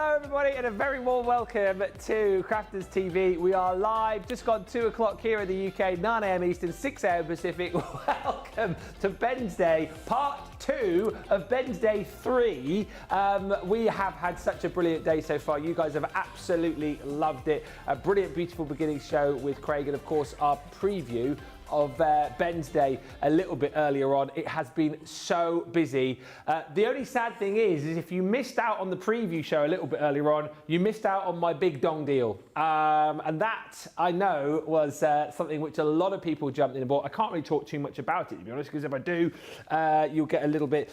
Hello everybody and a very warm welcome to Crafters TV. We are live, just gone 2 o'clock here in the UK, 9 AM Eastern, 6 AM Pacific. Welcome to Ben's Day, part 2 of Ben's Day 3. We have had such a brilliant day so far. You guys have absolutely loved it. A brilliant, beautiful beginning show with Craig and of course our preview of Ben's Day a little bit earlier on. It has been so busy. The only sad thing is if you missed out on the preview show a little bit earlier on, you missed out on my big dong deal. And that, I know, was something which a lot of people jumped in and bought. I can't really talk too much about it, to be honest, because if I do, you'll get a little bit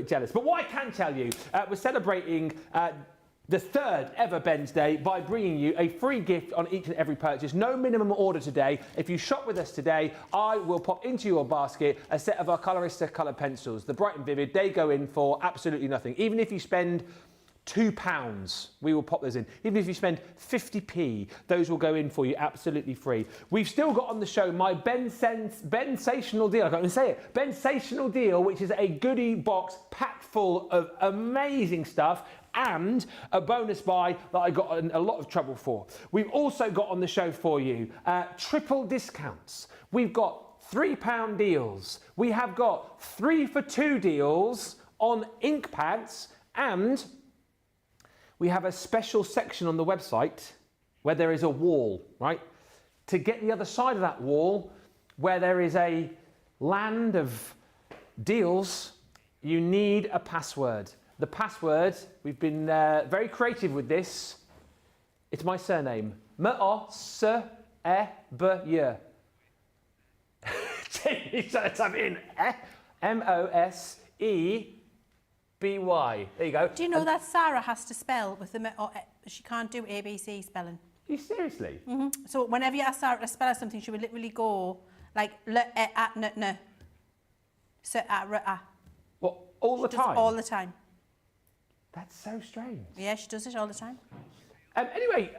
jealous. But what I can tell you, we're celebrating the 3rd ever Ben's Day by bringing you a free gift on each and every purchase. No minimum order today. If you shop with us today, I will pop into your basket a set of our Colorista colour pencils. The Bright and Vivid, they go in for absolutely nothing. Even if you spend £2, we will pop those in. Even if you spend 50p, those will go in for you absolutely free. We've still got on the show my Bensational deal. I can't even say it. Bensational deal, which is a goodie box packed full of amazing stuff and a bonus buy that I got in a lot of trouble for. We've also got on the show for you triple discounts. We've got £3 deals. We have got 3 for 2 deals on ink pads, and we have a special section on the website where there is a wall, right? To get the other side of that wall, where there is a land of deals, you need a password. The password, we've been very creative with this. It's my surname. Moseby. Type in M-O-S-E-B-Y. There you go. Do you know that Sarah has to spell with the she can't do ABC spelling? You seriously? Mm-hmm. So whenever you ask Sarah to spell something, she would literally go like l-e-a-n-n. What, all the time? All the time. That's so strange. Yeah, she does it all the time. Anyway,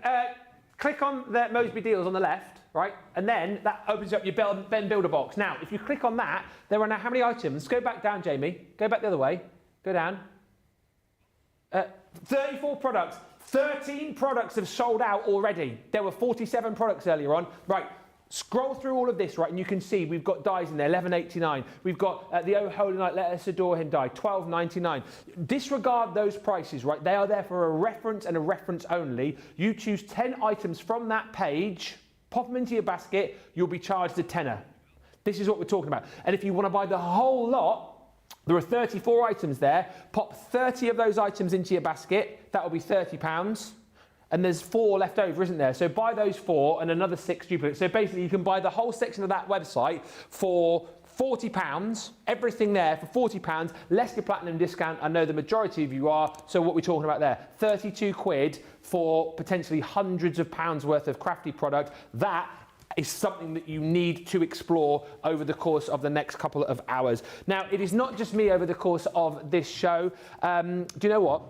click on the Moseby deals on the left, right? And then that opens up your Ben Builder box. Now, if you click on that, there are now how many items? Go back down, Jamie. Go back the other way. Go down. 34 products. 13 products have sold out already. There were 47 products earlier on. Right. Scroll through all of this, right, and you can see we've got dies in there, £11.89. We've got the Oh Holy Night, Let Us Adore Him die, £12.99. Disregard those prices, right? They are there for a reference and a reference only. You choose 10 items from that page, pop them into your basket, you'll be charged a tenner. This is what we're talking about. And if you want to buy the whole lot, there are 34 items there. Pop 30 of those items into your basket. That will be £30. And there's 4 left over, isn't there? So buy those 4 and another 6 duplicates. So basically you can buy the whole section of that website for £40, everything there for £40, less your platinum discount. I know the majority of you are, so what we're talking about there, 32 quid for potentially hundreds of pounds worth of crafty product. That is something that you need to explore over the course of the next couple of hours. Now, it is not just me over the course of this show. Do you know what?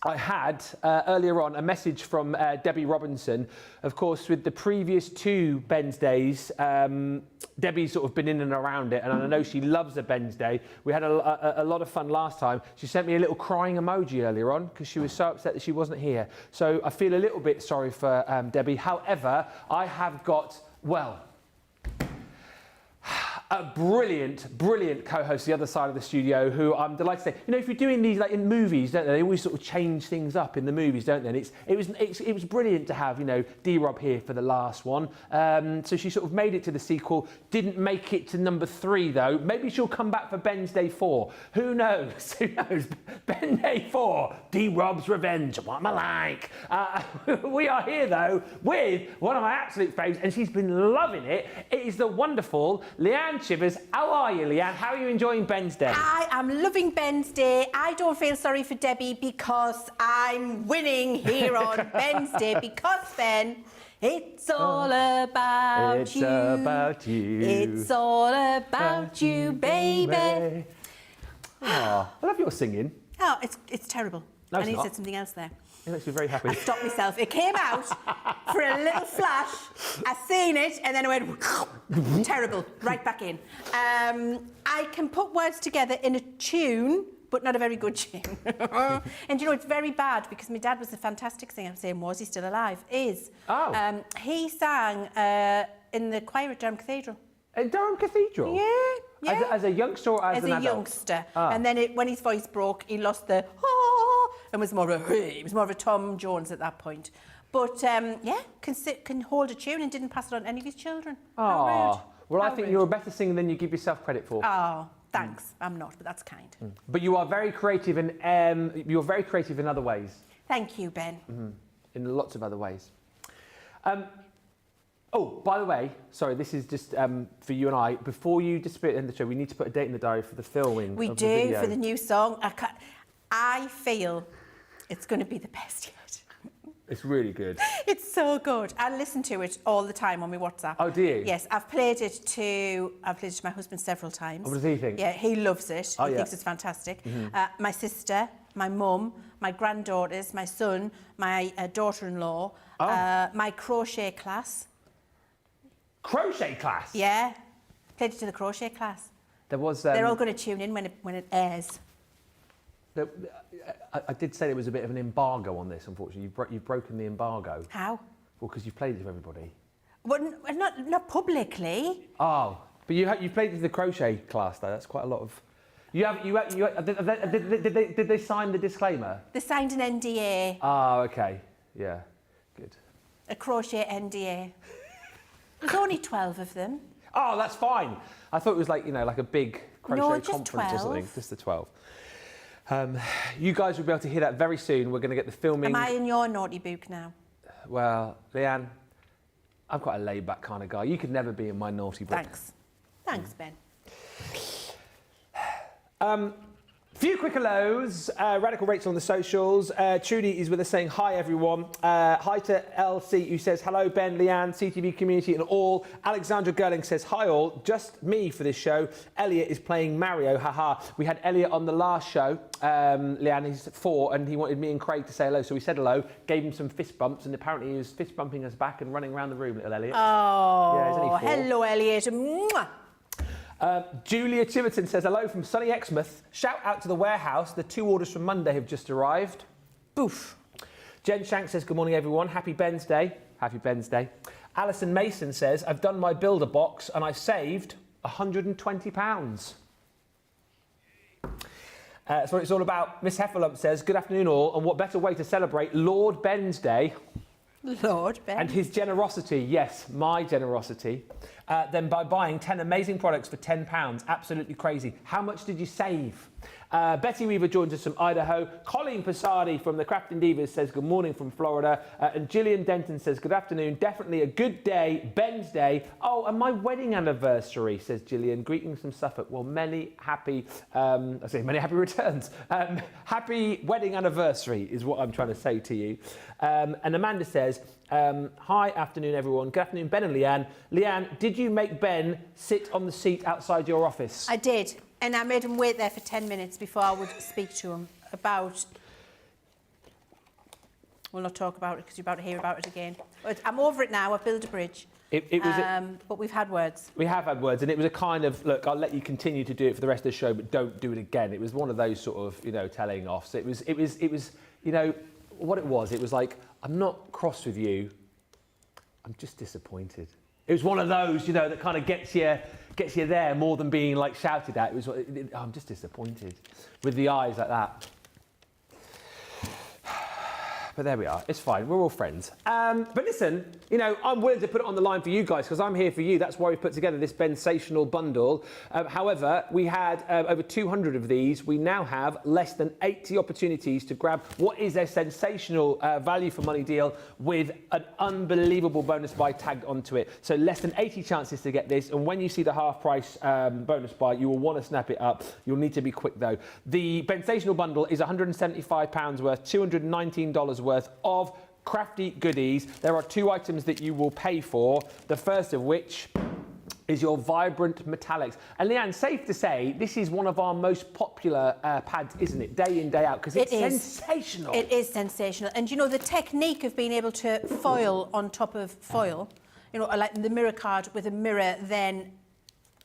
I had earlier on a message from Debbie Robinson. Of course, with the previous 2 Ben's Days, Debbie's sort of been in and around it, and I know she loves a Ben's Day. We had a lot of fun last time. She sent me a little crying emoji earlier on because she was so upset that she wasn't here. So I feel a little bit sorry for Debbie. However, I have got, well, a brilliant co-host the other side of the studio who I'm delighted to say, you know, if you're doing these like in movies, don't they? They always sort of change things up in the movies, don't they? And it was brilliant to have, you know, D-Rob here for the last one. So she sort of made it to the sequel, didn't make it to number 3 though. Maybe she'll come back for Ben's Day 4. Who knows? Who knows? Ben Day 4, D-Rob's Revenge. What am I like? We are here though with one of my absolute faves, and she's been loving it. It is the wonderful Leann Chivers. How are you, Leann? How are you enjoying Ben's Day? I am loving Ben's Day. I don't feel sorry for Debbie because I'm winning here on Ben's Day because, Ben, it's all about it's you. It's about you. It's all about you, baby. Oh, I love your singing. Oh, it's terrible. No, I it's need to not. say something else there. It makes me very happy. I stopped myself. It came out for a little flash. I seen it and then it went terrible, right back in. I can put words together in a tune but not a very good tune. And you know, it's very bad because my dad was a fantastic singer. I'm saying, was he still alive? Is. Oh. He sang in the choir at Durham Cathedral. At Durham Cathedral? Yeah, yeah. As a youngster or as an adult? As a youngster. Ah. And then when his voice broke, he lost the and was more of a, he was more of a Tom Jones at that point. But yeah, can hold a tune and didn't pass it on to any of his children. How rude. Well, How I think rude. you're a better singer than you give yourself credit for. Oh, thanks. I'm not, but that's kind. But you are very creative and you're very creative in other ways. Thank you, Ben. In lots of other ways. Oh, by the way, sorry, this is just for you and I. Before you disappear in the show, we need to put a date in the diary for the filming. We of do, the video. for the new song. I feel it's going to be the best yet. It's really good. It's so good. I listen to it all the time on my WhatsApp. Oh, do you? Yes, I've played it to my husband several times. What does he think? Yeah, he loves it. Oh, He yeah. thinks it's fantastic. My sister, my mum, my granddaughters, my son, my daughter-in-law, my crochet class. Crochet class? Yeah, played it to the crochet class. There was... They're all going to tune in when it airs. I did say there was a bit of an embargo on this, unfortunately. You've broken the embargo. How? Well, because you played it to everybody. Well, not publicly. Oh, but you played it to the crochet class, though. That's quite a lot of... Did they sign the disclaimer? They signed an NDA, Oh, okay. Yeah, good. a crochet NDA. There's only 12 of them. Oh, that's fine. I thought it was like, like a big crochet No, just conference or something. 12. Just the 12. You guys will be able to hear that very soon. We're going to get the filming... Am I in your naughty book now? Well, Leann, I'm quite a laid-back kind of guy. You could never be in my naughty book. Thanks. Thanks, Ben. Few quick hellos. Radical Rachel on the socials. Trudy is with us saying hi, everyone. Hi to LC, who says hello, Ben, Leann, CTV community and all. Alexandra Gerling says hi all. Just me for this show. Elliot is playing Mario. Haha. We had Elliot on the last show. Leann, he's 4, and he wanted me and Craig to say hello, so we said hello. Gave him some fist bumps, and apparently he was fist bumping us back and running around the room, little Elliot. Oh, Yeah, he's only 4. hello, Elliot. Mwah. Julia Chiverton says hello from sunny Exmouth. Shout out to the warehouse. The 2 orders from Monday have just arrived. Boof. Jen Shank says good morning everyone. Happy Ben's Day. Happy Ben's Day. Alison Mason says I've done my builder box and I've saved £120. That's what it's all about. Miss Heffalump says good afternoon all, and what better way to celebrate Lord Ben's Day Lord Ben. and his generosity, yes, my generosity, than by buying 10 amazing products for £10. Absolutely crazy. How much did you save? Betty Weaver joins us from Idaho. Colleen Passardi from the Crafting Divas says good morning from Florida. And Gillian Denton says good afternoon. Definitely a good day. Ben's Day. Oh, and my wedding anniversary, says Gillian. Greetings from Suffolk. Well, many happy returns. Happy wedding anniversary is what I'm trying to say to you. And Amanda says, hi, afternoon, everyone. Good afternoon, Ben and Leann. Leann, did you make Ben sit on the seat outside your office? I did, and I made him wait there for 10 minutes before I would speak to him about... We'll not talk about it because you're about to hear about it again. But I'm over it now. I've built a bridge. But we've had words. We have had words, and it was a kind of, look, I'll let you continue to do it for the rest of the show, but don't do it again. It was one of those sort of, telling offs. It was, what it was like, I'm not cross with you, I'm just disappointed. It was one of those, that kind of gets you there more than being like shouted at. I'm just disappointed with the eyes like that. But there we are. It's fine. We're all friends. But listen, I'm willing to put it on the line for you guys because I'm here for you. That's why we put together this sensational bundle. However, we had over 200 of these. We now have less than 80 opportunities to grab what is a sensational value for money deal with an unbelievable bonus buy tagged onto it. So less than 80 chances to get this. And when you see the half price bonus buy, you will want to snap it up. You'll need to be quick though. The sensational bundle is £175 worth, $219 worth of crafty goodies. There are 2 items that you will pay for, the first of which is your vibrant metallics. And Leann, safe to say, this is one of our most popular pads, isn't it? Day in, day out, because it's sensational. It is sensational. And the technique of being able to foil on top of foil, like the mirror card with a mirror then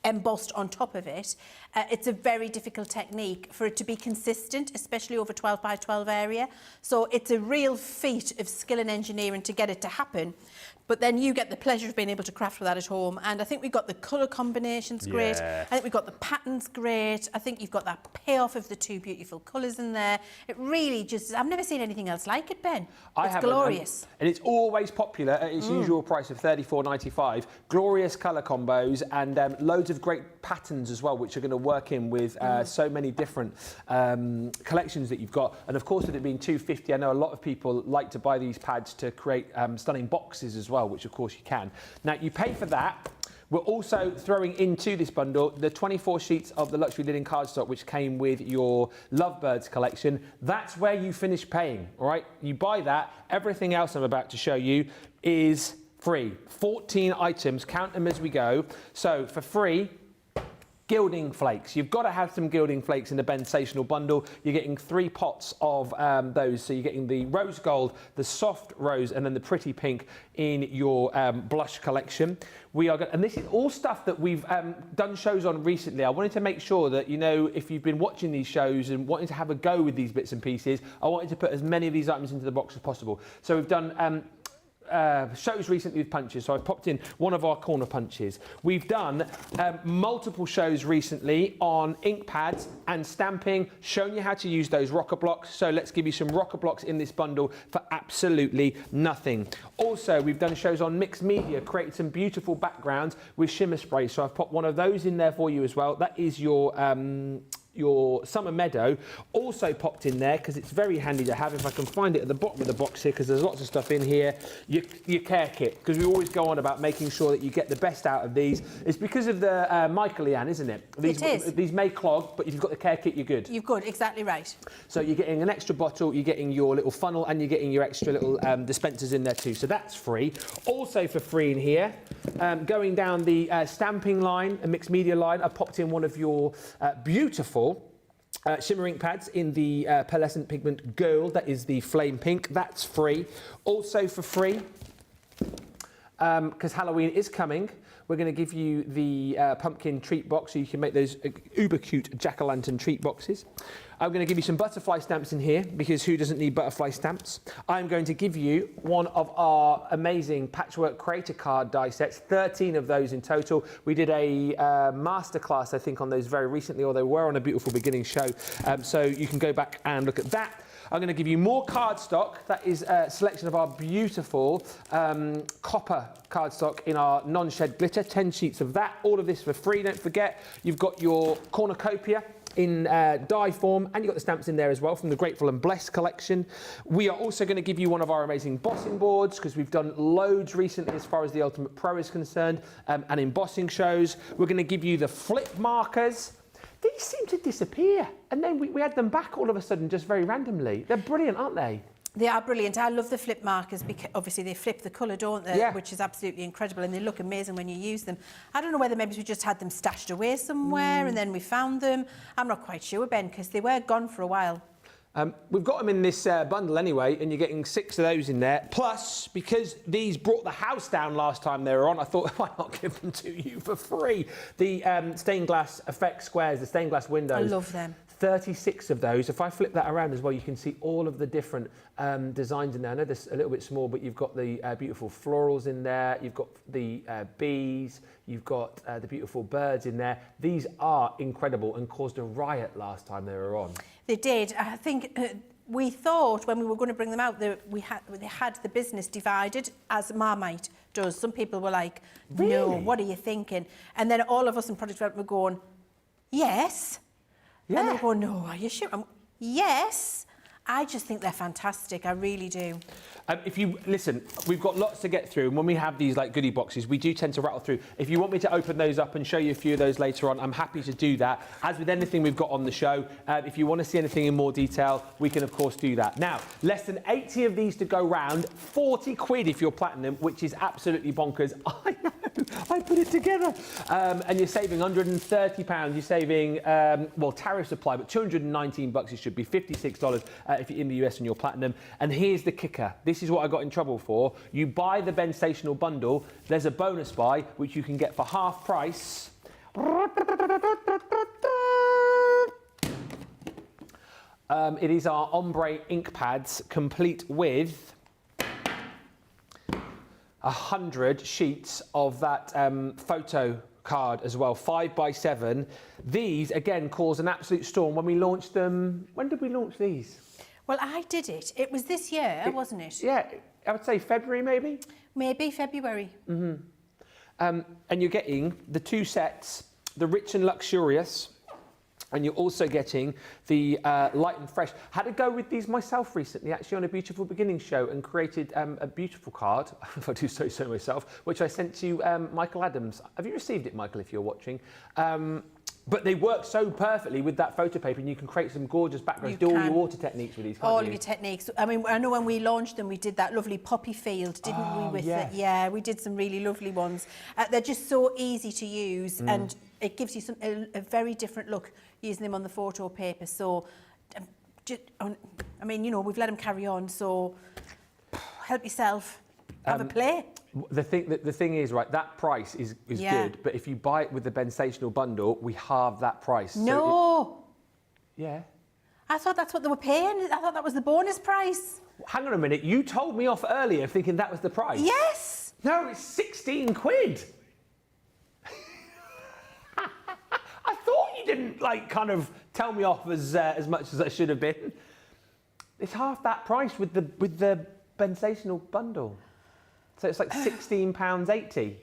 embossed on top of it. It's a very difficult technique for it to be consistent, especially over 12 by 12 area. So it's a real feat of skill and engineering to get it to happen. But then you get the pleasure of being able to craft with that at home. And I think we've got the colour combinations great. I think we've got the patterns great. I think you've got that payoff of the two beautiful colours in there. It really just, I've never seen anything else like it, Ben. It's glorious. And it's always popular at its usual price of $34.95. Glorious colour combos and loads of great patterns as well, which are going to work in with so many different collections that you've got. And of course, with it being $2.50, I know a lot of people like to buy these pads to create stunning boxes as well, which of course you can. Now, you pay for that. We're also throwing into this bundle the 24 sheets of the luxury linen cardstock, which came with your Lovebirds collection. That's where you finish paying, all right? You buy that. Everything else I'm about to show you is free. 14 items, count them as we go. So for free, gilding flakes. You've got to have some gilding flakes in the Bensational bundle. You're getting 3 pots of those. So you're getting the rose gold, the soft rose, and then the pretty pink in your blush collection. And this is all stuff that we've done shows on recently. I wanted to make sure that, you know, if you've been watching these shows and wanting to have a go with these bits and pieces, I wanted to put as many of these items into the box as possible. So we've done shows recently with punches, so I've popped in one of our corner punches. We've done multiple shows recently on ink pads and stamping, shown you how to use those rocker blocks. So let's give you some rocker blocks in this bundle for absolutely nothing. Also, we've done shows on mixed media, created some beautiful backgrounds with shimmer spray. So I've popped one of those in there for you as well. That is your Summer Meadow, also popped in there because it's very handy to have. If I can find it at the bottom of the box here, because there's lots of stuff in here. Your care kit, because we always go on about making sure that you get the best out of these. It's because of the Michael, Leann, isn't it? It is. These may clog, but if you've got the care kit, you're good. You're good, exactly right. So you're getting an extra bottle, you're getting your little funnel, and you're getting your extra little dispensers in there too. So that's free. Also for free in here, going down the stamping line, a mixed media line, I popped in one of your beautiful shimmer ink pads in the pearlescent pigment gold. That is the flame pink. That's free. Also for free, because Halloween is coming, we're going to give you the pumpkin treat box so you can make those uber cute jack-o'-lantern treat boxes. I'm going to give you some butterfly stamps in here, because who doesn't need butterfly stamps? I'm going to give you one of our amazing patchwork creator card die sets, 13 of those in total. We did a masterclass, I think, on those very recently, or they were on a Beautiful Beginning show. So you can go back and look at that. I'm going to give you more cardstock. That is a selection of our beautiful copper cardstock in our non-shed glitter. 10 sheets of that. All of this for free. Don't forget, you've got your cornucopia in die form, and you've got the stamps in there as well from the Grateful and Blessed collection. We are also going to give you one of our amazing embossing boards, because we've done loads recently as far as the Ultimate Pro is concerned, and embossing shows. We're going to give you the flip markers. These seem to disappear, and then we had them back all of a sudden, just very randomly. They're brilliant, aren't they? They are brilliant. I love the flip markers because obviously they flip the colour, don't they? Yeah. Which is absolutely incredible, and they look amazing when you use them. I don't know whether maybe we just had them stashed away somewhere and then we found them. I'm not quite sure, Ben, because they were gone for a while. We've got them in this bundle anyway, and you're getting 6 of those in there. Plus, because these brought the house down last time they were on, I thought, why not give them to you for free? The stained glass effect squares, the stained glass windows. I love them. 36 of those. If I flip that around as well, you can see all of the different designs in there. I know this a little bit small, but you've got the beautiful florals in there. You've got the bees. You've got the beautiful birds in there. These are incredible and caused a riot last time they were on. They did. I think we thought when we were going to bring them out that they had the business divided, as Marmite does. Some people were like, no, really? What are you thinking? And then all of us in product development were going, yes. Yeah. And they go, no, are you sure? Yes. I just think they're fantastic. I really do. If you listen, we've got lots to get through, and when we have these like goodie boxes, we do tend to rattle through. If you want me to open those up and show you a few of those later on, I'm happy to do that. As with anything we've got on the show, if you want to see anything in more detail, we can of course do that. Now, less than 80 of these to go round, 40 quid if you're platinum, which is absolutely bonkers. I know, I put it together. And you're saving £130. You're saving, well, tariffs apply, but $219 it should be, $56 if you're in the US and you're platinum. And here's the kicker. This is what I got in trouble for. You buy the Bensational bundle, there's a bonus buy, which you can get for half price It is our ombre ink pads, complete with 100 sheets of that photo card as well, 5x7. These, again, cause an absolute storm when we launched them. When did we launch these? Well, I did it. It was this year, wasn't it? Yeah, I would say February, maybe? Maybe February. Mm-hmm. And you're getting the 2 sets, the rich and luxurious, and you're also getting the light and fresh. Had to go with these myself recently, actually, on a Beautiful Beginnings show, and created a beautiful card, if I do say so myself, which I sent to Michael Adams. Have you received it, Michael, if you're watching? But they work so perfectly with that photo paper, and you can create some gorgeous backgrounds. Do all your water techniques with these, can't you? All of your techniques. I mean, I know when we launched them, we did that lovely poppy field, didn't we, with it? Yeah, we did some really lovely ones. They're just so easy to use, and it gives you a very different look using them on the photo paper. So, I mean, you know, we've let them carry on, so help yourself. Have a play. The thing is, right, that price is good, but if you buy it with the Sensational bundle, we halve that price. No. So yeah. I thought that's what they were paying. I thought that was the bonus price. Hang on a minute, you told me off earlier thinking that was the price. Yes. No, it's 16 quid. I thought you didn't, like, kind of tell me off as much as I should have been. It's half that price with the Sensational bundle. So it's like £16.80.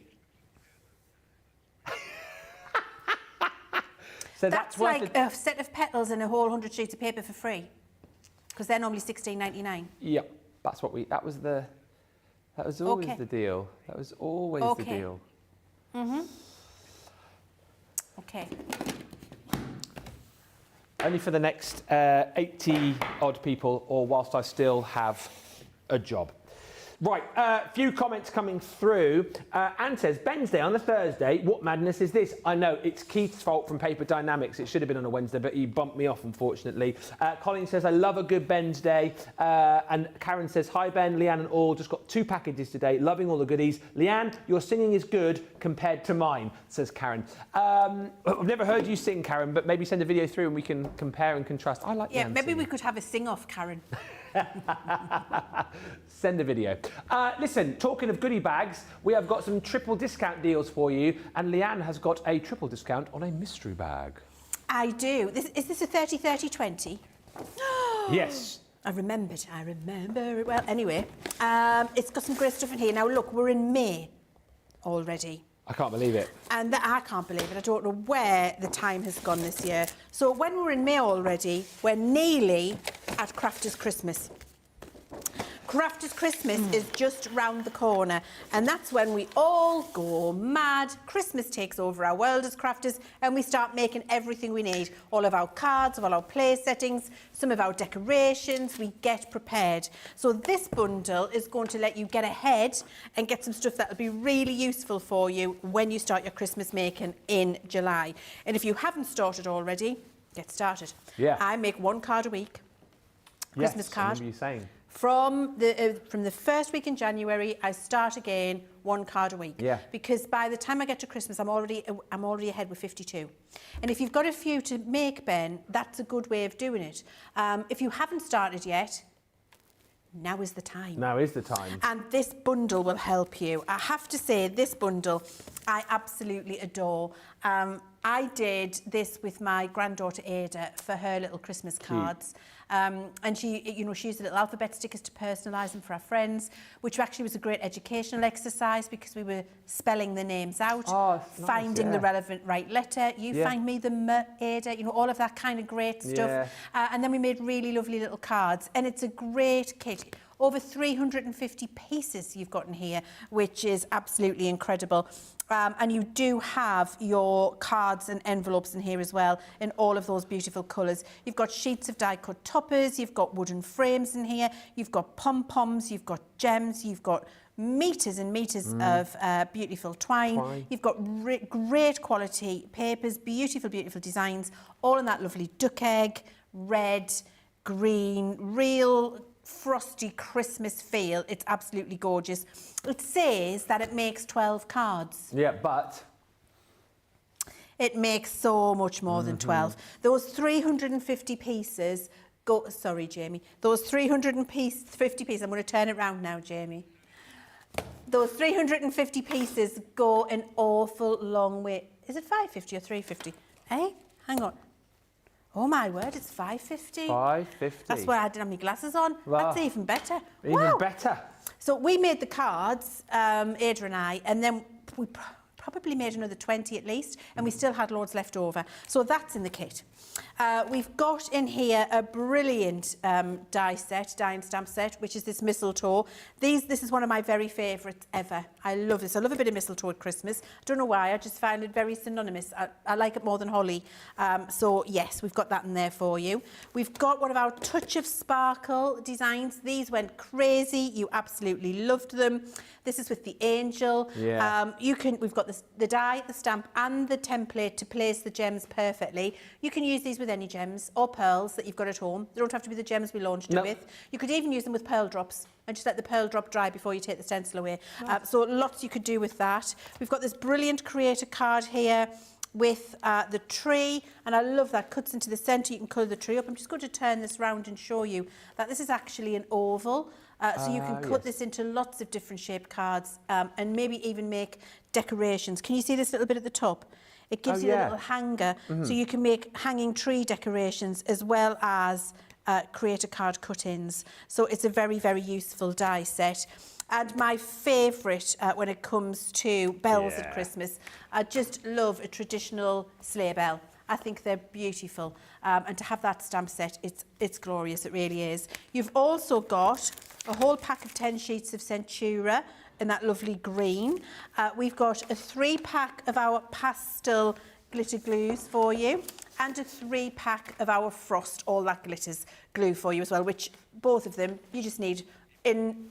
So that's like a set of petals and a whole 100 sheets of paper for free, because they're normally £16.99. Yep, that was always the deal. That was always the deal. Mhm. Okay. Only for the next 80 odd people, or whilst I still have a job. Right, few comments coming through. Anne says, Ben's Day on a Thursday. What madness is this? I know, it's Keith's fault from Paper Dynamics. It should have been on a Wednesday, but he bumped me off, unfortunately. Colin says, I love a good Ben's Day. And Karen says, hi, Ben, Leann and all. Just got 2 packages today. Loving all the goodies. Leann, your singing is good compared to mine, says Karen. I've never heard you sing, Karen, but maybe send a video through and we can compare and contrast. I like Leann maybe singing. we could have a sing-off, Karen. Send a video. Listen, talking of goodie bags, we have got some triple discount deals for you, and Leann has got a triple discount on a mystery bag. I do. Is this a 30-30-20? Yes. I remember it well. Anyway, it's got some great stuff in here. Now, look, we're in May already. I can't believe it. And I can't believe it. I don't know where the time has gone this year. So when we're in May already, we're nearly at Crafters Christmas. Crafters Christmas is just round the corner, and that's when we all go mad. Christmas takes over our world as crafters, and we start making everything we need. All of our cards, all our place settings, some of our decorations, we get prepared. So this bundle is going to let you get ahead and get some stuff that'll be really useful for you when you start your Christmas making in July. And if you haven't started already, get started. Yeah. I make 1 card a week. Christmas card. I remember you saying. From the first week in January, I start again 1 card a week. Yeah. Because by the time I get to Christmas, I'm already ahead with 52. And if you've got a few to make, Ben, that's a good way of doing it. If you haven't started yet, now is the time. Now is the time. And this bundle will help you. I have to say, this bundle I absolutely adore. I did this with my granddaughter Ada for her little Christmas cards. And she used the little alphabet stickers to personalise them for our friends, which actually was a great educational exercise because we were spelling the names out, finding the relevant right letter. You find me the M, Ada, all of that kind of great stuff. And then we made really lovely little cards, and it's a great kit. Over 350 pieces you've got in here, which is absolutely incredible. And you do have your cards and envelopes in here as well, in all of those beautiful colours. You've got sheets of die-cut toppers, you've got wooden frames in here, you've got pom-poms, you've got gems, you've got metres and metres of beautiful twine. You've got great quality papers, beautiful, beautiful designs, all in that lovely duck egg, red, green, real frosty Christmas feel. It's absolutely gorgeous. It says that it makes 12 cards. Yeah, but It makes so much more than 12. Those 350 pieces go... Sorry, Jamie. Those 350 pieces... I'm going to turn it round now, Jamie. Those 350 pieces go an awful long way. Is it 550 or 350? Hey, hang on. Oh, my word, it's 550. 550. That's why I didn't have my glasses on. Wow. That's even better. Even better. So we made the cards, Ada and I, and then we probably made another 20 at least, and we still had loads left over. So that's in the kit. We've got in here a brilliant die and stamp set, which is this mistletoe. This is one of my very favourites ever. I love this. I love a bit of mistletoe at Christmas. I don't know why, I just find it very synonymous. I like it more than holly. So yes, we've got that in there for you. We've got one of our Touch of Sparkle designs. These went crazy. You absolutely loved them. This is with the angel. Yeah. We've got the die, the stamp and the template to place the gems perfectly. You can use these with any gems or pearls that you've got at home. They don't have to be the gems we launched it with. You could even use them with pearl drops and just let the pearl drop dry before you take the stencil away. So lots you could do with that. We've got this brilliant creator card here with the tree, and I love that. Cuts into the centre. You can colour the tree up. I'm just going to turn this round and show you that this is actually an oval. So you can cut this into lots of different shaped cards and maybe even make decorations. Can you see this little bit at the top? It gives you a little hanger, so you can make hanging tree decorations as well as create a card cut-ins. So it's a very, very useful die set. And my favourite when it comes to bells at Christmas, I just love a traditional sleigh bell. I think they're beautiful. And to have that stamp set, it's glorious, it really is. You've also got a whole pack of 10 sheets of Centura in that lovely green. We've got a 3-pack of our pastel glitter glues for you and a 3-pack of our Frost All That Glitters glue for you as well, which both of them you just need in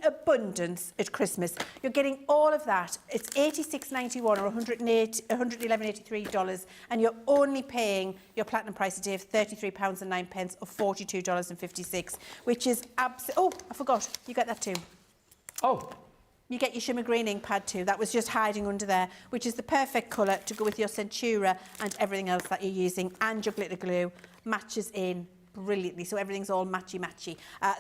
abundance at Christmas. You're getting all of that. It's $86.91 or $111.83, and you're only paying your platinum price today of £33.09 or $42.56, which is oh, I forgot. You get that too. Oh. You get your shimmer green ink pad too. That was just hiding under there, which is the perfect colour to go with your Centura and everything else that you're using, and your glitter glue matches in brilliantly, so everything's all matchy-matchy.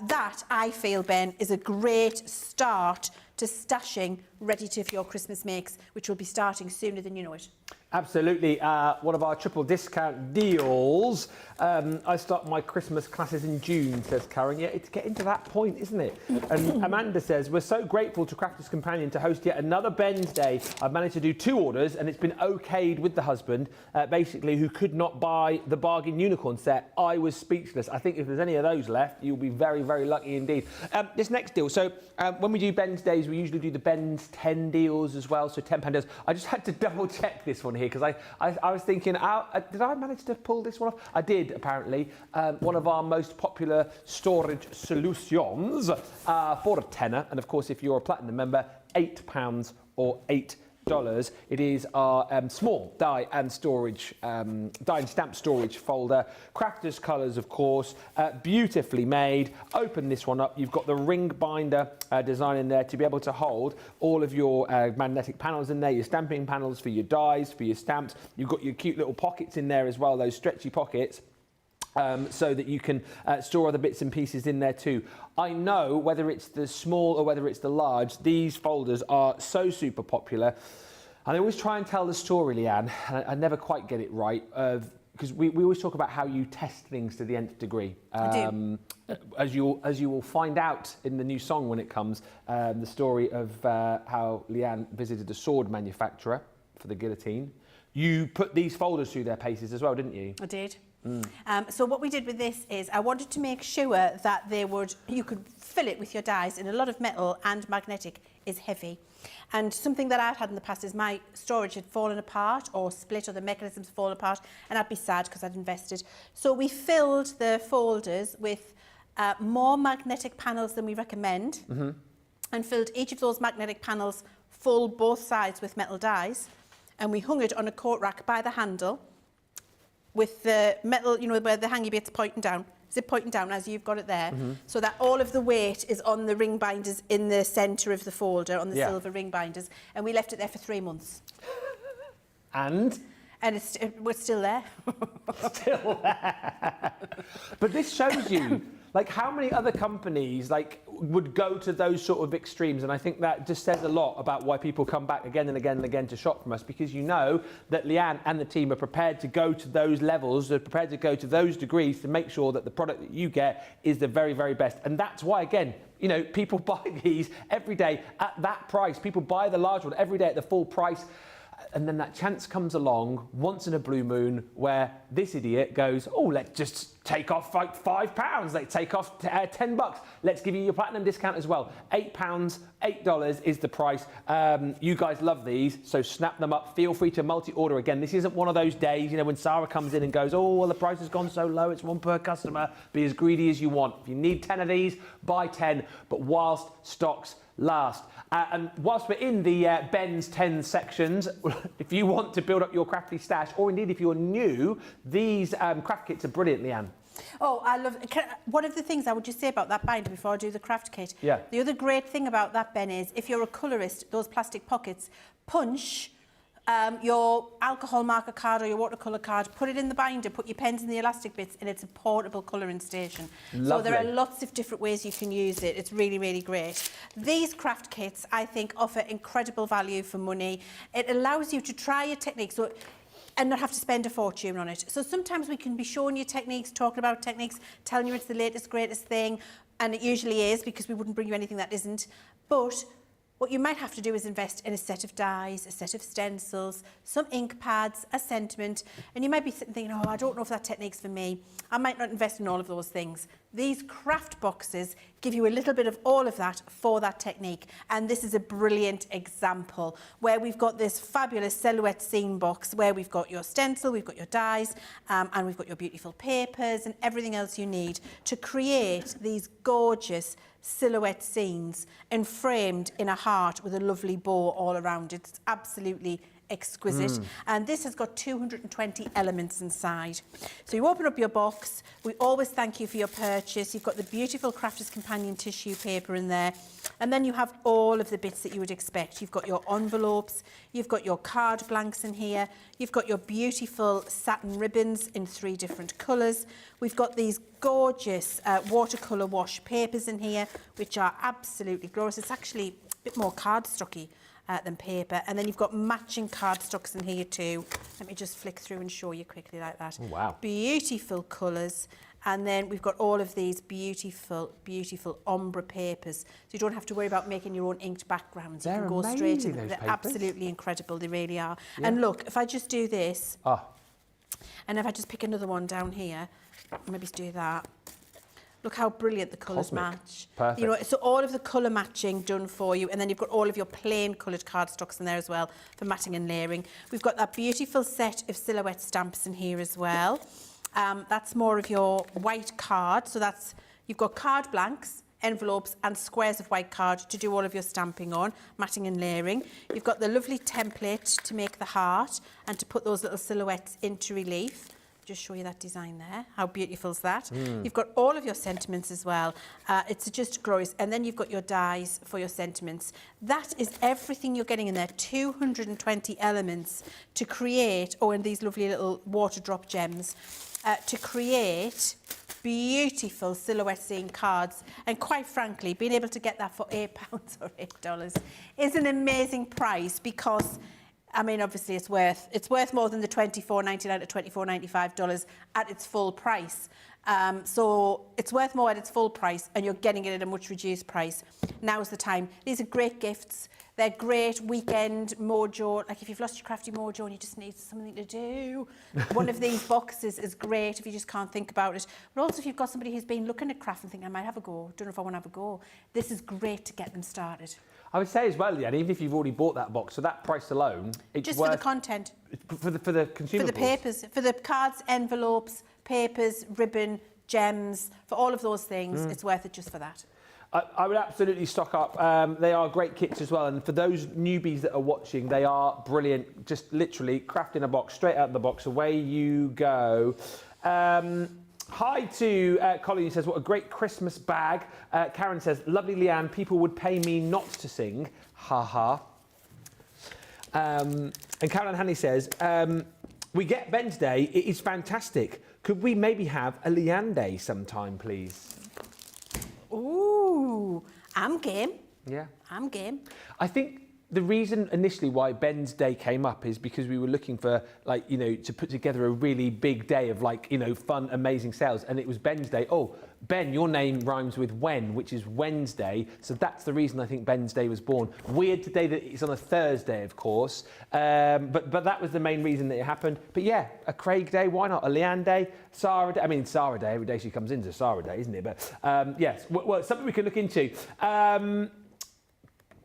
That, I feel, Ben, is a great start to stashing ready for your Christmas makes, which will be starting sooner than you know it. Absolutely. One of our triple discount deals. I start my Christmas classes in June, says Karen. Yeah, it's getting to that point, isn't it? And Amanda says, we're so grateful to Crafters Companion to host yet another Ben's Day. I've managed to do 2 orders and it's been okayed with the husband, basically, who could not buy the bargain unicorn set. I was speechless. I think if there's any of those left, you'll be very, very lucky indeed. This next deal. So when we do Ben's Days, we usually do the Ben's 10 deals as well. So £10 deals. I just had to double check this one here because I was thinking, did I manage to pull this one off? I did, apparently. One of our most popular storage solutions for a tenner. And of course, if you're a platinum member, £8 or $8. It is our small die and stamp storage folder. Crafters colours, of course, beautifully made. Open this one up. You've got the ring binder design in there to be able to hold all of your magnetic panels in there, your stamping panels for your dies, for your stamps. You've got your cute little pockets in there as well, those stretchy pockets. So that you can store other bits and pieces in there too. I know whether it's the small or whether it's the large, these folders are so super popular. And I always try and tell the story, Leann, and I never quite get it right, because we always talk about how you test things to the nth degree. I do. As you will find out in the new song when it comes, the story of how Leann visited a sword manufacturer for the guillotine. You put these folders through their paces as well, didn't you? I did. So what we did with this is I wanted to make sure that you could fill it with your dies, and a lot of metal and magnetic is heavy. And something that I've had in the past is my storage had fallen apart or split, or the mechanisms fallen apart, and I'd be sad because I'd invested. So we filled the folders with more magnetic panels than we recommend, and filled each of those magnetic panels full both sides with metal dies, and we hung it on a coat rack by the handle with the metal, you know, where the hangy bit's pointing down. Is it pointing down as you've got it there? So that all of the weight is on the ring binders in the centre of the folder, on the silver ring binders. And we left it there for 3 months. And And we're still there. Still there. But this shows you, like, how many other companies, like, would go to those sort of extremes. And I think that just says a lot about why people come back again and again and again to shop from us, because you know that Leann and the team are prepared to go to those levels, they're prepared to go to those degrees to make sure that the product that you get is the very, very best. And that's why, again, you know, people buy these every day at that price. People buy the large one every day at the full price. And then that chance comes along once in a blue moon where this idiot goes, oh, let's just take off like £5. Let's take off $10. Let's give you your platinum discount as well. £8, $8 is the price. You guys love these, so snap them up. Feel free to multi-order. Again, this isn't one of those days, you know, when Sarah comes in and goes, oh, well, the price has gone so low, it's one per customer. Be as greedy as you want. If you need 10 of these, buy 10, but whilst stocks last. And whilst we're in the Ben's 10 sections, if you want to build up your crafty stash, or indeed if you're new, these craft kits are brilliant, Leann. Oh, I love it. One of the things I would just say about that binder before I do the craft kit. Yeah. The other great thing about that, Ben, is if you're a colourist, those plastic pockets, punch your alcohol marker card or your watercolour card, put it in the binder, put your pens in the elastic bits, and it's a portable colouring station. Lovely. So there are lots of different ways you can use it. It's really, really great. These craft kits, I think, offer incredible value for money. It allows you to try your techniques and not have to spend a fortune on it. So sometimes we can be showing you techniques, talking about techniques, telling you it's the latest, greatest thing, and it usually is, because we wouldn't bring you anything that isn't. But what you might have to do is invest in a set of dies, a set of stencils, some ink pads, a sentiment, and you might be sitting thinking, oh, I don't know if that technique's for me. I might not invest in all of those things. These craft boxes give you a little bit of all of that for that technique, and this is a brilliant example where we've got this fabulous silhouette scene box where we've got your stencil, we've got your dies, and we've got your beautiful papers and everything else you need to create these gorgeous silhouette scenes and framed in a heart with a lovely bow all around it. It's absolutely exquisite. And this has got 220 elements inside. So you open up your box. We always thank you for your purchase. You've got the beautiful Crafter's Companion tissue paper in there. And then you have all of the bits that you would expect. You've got your envelopes, you've got your card blanks in here, you've got your beautiful satin ribbons in 3 different colours. We've got these gorgeous watercolour wash papers in here, which are absolutely glorious. It's actually a bit more cardstocky than paper. And then you've got matching cardstocks in here too. Let me just flick through and show you quickly like that. Oh, wow. Beautiful colours. And then we've got all of these beautiful, beautiful ombre papers. So you don't have to worry about making your own inked backgrounds. You can go straight in. They're absolutely incredible. They really are. Yeah. And look, if I just do this, and if I just pick another one down here, maybe do that. Look how brilliant the colours match. Perfect. You know, so all of the colour matching done for you, and then you've got all of your plain coloured cardstocks in there as well for matting and layering. We've got that beautiful set of silhouette stamps in here as well. That's more of your white card. So that's, you've got card blanks, envelopes and squares of white card to do all of your stamping on, matting and layering. You've got the lovely template to make the heart and to put those little silhouettes into relief. Just show you that design there. How beautiful is that? You've got all of your sentiments as well. It's just glorious. And then you've got your dies for your sentiments. That is everything you're getting in there. 220 elements to create, and these lovely little water drop gems, to create beautiful silhouette scene cards. And quite frankly, being able to get that for £8 or $8 is an amazing price, because I mean, obviously it's worth more than the $24.99 to $24.95 at its full price. So it's worth more at its full price, and you're getting it at a much reduced price. Now's the time. These are great gifts. They're great weekend mojo. Like if you've lost your crafty mojo and you just need something to do, one of these boxes is great if you just can't think about it. But also if you've got somebody who's been looking at craft and thinking, I might have a go, don't know if I want to have a go, this is great to get them started. I would say as well, Leann, even if you've already bought that box, for that price alone, it's just worth, for the content, for the consumables, for the papers, for the cards, envelopes, papers, ribbon, gems, for all of those things, it's worth it just for that. I would absolutely stock up. They are great kits as well, and for those newbies that are watching, they are brilliant. Just literally craft in a box, straight out of the box, away you go. Hi to Colin, who says, what a great Christmas bag. Karen says, lovely Leann, people would pay me not to sing. Ha ha. And Caroline Hanley says, we get Ben's Day. It is fantastic. Could we maybe have a Leann Day sometime, please? Ooh, I'm game. Yeah. I'm game. I think the reason initially why Ben's Day came up is because we were looking for, like, you know, to put together a really big day of, like, you know, fun, amazing sales. And it was Ben's Day. Oh, Ben, your name rhymes with when, which is Wednesday. So that's the reason I think Ben's Day was born. Weird today that it's on a Thursday, of course. But that was the main reason that it happened. But yeah, a Craig Day, why not? A Leann Day, Sarah Day. I mean, Sarah Day, every day she comes into Sarah Day, isn't it? But yes, well, something we can look into.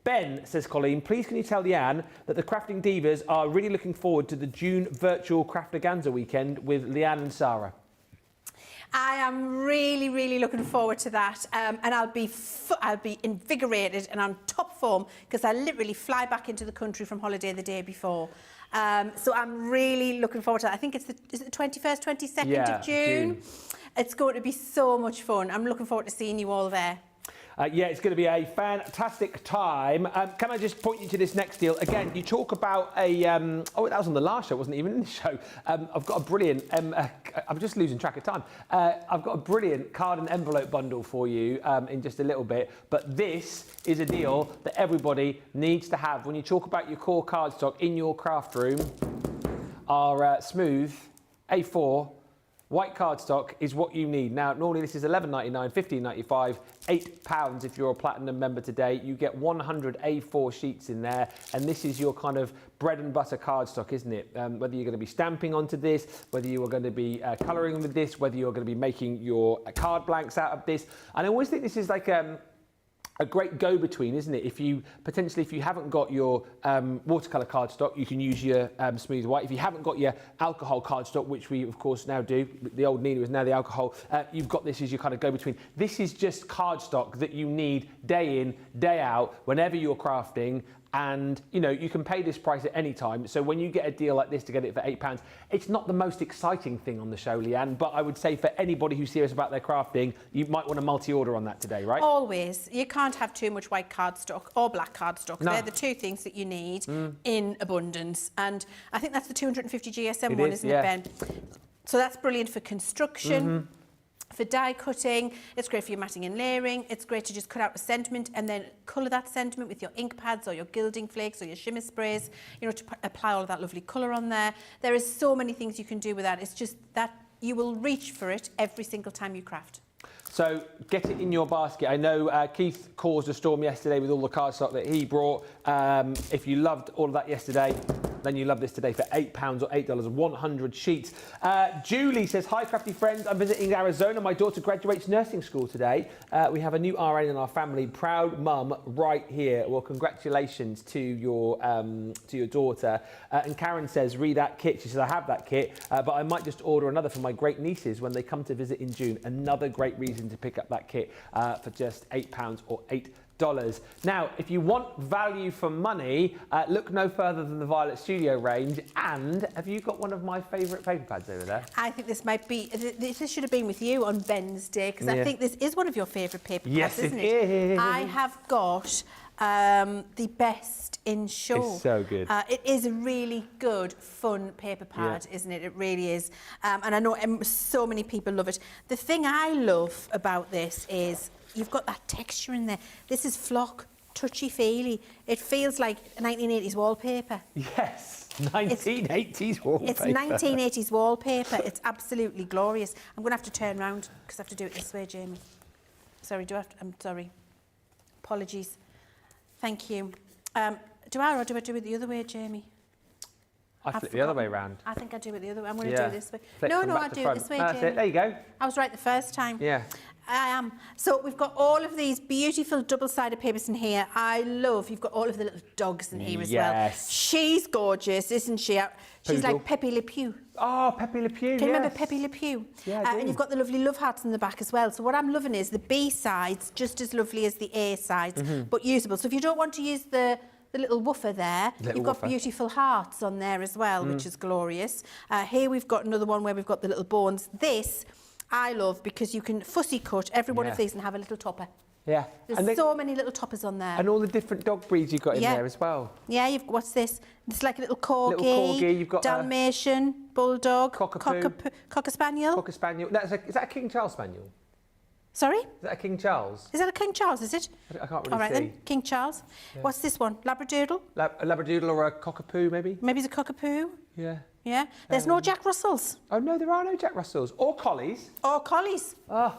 Ben, says Colleen, please can you tell Leann that the Crafting Divas are really looking forward to the June virtual Craftaganza weekend with Leann and Sarah. I am really, really looking forward to that, and I'll be invigorated and on top form because I literally fly back into the country from holiday the day before. So I'm really looking forward to that. I think is it the 21st, 22nd of June? It's going to be so much fun. I'm looking forward to seeing you all there. Yeah, it's going to be a fantastic time. Can I just point you to this next deal? Again, you talk about a... oh, that was on the last show, wasn't even in the show. I've got a brilliant... I'm just losing track of time. I've got a brilliant card and envelope bundle for you in just a little bit. But this is a deal that everybody needs to have. When you talk about your core cardstock in your craft room, our smooth A4... white cardstock is what you need. Now, normally this is $11.99, $15.95, £8 if you're a Platinum member today. You get 100 A4 sheets in there, and this is your kind of bread and butter cardstock, isn't it? Whether you're going to be stamping onto this, whether you are going to be colouring with this, whether you're going to be making your card blanks out of this. And I always think this is like... a great go-between, isn't it? If you haven't got your watercolour cardstock, you can use your smooth white. If you haven't got your alcohol cardstock, which we of course now do, the old Nina is now the alcohol, you've got this as your kind of go-between. This is just cardstock that you need day in, day out, whenever you're crafting. And, you know, you can pay this price at any time. So when you get a deal like this to get it for £8, it's not the most exciting thing on the show, Leann, but I would say for anybody who's serious about their crafting, you might want to multi-order on that today, right? Always. You can't have too much white cardstock or black cardstock. No. They're the two things that you need in abundance. And I think that's the 250 GSM one, isn't it, Ben? So that's brilliant for construction. For die cutting, it's great for your matting and layering. It's great to just cut out a sentiment and then colour that sentiment with your ink pads or your gilding flakes or your shimmer sprays, you know, to apply all of that lovely colour on there. There is so many things you can do with that. It's just that you will reach for it every single time you craft. So get it in your basket. I know Keith caused a storm yesterday with all the cardstock that he brought. If you loved all of that yesterday, then you love this today for £8 or $8, 100 sheets. Julie says, hi, crafty friends. I'm visiting Arizona. My daughter graduates nursing school today. We have a new RN in our family. Proud mum right here. Well, congratulations to your daughter. And Karen says, read that kit. She says, I have that kit, but I might just order another for my great nieces when they come to visit in June. Another great reason to pick up that kit for just £8 or $8. Now, if you want value for money, look no further than the Violet Studio range. And have you got one of my favourite paper pads over there? I think this might be, this should have been with you on Ben's Day, because I think this is one of your favourite paper pads, isn't it? Yes, it is. I have got the best in show. It's so good. It is a really good, fun paper pad, isn't it? It really is. And I know so many people love it. The thing I love about this is you've got that texture in there. This is flock, touchy-feely. It feels like 1980s wallpaper. Yes, 1980s wallpaper. It's 1980s wallpaper. It's absolutely glorious. I'm going to have to turn around because I have to do it this way, Jamie. Sorry, I'm sorry. Apologies. Thank you. Do I do it the other way, Jamie? I flip the other way around. I think I do it the other way. I'm going to do it this way. Flip No, I do it this way, That's Jamie. it. There you go. I was right the first time. Yeah. I am. So we've got all of these beautiful double-sided papers in here. I love, you've got all of the little dogs in here as well. Yes. She's gorgeous, isn't she? She's Poodle. like Pepe Le Pew. Oh, Pepe Le Pew, Can you remember Pepe Le Pew? Yeah, I do. And you've got the lovely love hearts in the back as well. So what I'm loving is the B sides, just as lovely as the A sides, but usable. So if you don't want to use the little woofer there, you've got beautiful hearts on there as well, which is glorious. Here we've got another one where we've got the little bones. This I love because you can fussy cut every one of these and have a little topper. Yeah. There's so many little toppers on there. And all the different dog breeds you've got in there as well. Yeah, what's this? It's like a little corgi. Little corgi. You've got Dalmatian, bulldog, cocker spaniel. Cocker spaniel. Is that a King Charles spaniel? Sorry? Is that a King Charles? Is that a King Charles, is it? I can't really see. All right then, King Charles. Yeah. What's this one? Labradoodle? A Labradoodle or a cockapoo, maybe? Maybe it's a cockapoo. Yeah. Yeah. There's no Jack Russells. Oh, no, there are no Jack Russells. Or collies. Or collies. Oh.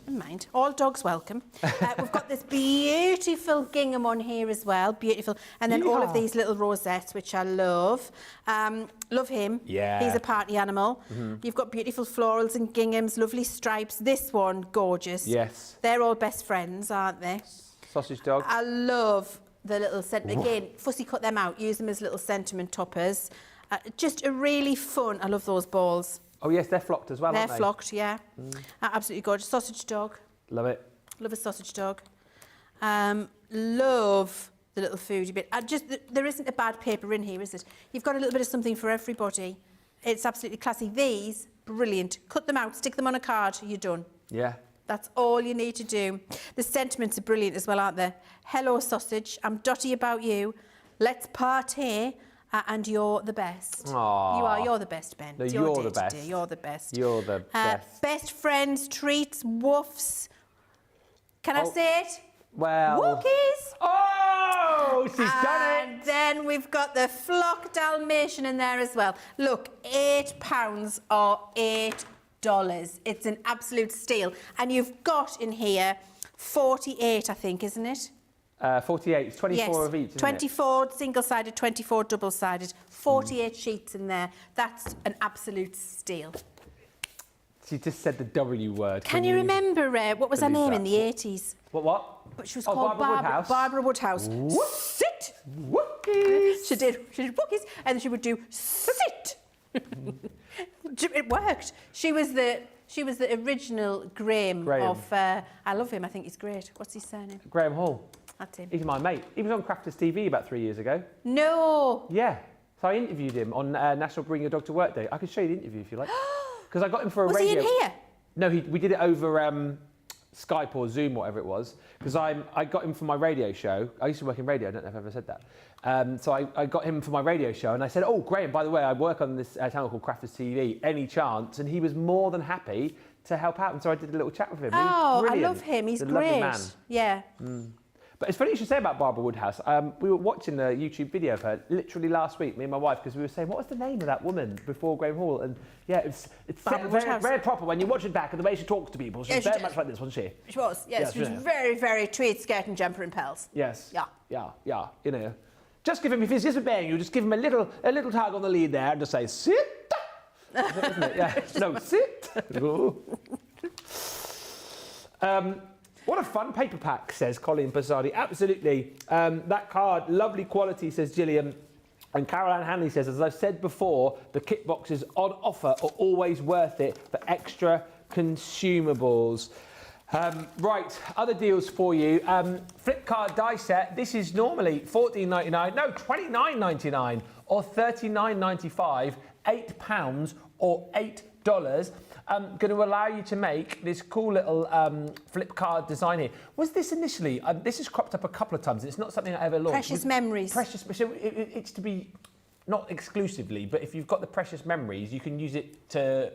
Never mind. All dogs welcome. We've got this beautiful gingham on here as well. Beautiful. And then all of these little rosettes, which I love. Love him. Yeah. He's a party animal. You've got beautiful florals and ginghams, lovely stripes. This one, gorgeous. Yes. They're all best friends, aren't they? Sausage dog. I love the little sentiment. Again, fussy cut them out. Use them as little sentiment toppers. Just a really fun. I love those balls. Oh, yes, they're flocked as well, aren't they? They're flocked, yeah. Absolutely gorgeous. Sausage dog. Love it. Love a sausage dog. Love the little foodie bit. There isn't a bad paper in here, is it? You've got a little bit of something for everybody. It's absolutely classy. These, brilliant. Cut them out, stick them on a card, you're done. Yeah. That's all you need to do. The sentiments are brilliant as well, aren't they? Hello, sausage. I'm dotty about you. Let's party. And you're the best. Aww. You're the best, Ben. No, it's you're the best. You're the best. You're the best. Best friends, treats, woofs. Can I say it? Well. Wookies. Oh, she's done it. And then we've got the flock Dalmatian in there as well. Look, £8 or $8. It's an absolute steal. And you've got in here 48, I think, isn't it? 48, it's 24 of each, isn't 24 single-sided, 24 double-sided, 48 sheets in there. That's an absolute steal. She just said the W word. Can you remember, what was her name in the 80s? What? But she was called Barbara Woodhouse. Barbara Woodhouse. Sit! Wookies! She did wookies, and then she would do sit! It worked. She was the original Graham. Of... I love him, I think he's great. What's his surname? Graham Hall. That's him. He's my mate. He was on Crafters TV about 3 years ago. No! Yeah. So I interviewed him on National Bring Your Dog to Work Day. I can show you the interview if you like. Because I got him for a radio... Was he in here? No, we did it over Skype or Zoom, whatever it was. Because I got him for my radio show. I used to work in radio. I don't know if I've ever said that. So I got him for my radio show. And I said, oh, Graham, by the way, I work on this channel called Crafters TV. Any chance? And he was more than happy to help out. And so I did a little chat with him. Oh, I love him. He's a great. Lovely man. Yeah. But it's funny you should say about Barbara Woodhouse. We were watching a YouTube video of her literally last week, me and my wife, because we were saying, what was the name of that woman before Graham Hall? And yeah, it's very, very proper when you watch it back and the way she talks to people. She's very much like this, wasn't she? She was, yes. She was very, very tweed, skirt and jumper and pels. Yes. Yeah. Yeah. You know, just give him, if he's just obeying you, just give him a little tug on the lead there and just say, sit. Isn't it? Yeah. No, sit. What a fun paper pack, says Colin Bassardi. Absolutely. That card, lovely quality, says Gillian. And Caroline Hanley says, as I've said before, the kit boxes on offer are always worth it for extra consumables. Right, other deals for you. Flipkart die set. This is normally $14.99, no, $29.99 or $39.95, £8 or $8. Going to allow you to make this cool little flip card design here. Was this initially, this has cropped up a couple of times, it's not something I ever launched. Precious memories. So it's to be, not exclusively, but if you've got the precious memories, you can use it to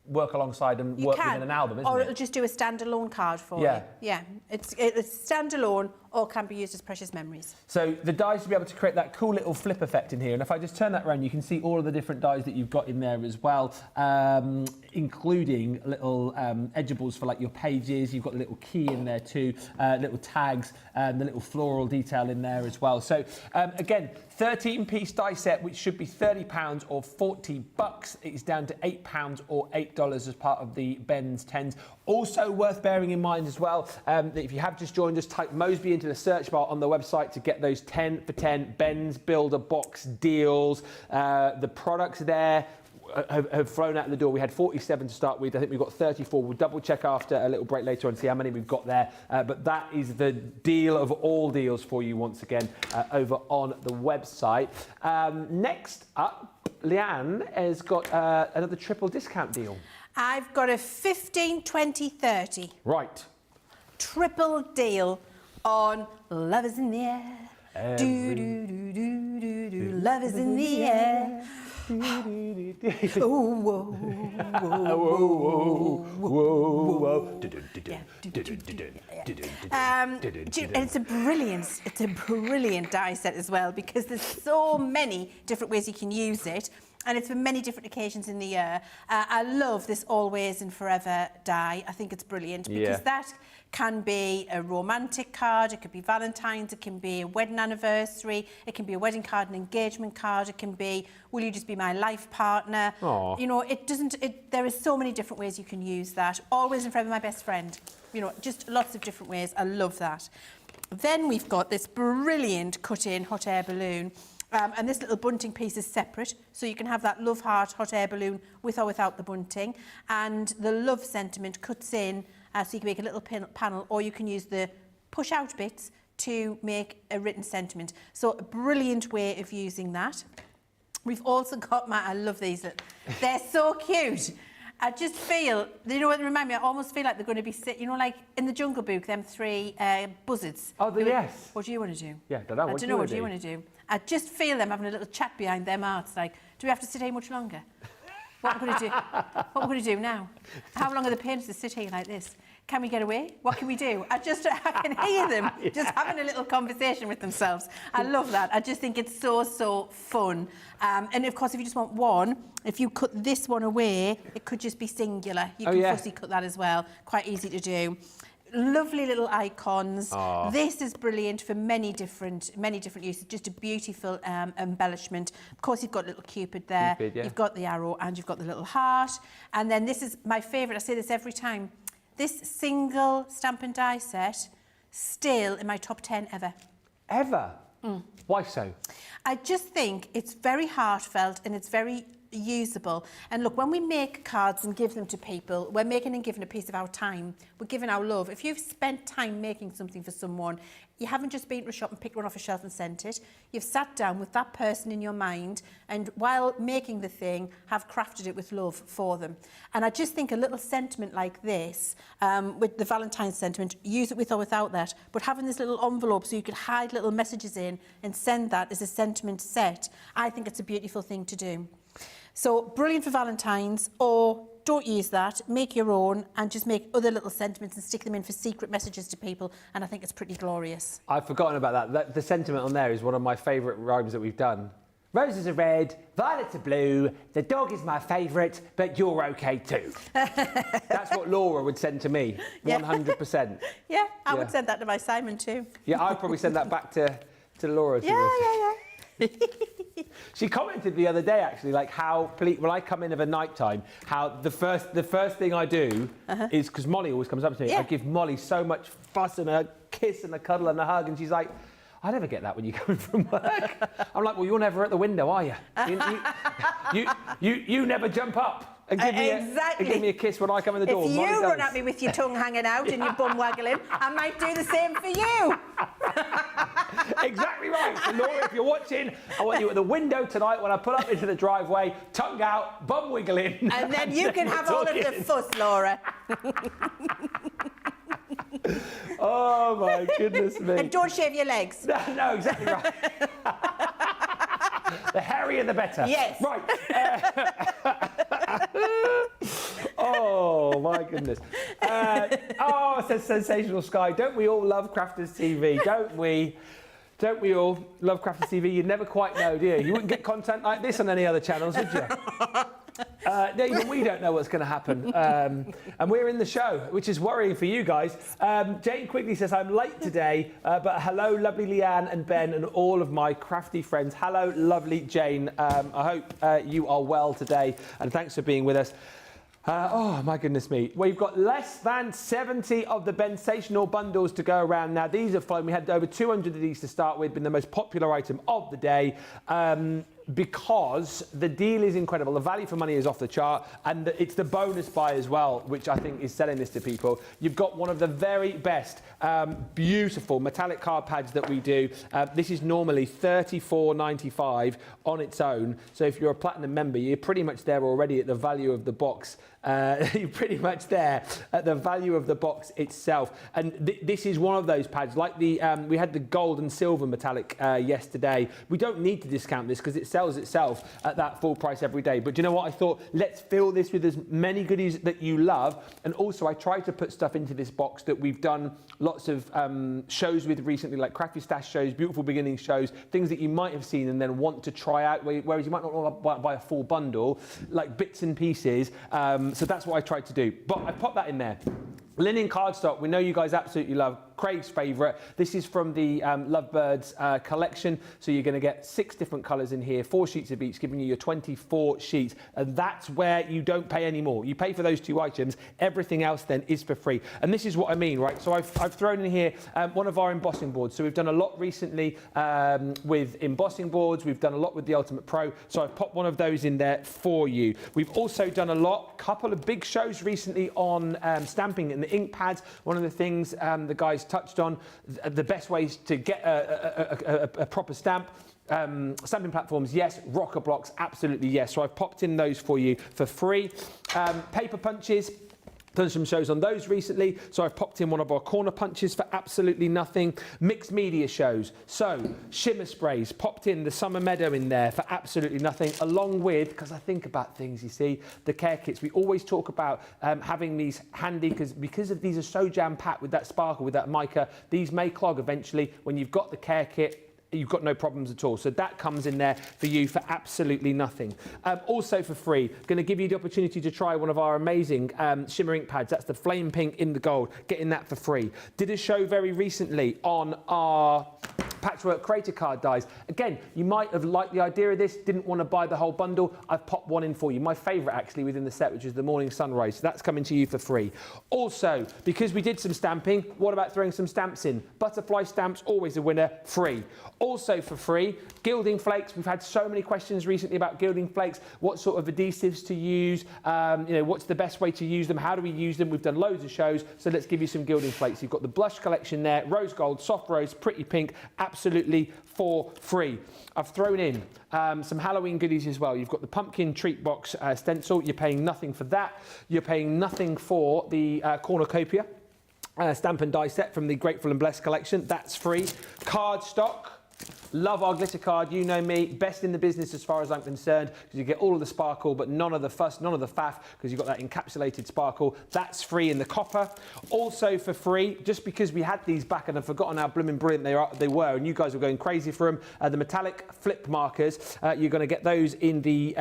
work alongside and work within an album, isn't it? Or it'll just do a standalone card for you. Yeah, it's standalone or can be used as precious memories. So the dies to be able to create that cool little flip effect in here, and if I just turn that around, you can see all of the different dies that you've got in there as well, including little edgeables for like your pages. You've got the little key in there too, little tags, the little floral detail in there as well. So again, 13-piece die set, which should be £30 or $40. It is down to £8 or $8 as part of the Ben's 10s. Also worth bearing in mind as well that if you have just joined us, type Moseby into the search bar on the website to get those 10 for 10 Ben's Builder Box deals. The products there have flown out the door. We had 47 to start with. I think we've got 34. We'll double check after a little break later on and see how many we've got there. But that is the deal of all deals for you once again over on the website. Next up, Leann has got another triple discount deal. I've got a 15, 20, 30. Right. triple deal on Love is in the Air. Do, do, do, do, do, do. Love is in the air. Oh, whoa, whoa, whoa, whoa. And it's a brilliant die set as well, because there's so many different ways you can use it, and it's for many different occasions in the year. I love this Always and Forever die. I think it's brilliant because that can be a romantic card, it could be Valentine's, it can be a wedding anniversary, it can be a wedding card, an engagement card, it can be, will you just be my life partner? Aww. You know, there is so many different ways you can use that. Always and Forever, my best friend. You know, just lots of different ways. I love that. Then we've got this brilliant cut-in hot air balloon. And this little bunting piece is separate, so you can have that love heart hot air balloon with or without the bunting. And the love sentiment cuts in, so you can make a little panel, or you can use the push-out bits to make a written sentiment. So a brilliant way of using that. We've also got I love these. They're so cute. I just feel, you know what they remind me? I almost feel like they're going to be, you know, like in the Jungle Book, them three buzzards. Oh, yes. What do you want to do? Yeah, I don't know. What do you want to do? I just feel them having a little chat behind their mouths, like, do we have to sit here much longer? What are we going to do? What are we going to do now? How long are the painters to sit here like this? Can we get away? What can we do? I can hear them just having a little conversation with themselves. I love that. I just think it's so fun. And of course, if you just want one, if you cut this one away, it could just be singular. You can fussy cut that as well. Quite easy to do. Lovely little icons. Aww. This is brilliant for many different uses. Just a beautiful embellishment. Of course, you've got little Cupid there. You've got the arrow, and you've got the little heart. And then this is my favourite. I say this every time. This single stamp and die set, still in my top 10 ever. Ever? Mm. Why so? I just think it's very heartfelt and it's very usable. And look, when we make cards and give them to people, we're making and giving a piece of our time. We're giving our love. If you've spent time making something for someone, you haven't just been to a shop and picked one off a shelf and sent it. You've sat down with that person in your mind, and while making the thing, have crafted it with love for them. And I just think a little sentiment like this, with the Valentine's sentiment, use it with or without that, but having this little envelope so you could hide little messages in and send that as a sentiment set, I think it's a beautiful thing to do. So brilliant for Valentine's, or don't use that, make your own and just make other little sentiments and stick them in for secret messages to people, and I think it's pretty glorious. I've forgotten about that. The sentiment on there is one of my favourite rhymes that we've done. Roses are red, violets are blue, the dog is my favourite, but you're okay too. That's what Laura would send to me, 100%. Yeah, I would send that to my Simon too. Yeah, I'd probably send that back to Laura. Yeah. She commented the other day, actually, like how when I come in of a night time, how the first thing I do is, because Molly always comes up to me, I give Molly so much fuss and a kiss and a cuddle and a hug, and she's like, I never get that when you come from work. I'm like, well, you're never at the window, are you? You never jump up and give me a kiss when I come in the door. If you run at me with your tongue hanging out and your bum waggling, I might do the same for you. Exactly right. So Laura, if you're watching, I want you at the window tonight when I pull up into the driveway, tongue out, bum wiggling. And then you can have all of the fuss, Laura. Oh my goodness me. And don't shave your legs. No, exactly right. The hairier the better. Yes. Right. Oh my goodness. It says Sensational Sky. Don't we all love Crafters TV? Don't we? Don't we all love Crafters TV? You never quite know, do you? You wouldn't get content like this on any other channels, would you? Even we don't know what's going to happen. And we're in the show, which is worrying for you guys. Jane Quigley says, I'm late today, but hello, lovely Leann and Ben and all of my crafty friends. Hello, lovely Jane. I hope you are well today, and thanks for being with us. Oh, my goodness me. Well, you've got less than 70 of the Bensational bundles to go around now. These are fun. We had over 200 of these to start with, been the most popular item of the day. Because the deal is incredible. The value for money is off the chart, and it's the bonus buy as well, which I think is selling this to people. You've got one of the very best, beautiful metallic card pads that we do. This is normally $34.95 on its own. So if you're a platinum member, you're pretty much there already at the value of the box You're pretty much there at the value of the box itself. And this is one of those pads, like the we had the gold and silver metallic yesterday. We don't need to discount this because it sells itself at that full price every day. But do you know what? I thought, let's fill this with as many goodies that you love. And also, I try to put stuff into this box that we've done lots of shows with recently, like Crafty Stash shows, Beautiful Beginnings shows, things that you might have seen and then want to try out, whereas you might not want to buy a full bundle, like bits and pieces. So that's what I tried to do. But I popped that in there. Linen cardstock, we know you guys absolutely love. Craig's favourite. This is from the Lovebirds collection. So you're going to get 6 different colours in here, 4 sheets of each, giving you your 24 sheets. And that's where you don't pay any more. You pay for those 2 items. Everything else then is for free. And this is what I mean, right? So I've thrown in here one of our embossing boards. So we've done a lot recently with embossing boards. We've done a lot with the Ultimate Pro. So I've popped one of those in there for you. We've also done a couple of big shows recently on stamping and the ink pads. One of the things the guys touched on, the best ways to get a proper stamp. Stamping platforms, yes. Rocker blocks, absolutely yes. So I've popped in those for you for free. Paper punches. Done some shows on those recently, so I've popped in one of our corner punches for absolutely nothing. Mixed media shows, so shimmer sprays, popped in the Summer Meadow in there for absolutely nothing, along with, because I think about things, you see, the care kits. We always talk about having these handy, because these are so jam-packed with that sparkle, with that mica, these may clog eventually. When you've got the care kit, you've got no problems at all. So that comes in there for you for absolutely nothing. Also for free, going to give you the opportunity to try one of our amazing shimmer ink pads. That's the Flame Pink in the gold. Getting that for free. Did a show very recently on our Patchwork Creator Card dies. Again, you might have liked the idea of this, didn't want to buy the whole bundle. I've popped one in for you. My favourite actually within the set, which is the Morning Sunrise. So that's coming to you for free. Also, because we did some stamping, what about throwing some stamps in? Butterfly stamps, always a winner, free. Also for free, gilding flakes. We've had so many questions recently about gilding flakes, what sort of adhesives to use, what's the best way to use them, how do we use them? We've done loads of shows, so let's give you some gilding flakes. You've got the blush collection there, rose gold, soft rose, pretty pink, absolutely for free. I've thrown in some Halloween goodies as well. You've got the pumpkin treat box stencil. You're paying nothing for that. You're paying nothing for the cornucopia stamp and die set from the Grateful and Blessed collection. That's free. Cardstock. Love our glitter card, you know me, best in the business as far as I'm concerned, because you get all of the sparkle, but none of the fuss, none of the faff, because you've got that encapsulated sparkle. That's free in the copper. Also for free, just because we had these back and I've forgotten how blooming brilliant they were, and you guys were going crazy for them, the metallic flip markers, you're going to get those in the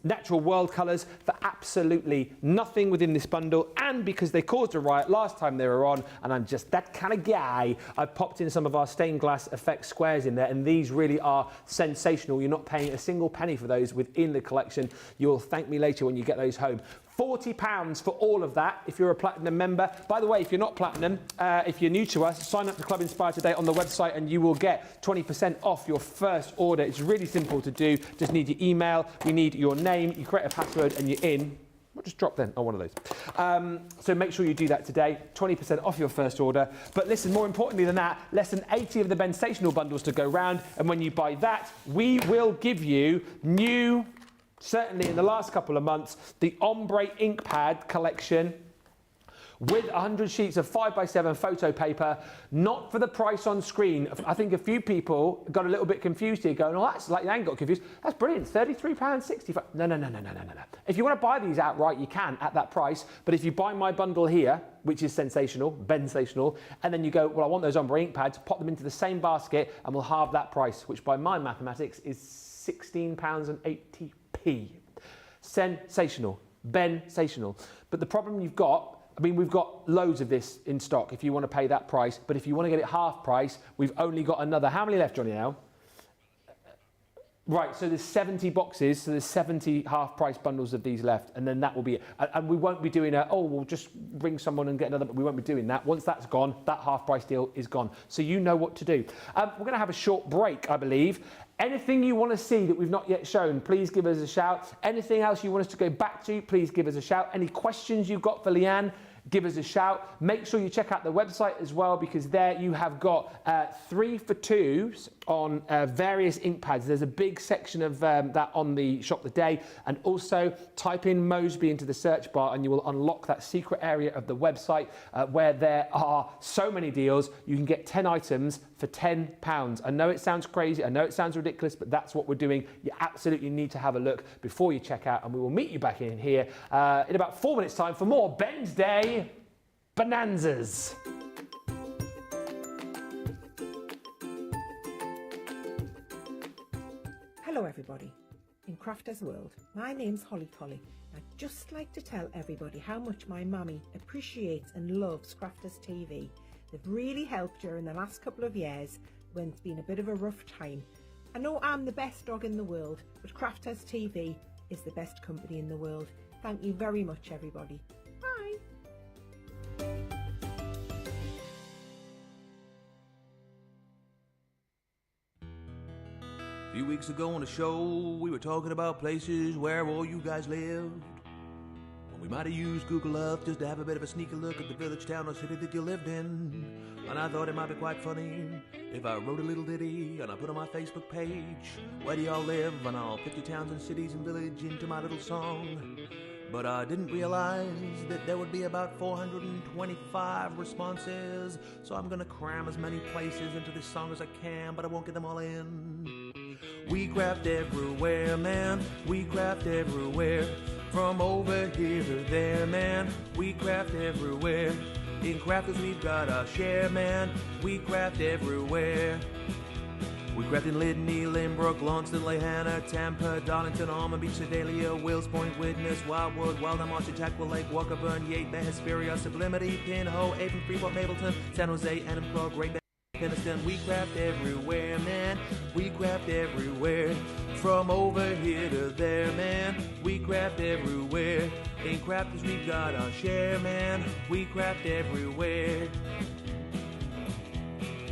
Natural World colours for absolutely nothing within this bundle, and because they caused a riot last time they were on, and I'm just that kind of guy, I popped in some of our stained glass effect squares in there, and these really are sensational. You're not paying a single penny for those within the collection. You'll thank me later when you get those home. £40 for all of that if you're a Platinum member. By the way, if you're not Platinum, if you're new to us, sign up to Club Inspire today on the website and you will get 20% off your first order. It's really simple to do. Just need your email, we need your name, you create a password and you're in. What just dropped then? Oh, one of those. So make sure you do that today. 20% off your first order. But listen, more importantly than that, less than 80 of the Bensational bundles to go round. And when you buy that, we will give you new, certainly in the last couple of months, the Ombre ink pad collection with 100 sheets of 5x7 photo paper, not for the price on screen. I think a few people got a little bit confused here, going, oh, that's like, Leann got confused. That's brilliant, £33.65. No. If you want to buy these outright, you can at that price. But if you buy my bundle here, which is sensational, Bensational, and then you go, well, I want those Ombre ink pads, pop them into the same basket, and we'll halve that price, which by my mathematics is £16.80p. Sensational, Bensational. But the problem you've got, I mean, we've got loads of this in stock if you want to pay that price, but if you want to get it half price, we've only got another, how many left, Johnny, now? Right, so there's 70 boxes, so there's 70 half-price bundles of these left, and then that will be it. And we won't be doing we'll just bring someone and get another, but we won't be doing that. Once that's gone, that half-price deal is gone. So you know what to do. We're going to have a short break, I believe. Anything you want to see that we've not yet shown, please give us a shout. Anything else you want us to go back to, please give us a shout. Any questions you've got for Leann, give us a shout. Make sure you check out the website as well, because there you have got 3 for 2s on various ink pads. There's a big section of that on the Shop the Day, and also type in Moseby into the search bar and you will unlock that secret area of the website where there are so many deals. You can get 10 items for £10. I know it sounds crazy, I know it sounds ridiculous, but that's what we're doing. You absolutely need to have a look before you check out, and we will meet you back in here in about 4 minutes time for more Ben's Day Bonanzas. Hello everybody. In Crafters World, my name's Holly Tolly. I'd just like to tell everybody how much my mummy appreciates and loves Crafters TV. They've really helped during the last couple of years when it's been a bit of a rough time. I know I'm the best dog in the world, but Crafters TV is the best company in the world. Thank you very much everybody. Bye. A few weeks ago on the show, we were talking about places where all you guys lived. And we might have used Google Earth just to have a bit of a sneaky look at the village, town, or city that you lived in. And I thought it might be quite funny if I wrote a little ditty and I put on my Facebook page, where do y'all live? And I'll put your towns and cities and village into my little song. But I didn't realize that there would be about 425 responses. So I'm gonna cram as many places into this song as I can, but I won't get them all in. We craft everywhere, man. We craft everywhere. From over here to there, man. We craft everywhere. In crafters we've got our share, man. We craft everywhere. We craft in Lydney, Lynbrook, Launceston, Leann, Tampa, Darlington, Ormond Beach, Sedalia, Wills Point, Widnes, Wildwood, Wildham, Archer, Jackwell Lake, Walkerburn, Yate, Bay, Hesperia, Sublimity, Pinhole, Avon, Freeport, Mapleton, San Jose, Enumclaw, Great Bay, Keniston. We craft everywhere, man. We craft everywhere. From over here to there, man. We craft everywhere. In crafters we've got our share, man. We craft everywhere.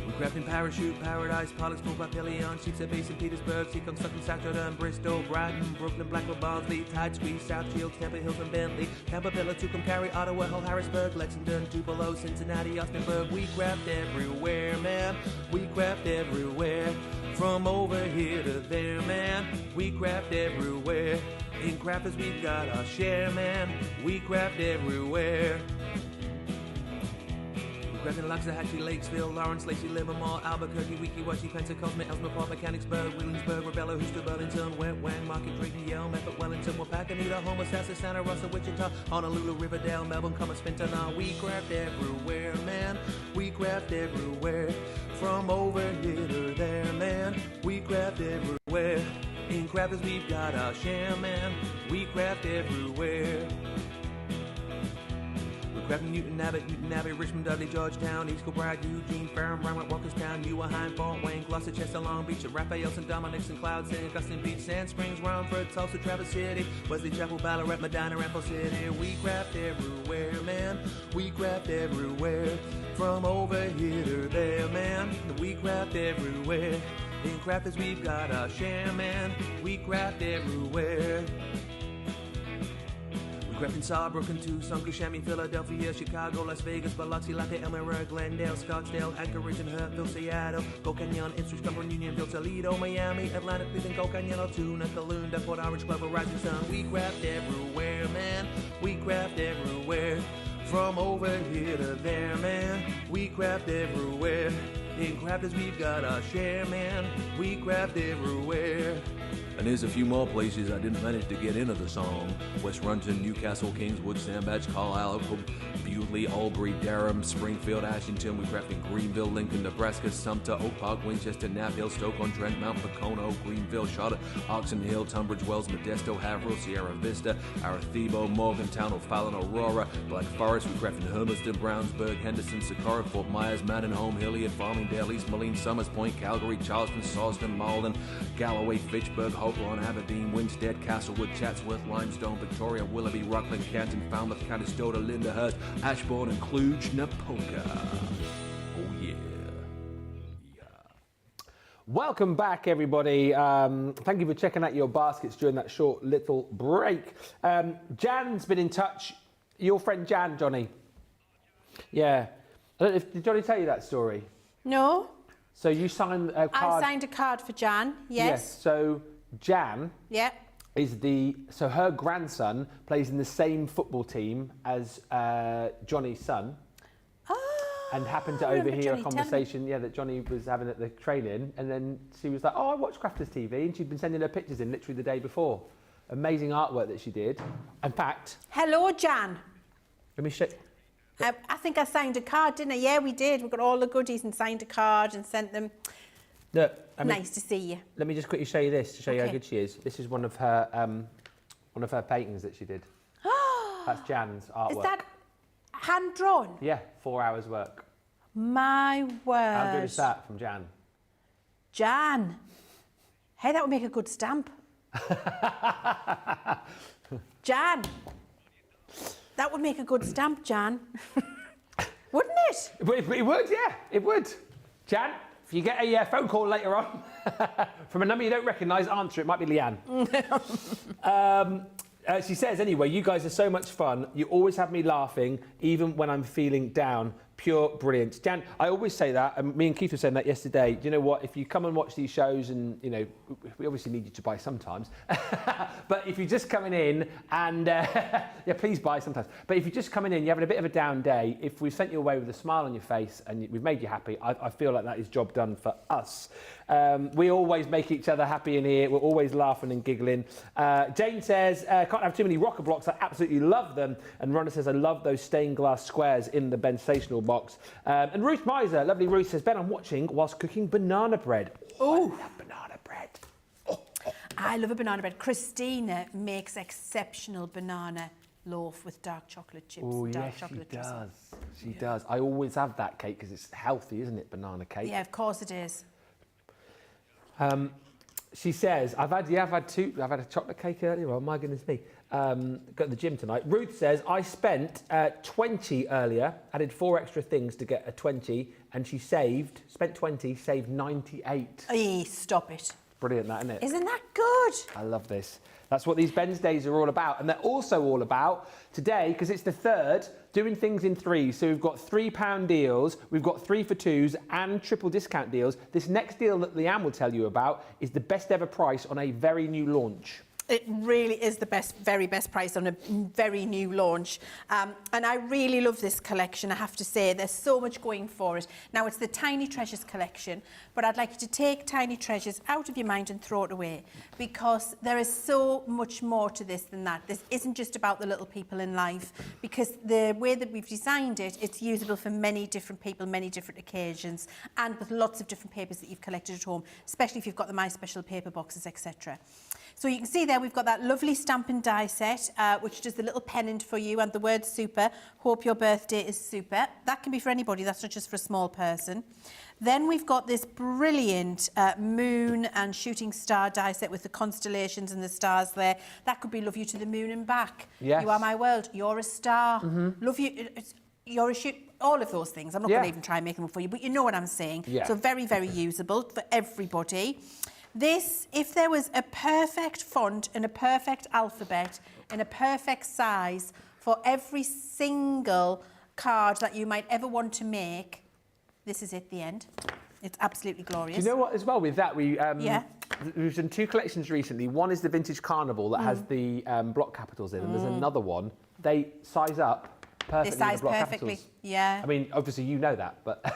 We craft in Parachute, Paradise, Pollux, Papillion, Sheepshead Bay, St. Petersburg, Seacon, Sutton, Saturn, Bristol, Brighton, Brooklyn, Blackwell, Barnsley, Tide Squeeze, South Shields, Temple Hills and Bentley, Campbell, Tucumcari, Cary, Ottawa, Hull, Harrisburg, Lexington, Tupelo, Cincinnati, Austinburg. We craft everywhere, man. We craft everywhere. From over here to there, man. We craft everywhere. In crafters we've got our share, man. We craft everywhere. Grafton, Loxahatchee, Lakesville, Lawrence, Lacey, Livermore, Albuquerque, Weeki-Wachee, Pensacola, Elsmere, Mechanicsburg, Williamsburg, Rebella, Houston, Burlington, Wet Wang, Market, Drayton, Yale, Medford, Wellington, Wapakoneta, Homer, Sassa, Santa Rosa, Wichita, Honolulu, Riverdale, Melbourne, Commerce, Fentanyl. We craft everywhere, man. We craft everywhere. From over here to there, man. We craft everywhere. In crafters we've got our share, man. We craft everywhere. Crafton, Newton Abbey, Richmond, Dudley, Georgetown, East Kilbride, Eugene, Ferrum, Rhinebeck, Walkerstown, Ewaheim, Fort Wayne, Gloucester, Chester, Long Beach, Raphael, St. Dominic's and Cloud, St. Augustine Beach, Sand Springs, Romford, Tulsa, Traverse City, Wesley Chapel, Ballarat, Medina, Rampart City. We craft everywhere, man. We craft everywhere. From over here to there, man. We craft everywhere. In crafters we've got our share, man. We craft everywhere. We craft in Saarbrücken, Tucson, Kissimmee, Philadelphia, Chicago, Las Vegas, Biloxi, Lafayette, Elmira, Glendale, Scottsdale, Anchorage, and Hurtville, Seattle, Gold Canyon, Ipswich, Cumberland, Unionville, Toledo, Miami, Atlanta, Cleveland, Gold Canyon, Altoona, Calounda, Port Orange, Clover, Rising Sun. We craft everywhere, man. We craft everywhere. From over here to there, man. We craft everywhere. In crafters we've got our share, man. We craft everywhere. And there's a few more places I didn't manage to get into the song. West Runton, Newcastle, Kingswood, Sandbach, Carlisle, Bewley, Albury, Durham, Springfield, Ashington. We craft in Greenville, Lincoln, Nebraska, Sumter, Oak Park, Winchester, Knapp Hill, Stoke-on-Trent, Mount Pocono, Greenville, Charlotte, Oxon Hill, Tunbridge Wells, Modesto, Haverhill, Sierra Vista, Arecibo, Morgantown, O'Fallon, Aurora, Black Forest. We craft in Hermiston, Brownsburg, Henderson, Socorro, Fort Myers, Mandenholm, Hilliard, Farmingdale, East Moline, Summers Point, Calgary, Charleston, Salisbury, Malden, Galloway, Fitchburg, Hopewell, Aberdeen, Winstead, Castlewood, Chatsworth, Limestone, Victoria, Willoughby, Rockland, Canton, Falmouth, Conestoga, Lyndhurst, Ashbourne, and Cluj-Napoca. Oh yeah. Welcome back, everybody. Thank you for checking out your baskets during that short little break. Jan's been in touch. Your friend Jan, Johnny. Yeah. I don't know did Johnny tell you that story? No. So you signed a card. I signed a card for Jan, yes. So Jan Yeah. is so her grandson plays in the same football team as Johnny's son. And happened to overhear a conversation, that Johnny was having at the training, and then she was like, "Oh, I watch Crafters TV," and she'd been sending her pictures in literally the day before. Amazing artwork that she did. In fact, hello, Jan. Let me show. I think I signed a card, didn't I? Yeah, we did. We got all the goodies and signed a card and sent them. Look, nice to see you. Let me just quickly show you this to show you how good she is. This is one of her paintings that she did. That's Jan's artwork. Is that hand drawn? Yeah, 4 hours work. My word. How good is that from Jan? Jan. Hey, that would make a good stamp. Jan. That would make a good stamp, Jan. Wouldn't it? It would, yeah, it would. Jan, if you get a phone call later on from a number you don't recognise, answer. It might be Leann. She says, anyway, you guys are so much fun. You always have me laughing, even when I'm feeling down. Pure brilliance. Jan, I always say that, and me and Keith were saying that yesterday. Do you know what? If you come and watch these shows, and, you know, we obviously need you to buy sometimes, but if you're just coming in and, yeah, please buy sometimes. But if you're just coming in, you're having a bit of a down day, if we've sent you away with a smile on your face and we've made you happy, I feel like that is job done for us. We always make each other happy in here. We're always laughing and giggling. Jane says, can't have too many rocker blocks. I absolutely love them. And Rhonda says, I love those stained glass squares in the Sensational box. And Ruth Miser, lovely Ruth, says, Ben, I'm watching whilst cooking banana bread. Oh, I love banana bread. I love a banana bread. Christina makes exceptional banana loaf with dark chocolate chips. Oh, dark yes, chocolate she does. She does. I always have that cake because it's healthy, isn't it, banana cake? Yeah, of course it is. She says, I've had a chocolate cake earlier on, my goodness me. Got to the gym tonight. Ruth says, I spent 20 earlier, added 4 extra things to get a 20, and she spent 20, saved 98. Hey, stop it. Brilliant, that, isn't it? Isn't that good? I love this. That's what these Ben's Days are all about. And they're also all about, today, because it's the 3rd, doing things in threes. So we've got £3 deals, we've got 3 for 2s and triple discount deals. This next deal that Leann will tell you about is the best ever price on a very new launch. It really is the very best price on a very new launch. And I really love this collection, I have to say. There's so much going for it. Now, it's the Tiny Treasures collection, but I'd like you to take Tiny Treasures out of your mind and throw it away, because there is so much more to this than that. This isn't just about the little people in life, because the way that we've designed it, it's usable for many different people, many different occasions, and with lots of different papers that you've collected at home, especially if you've got the My Special paper boxes, etc. So you can see there we've got that lovely stamp and die set, which does the little pennant for you and the word super. Hope your birthday is super. That can be for anybody, that's not just for a small person. Then we've got this brilliant moon and shooting star die set with the constellations and the stars there. That could be love you to the moon and back. Yes. You are my world, you're a star. Love you, you're a shoot, all of those things. I'm not going to even try and make them up for you, but you know what I'm saying. Yeah. So very, very usable for everybody. This, if there was a perfect font and a perfect alphabet and a perfect size for every single card that you might ever want to make, this is it, the end. It's absolutely glorious. Do you know what, as well, with that, we've done 2 collections recently. One is the Vintage Carnival that has the block capitals in, and there's another one. They size up perfectly. They size the block perfectly, capitals. yeah. I mean, obviously you know that, but...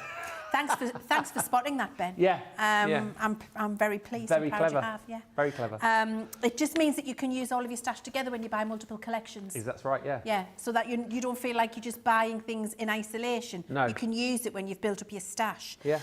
Thanks for spotting that, Ben. Yeah, I'm very pleased. Very and proud clever. you have, yeah. Very clever. It just means that you can use all of your stash together when you buy multiple collections. That's right, yeah. Yeah, so that you don't feel like you're just buying things in isolation. No. You can use it when you've built up your stash. Yeah.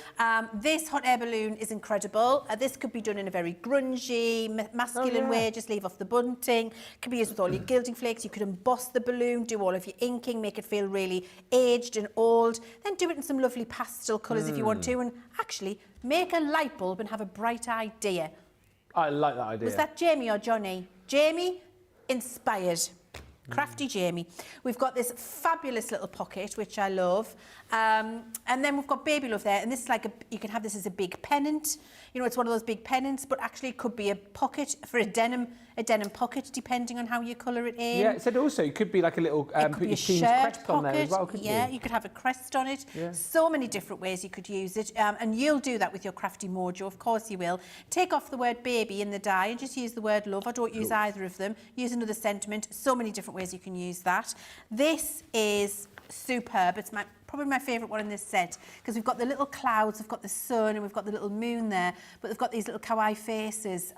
This hot air balloon is incredible. This could be done in a very grungy, masculine way, just leave off the bunting. Could be used with all your gilding flakes. You could emboss the balloon, do all of your inking, make it feel really aged and old. Then do it in some lovely pastel colours if you want to, and actually make a light bulb and have a bright idea. I like that idea. Was that Jamie or Johnny? Jamie, inspired. Crafty Jamie. We've got this fabulous little pocket, which I love. And then we've got Baby Love there. And this is like, you can have this as a big pennant. You know, it's one of those big pennants, but actually it could be a pocket for a denim pocket, depending on how you colour it in. Yeah, it said also it could be like a little, put your team's crest on there as well, couldn't you? Yeah, you could have a crest on it. Yeah. So many different ways you could use it. And you'll do that with your Crafty Mojo, of course you will. Take off the word baby in the die and just use the word love. I don't use either of them. Use another sentiment. So many different ways you can use that. This is superb. It's probably my favourite one in this set because we've got the little clouds, we've got the sun, and we've got the little moon there, but they've got these little kawaii faces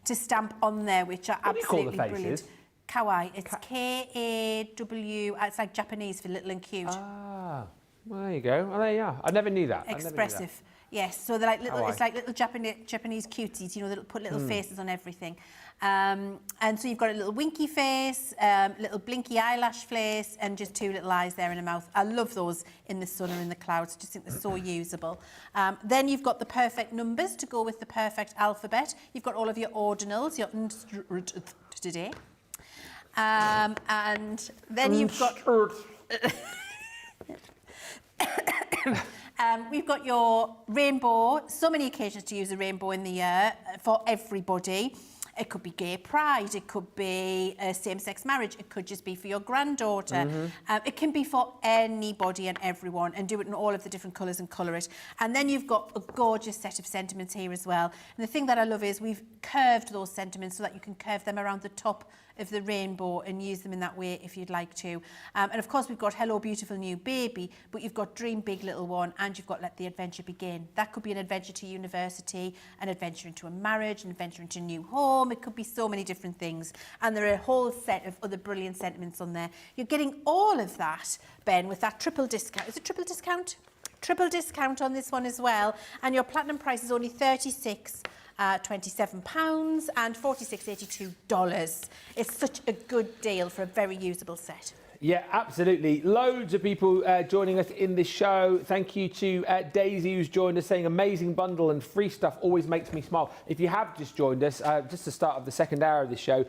to stamp on there, which are absolutely brilliant. Kawaii. It's K-A-W. It's like Japanese for little and cute. Ah, well, there you go. Well, there you are. I never knew that. Expressive. Yes, so they're like little. It's like little Japanese cuties. You know, that put little faces on everything. And so you've got a little winky face, little blinky eyelash face, and just two little eyes there and a mouth. I love those in the sun or in the clouds. I just think they're so usable. Then you've got the perfect numbers to go with the perfect alphabet. You've got all of your ordinals, your today. And then you've got... we've got your rainbow, so many occasions to use a rainbow in the year for everybody. It could be gay pride, it could be a same-sex marriage, it could just be for your granddaughter. It can be for anybody and everyone, and do it in all of the different colours and colour it. And then you've got a gorgeous set of sentiments here as well. And the thing that I love is we've curved those sentiments so that you can curve them around the top of the rainbow and use them in that way if you'd like to. And of course we've got Hello Beautiful New Baby, but you've got Dream Big Little One, and you've got Let the Adventure Begin. That could be an adventure to university, an adventure into a marriage, an adventure into a new home. It could be so many different things. And there are a whole set of other brilliant sentiments on there. You're getting all of that, Ben, with that triple discount. Is it triple discount? Triple discount on this one as well. And your platinum price is only £26. £27 and $46.82. It's such a good deal for a very usable set. Yeah, absolutely. Loads of people joining us in this show. Thank you to Daisy, who's joined us, saying amazing bundle and free stuff always makes me smile. If you have just joined us, just the start of the second hour of the show,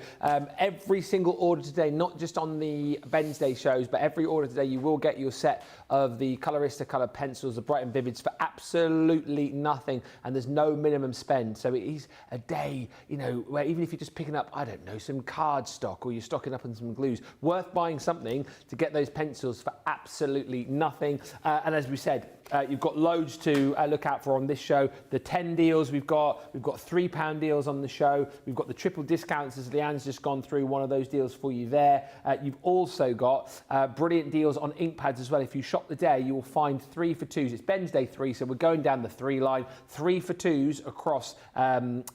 every single order today, not just on the Wednesday shows, but every order today, you will get your set of the Colorista colour pencils, the Bright and Vivids, for absolutely nothing, and there's no minimum spend. So it is a day, you know, where even if you're just picking up, I don't know, some card stock, or you're stocking up on some glues, worth buying something to get those pencils for absolutely nothing. And as we said, you've got loads to look out for on this show. The 10 deals we've got £3 deals on the show. We've got the triple discounts, as Leann's just gone through one of those deals for you there. You've also got brilliant deals on ink pads as well. If you shop the day, you will find 3 for 2s. It's Ben's Day 3, so we're going down the 3 line. 3 for 2s across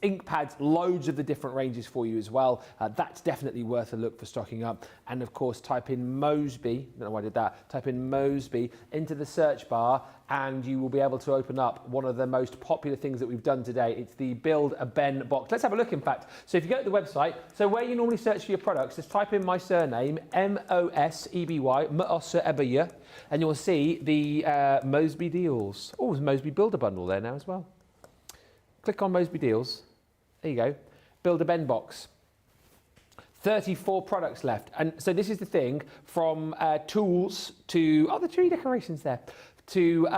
ink pads, loads of the different ranges for you as well. That's definitely worth a look for stocking up. And of course, type in Moseby, I don't know why I did that, type in Moseby into the search bar, and you will be able to open up one of the most popular things that we've done today. It's the Build a Ben box. Let's have a look, in fact. So if you go to the website, so where you normally search for your products, just type in my surname, Moseby, Moseby, and you'll see the Moseby deals. Oh, there's Moseby Builder Bundle there now as well. Click on Moseby deals. There you go. Build a Ben box. 34 products left. And so this is the thing, from tools to, the tree decorations there, to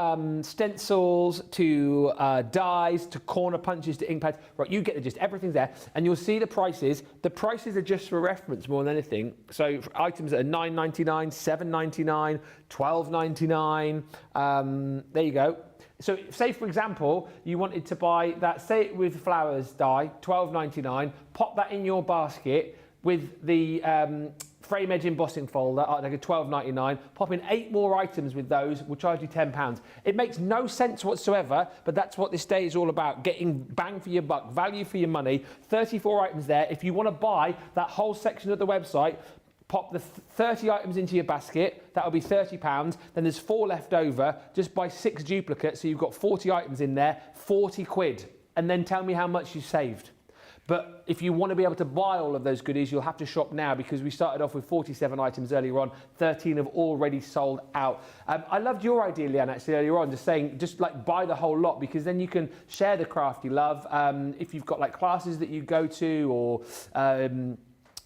stencils, to dies, to corner punches, to ink pads. Right, you get the gist. Everything's there. And you'll see the prices. The prices are just for reference more than anything. So for items that are $9.99, $7.99, $12.99. There you go. So say, for example, you wanted to buy that Say It With Flowers die, $12.99. Pop that in your basket with the frame edge embossing folder at like a $12.99. Pop in 8 more items with those, we'll charge you £10. It makes no sense whatsoever, but that's what this day is all about, getting bang for your buck, value for your money. 34 items there. If you want to buy that whole section of the website, pop the 30 items into your basket, that'll be £30. Then there's 4 left over. Just buy 6 duplicates, so you've got 40 items in there, 40 quid. And then tell me how much you saved. But if you want to be able to buy all of those goodies, you'll have to shop now, because we started off with 47 items earlier on. 13 have already sold out. I loved your idea, Leann, actually, earlier on, just saying, just like buy the whole lot, because then you can share the crafty love. If you've got like classes that you go to, or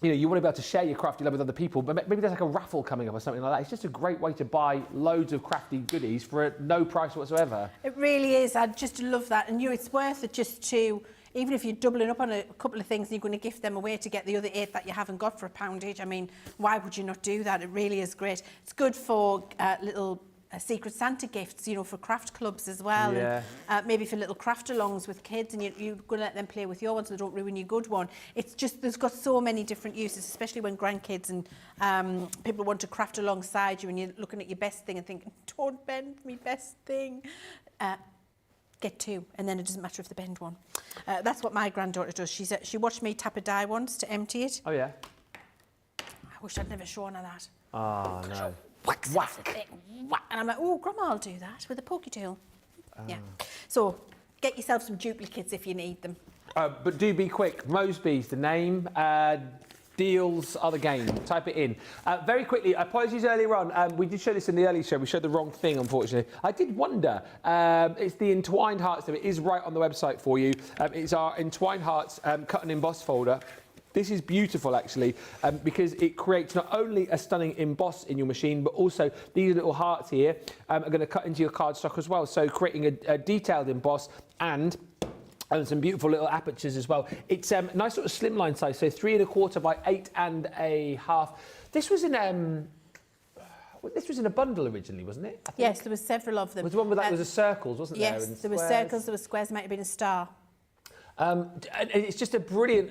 you know, you want to be able to share your crafty love with other people, but maybe there's like a raffle coming up or something like that. It's just a great way to buy loads of crafty goodies for no price whatsoever. It really is. I just love that. And, you know, it's worth it just to, even if you're doubling up on a couple of things and you're going to gift them away to get the other 8 that you haven't got for £1 each. I mean, why would you not do that? It really is great. It's good for little Secret Santa gifts, you know, for craft clubs as well. Yeah. And, maybe for little craft-alongs with kids, and you're going to let them play with your one so they don't ruin your good one. It's just, there's got so many different uses, especially when grandkids and people want to craft alongside you and you're looking at your best thing and thinking, don't bend me best thing. Get 2, and then it doesn't matter if they bend one. That's what my granddaughter does. She watched me tap a die once to empty it. Oh, yeah? I wish I'd never shown her that. Oh, no. Whack. And I'm like, oh, Grandma will do that with a pokey tool. Yeah. So get yourself some duplicates if you need them. But do be quick. Moseby's the name. Deals are the game. Type it in. Very quickly, apologies earlier on. We did show this in the early show. We showed the wrong thing, unfortunately. I did wonder. It's the Entwined Hearts. It is right on the website for you. It's our Entwined Hearts cut and emboss folder. This is beautiful, actually, because it creates not only a stunning emboss in your machine, but also these little hearts here are going to cut into your cardstock as well. So creating a detailed emboss and some beautiful little apertures as well. It's a nice sort of slimline size, so 3 1/4 by 8 1/2. This was in a bundle originally, wasn't it? Yes, there were several of them. Was the one with that was a circles, wasn't there? Yes, and there were circles, there were squares, might have been a star. And it's just a brilliant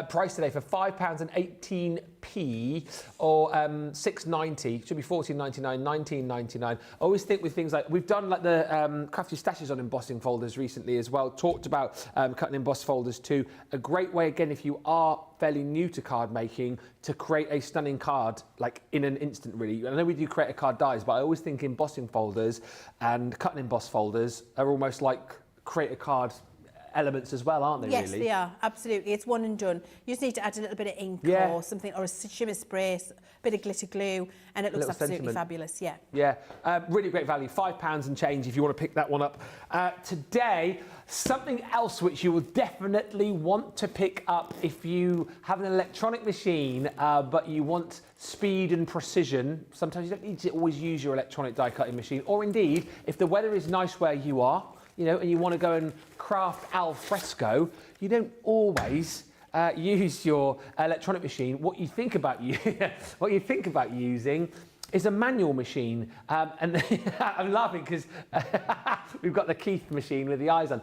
price today for £5.18 or £6.90. Should be £14.99, £19.99. I always think with things like we've done like the crafty stashes on embossing folders recently as well. Talked about cut and emboss folders too. A great way again if you are fairly new to card making to create a stunning card like in an instant really. I know we do create a card dies, but I always think embossing folders and cut and emboss folders are almost like create a card elements as well, aren't they? Yes, really? they are. Absolutely. It's one and done. You just need to add a little bit of ink or something, or a shimmer spray, a bit of glitter glue, and it looks absolutely fabulous. Yeah. Yeah. Really great value. £5 and change if you want to pick that one up. Today, something else which you will definitely want to pick up if you have an electronic machine, but you want speed and precision. Sometimes you don't need to always use your electronic die cutting machine, or indeed, if the weather is nice where you are, you know, and you want to go and craft al fresco, you don't always use your electronic machine. What you think about using is a manual machine. And I'm laughing because we've got the Keith machine with the eyes on.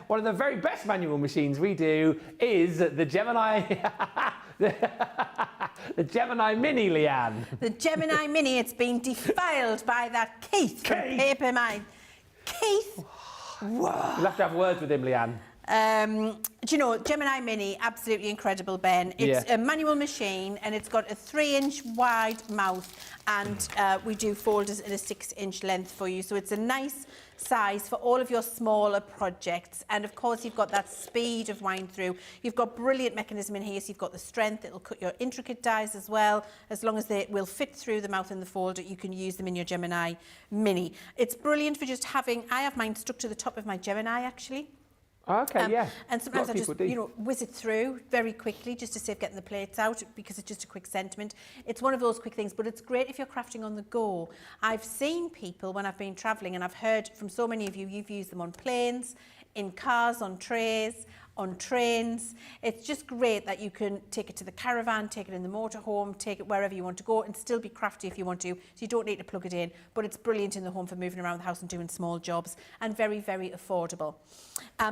One of the very best manual machines we do is the Gemini. The Gemini Mini, Leanne. The Gemini Mini. It's been defiled by that Keith from Paper Mine. Keith. Whoa. You'll have to have words with him, Leanne. Do you know, Gemini Mini, absolutely incredible, Ben. It's a manual machine and it's got a 3-inch wide mouth, and we do folders in a 6-inch length for you. So it's a nice size for all of your smaller projects. And of course, you've got that speed of wind through. You've got brilliant mechanism in here. So you've got the strength. It'll cut your intricate dies as well. As long as they will fit through the mouth in the folder, you can use them in your Gemini Mini. It's brilliant for just having, I have mine stuck to the top of my Gemini actually. Okay, yeah. And sometimes I just, whiz it through very quickly just to save getting the plates out because it's just a quick sentiment. It's one of those quick things, but it's great if you're crafting on the go. I've seen people when I've been travelling, and I've heard from so many of you, you've used them on planes, in cars, on trays, on trains. It's just great that you can take it to the caravan, take it in the motorhome, take it wherever you want to go and still be crafty if you want to. So you don't need to plug it in, but it's brilliant in the home for moving around the house and doing small jobs, and very, very affordable.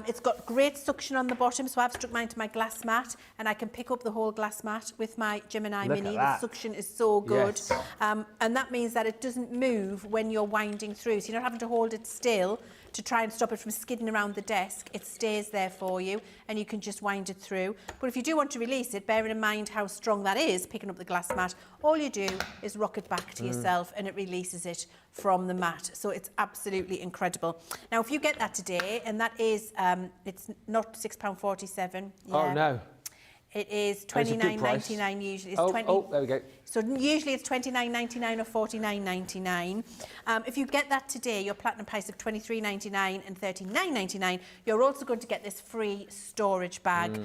It's got great suction on the bottom, so I've stuck mine to my glass mat and I can pick up the whole glass mat with my Gemini Mini. The suction is so good. Yes. And that means that it doesn't move when you're winding through, so you're not having to hold it still to try and stop it from skidding around the desk. It stays there for you and you can just wind it through. But if you do want to release it, bearing in mind how strong that is, picking up the glass mat, all you do is rock it back to yourself and it releases it from the mat. So it's absolutely incredible. Now, if you get that today, and that is, it's not £6.47. Oh, no. It is Oh, it's a good price. $29.99 usually. It's There we go. So usually it's $29.99 or $49.99. If you get that today, your platinum price of $23.99 and $39.99, you're also going to get this free storage bag,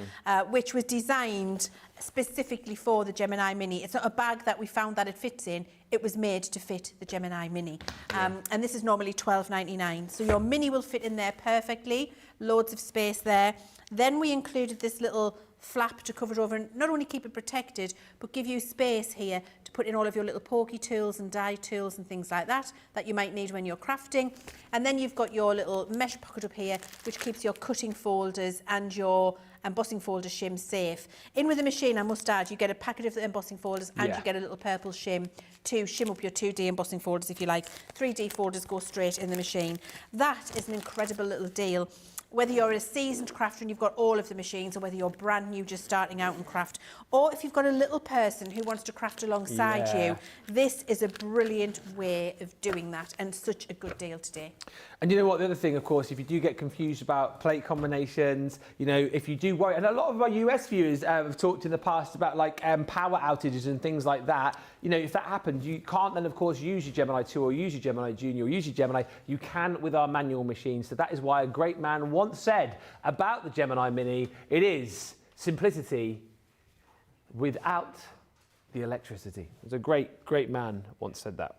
which was designed specifically for the Gemini Mini. It's not a bag that we found that it fits in. It was made to fit the Gemini Mini. And this is normally $12.99. So your Mini will fit in there perfectly. Loads of space there. Then we included this little flap to cover it over and not only keep it protected, but give you space here to put in all of your little pokey tools and die tools and things like that you might need when you're crafting. And then you've got your little mesh pocket up here, which keeps your cutting folders and your embossing folder shim safe. In with the machine, I must add, you get a packet of the embossing folders and you get a little purple shim to shim up your 2D embossing folders if you like. 3D folders go straight in the machine. That is an incredible little deal. Whether you're a seasoned crafter and you've got all of the machines, or whether you're brand new just starting out in craft, or if you've got a little person who wants to craft alongside you, this is a brilliant way of doing that and such a good deal today. And you know what, the other thing, of course, if you do get confused about plate combinations, you know, if you do worry, and a lot of our US viewers have talked in the past about like power outages and things like that, you know, if that happens, you can't then, of course, use your Gemini 2 or use your Gemini Junior or use your Gemini. You can with our manual machines. So that is why a great man once said about the Gemini Mini, it is simplicity without the electricity. There's a great man once said that.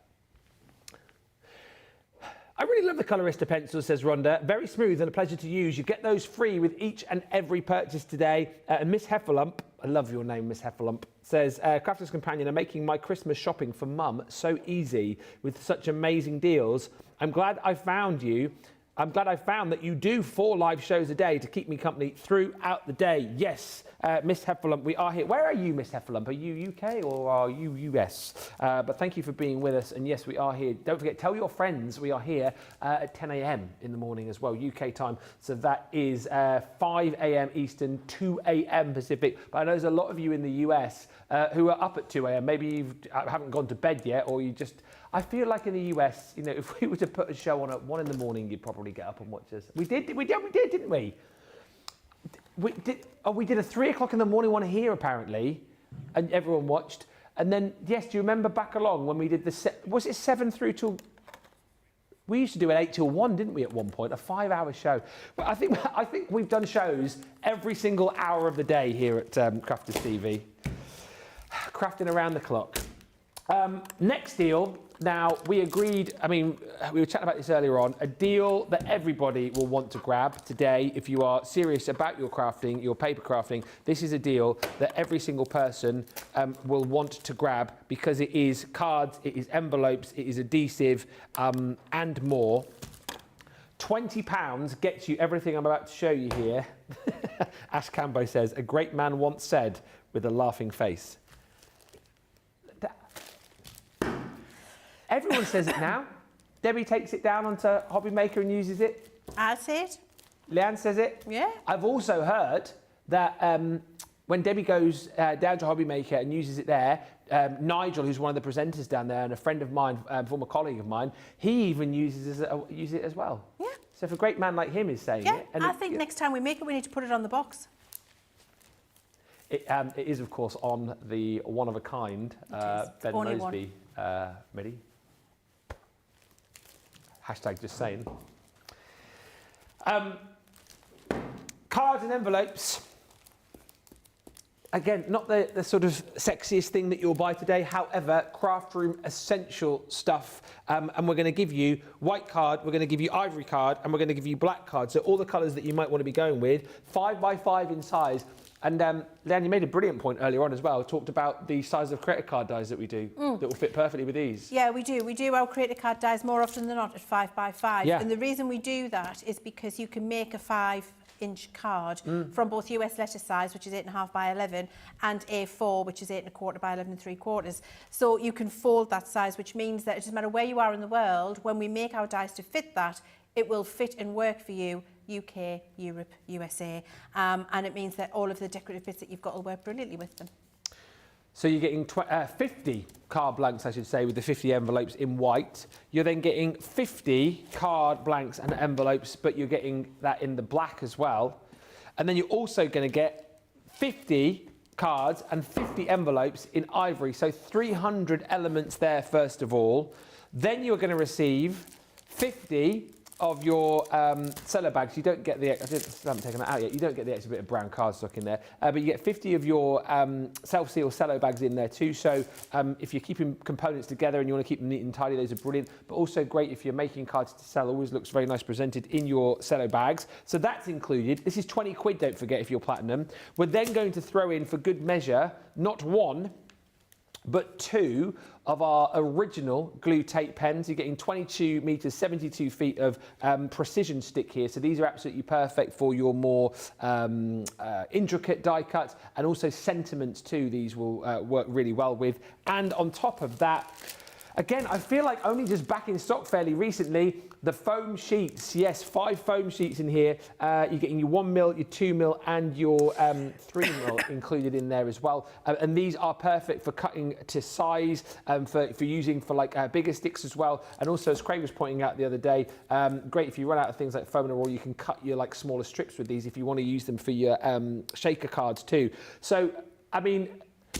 I really love the Colorista pencil, says Rhonda. Very smooth and a pleasure to use. You get those free with each and every purchase today. And Miss Heffalump, I love your name, Miss Heffalump, says, Crafter's Companion are making my Christmas shopping for Mum so easy with such amazing deals. I'm glad I found you. I'm glad I found that you do 4 live shows a day to keep me company throughout the day. Yes, Miss Heffalump, we are here. Where are you, Miss Heffalump? Are you UK or are you US? But thank you for being with us. And yes, we are here. Don't forget, tell your friends we are here at 10 a.m. in the morning as well, UK time. So that is 5 a.m. Eastern, 2 a.m. Pacific. But I know there's a lot of you in the US who are up at 2 a.m. Maybe you haven't gone to bed yet, or you just... I feel like in the US, you know, if we were to put a show on at 1 in the morning, you'd probably get up and watch us. We did, didn't we? We did a 3 o'clock in the morning one here, apparently, and everyone watched. And then, yes, do you remember back along when we did was it 7 through till... We used to do an 8 till 1, didn't we, at one point? A 5-hour show. But I think we've done shows every single hour of the day here at Crafters TV. Crafting around the clock. Next deal, now we agreed, I mean, we were chatting about this earlier on, a deal that everybody will want to grab today. If you are serious about your crafting, your paper crafting, this is a deal that every single person will want to grab because it is cards, it is envelopes, it is adhesive and more. £20 gets you everything I'm about to show you here. Ash Cambo says, a great man once said with a laughing face. Everyone says it now. Debbie takes it down onto Hobby Maker and uses it. I say it. Leann says it. Yeah. I've also heard that when Debbie goes down to Hobby Maker and uses it there, Nigel, who's one of the presenters down there and a friend of mine, former colleague of mine, he even uses it as well. Yeah. So if a great man like him is saying it... And I think next time we make it, we need to put it on the box. It is, of course, on the one-of-a-kind Ben Moseby Midi. Hashtag just saying. Cards and envelopes. Again, not the sort of sexiest thing that you'll buy today. However, craft room essential stuff. And we're going to give you white card, we're going to give you ivory card, and we're going to give you black card. So all the colours that you might want to be going with, 5 by 5 in size. And Leann, you made a brilliant point earlier on as well. Talked about the size of creator card dies that we do that will fit perfectly with these. Yeah, we do. We do our creator card dies more often than not at 5 by 5. Yeah. And the reason we do that is because you can make a 5-inch card from both US letter size, which is 8.5 by 11, and A4, which is 8.25 by 11 3/4. So you can fold that size, which means that it doesn't matter where you are in the world, when we make our dies to fit that, it will fit and work for you, UK, Europe, USA. And it means that all of the decorative bits that you've got will work brilliantly with them. So you're getting 50 card blanks, I should say, with the 50 envelopes in white. You're then getting 50 card blanks and envelopes, but you're getting that in the black as well. And then you're also going to get 50 cards and 50 envelopes in ivory. So 300 elements there, first of all. Then you're going to receive 50 of your cello bags. You don't get the, I haven't taken that out yet, you don't get the extra bit of brown cardstock in there, but you get 50 of your self-seal cello bags in there too. So if you're keeping components together and you want to keep them neat and tidy, those are brilliant, but also great if you're making cards to sell. Always looks very nice presented in your cello bags. So that's included. This is 20 quid, don't forget, if you're platinum. We're then going to throw in, for good measure, not one, but 2 of our original glue tape pens. You're getting 22 metres, 72 feet of precision stick here. So these are absolutely perfect for your more intricate die cuts, and also sentiments too. These will work really well with. And on top of that, again, I feel like only just back in stock fairly recently, the foam sheets. Yes, 5 foam sheets in here. You're getting your 1mm, your 2mm, and your 3mm included in there as well. And these are perfect for cutting to size, for using for like bigger sticks as well. And also, as Craig was pointing out the other day, great if you run out of things like foam and roll, you can cut your like smaller strips with these if you want to use them for your shaker cards too. So, I mean,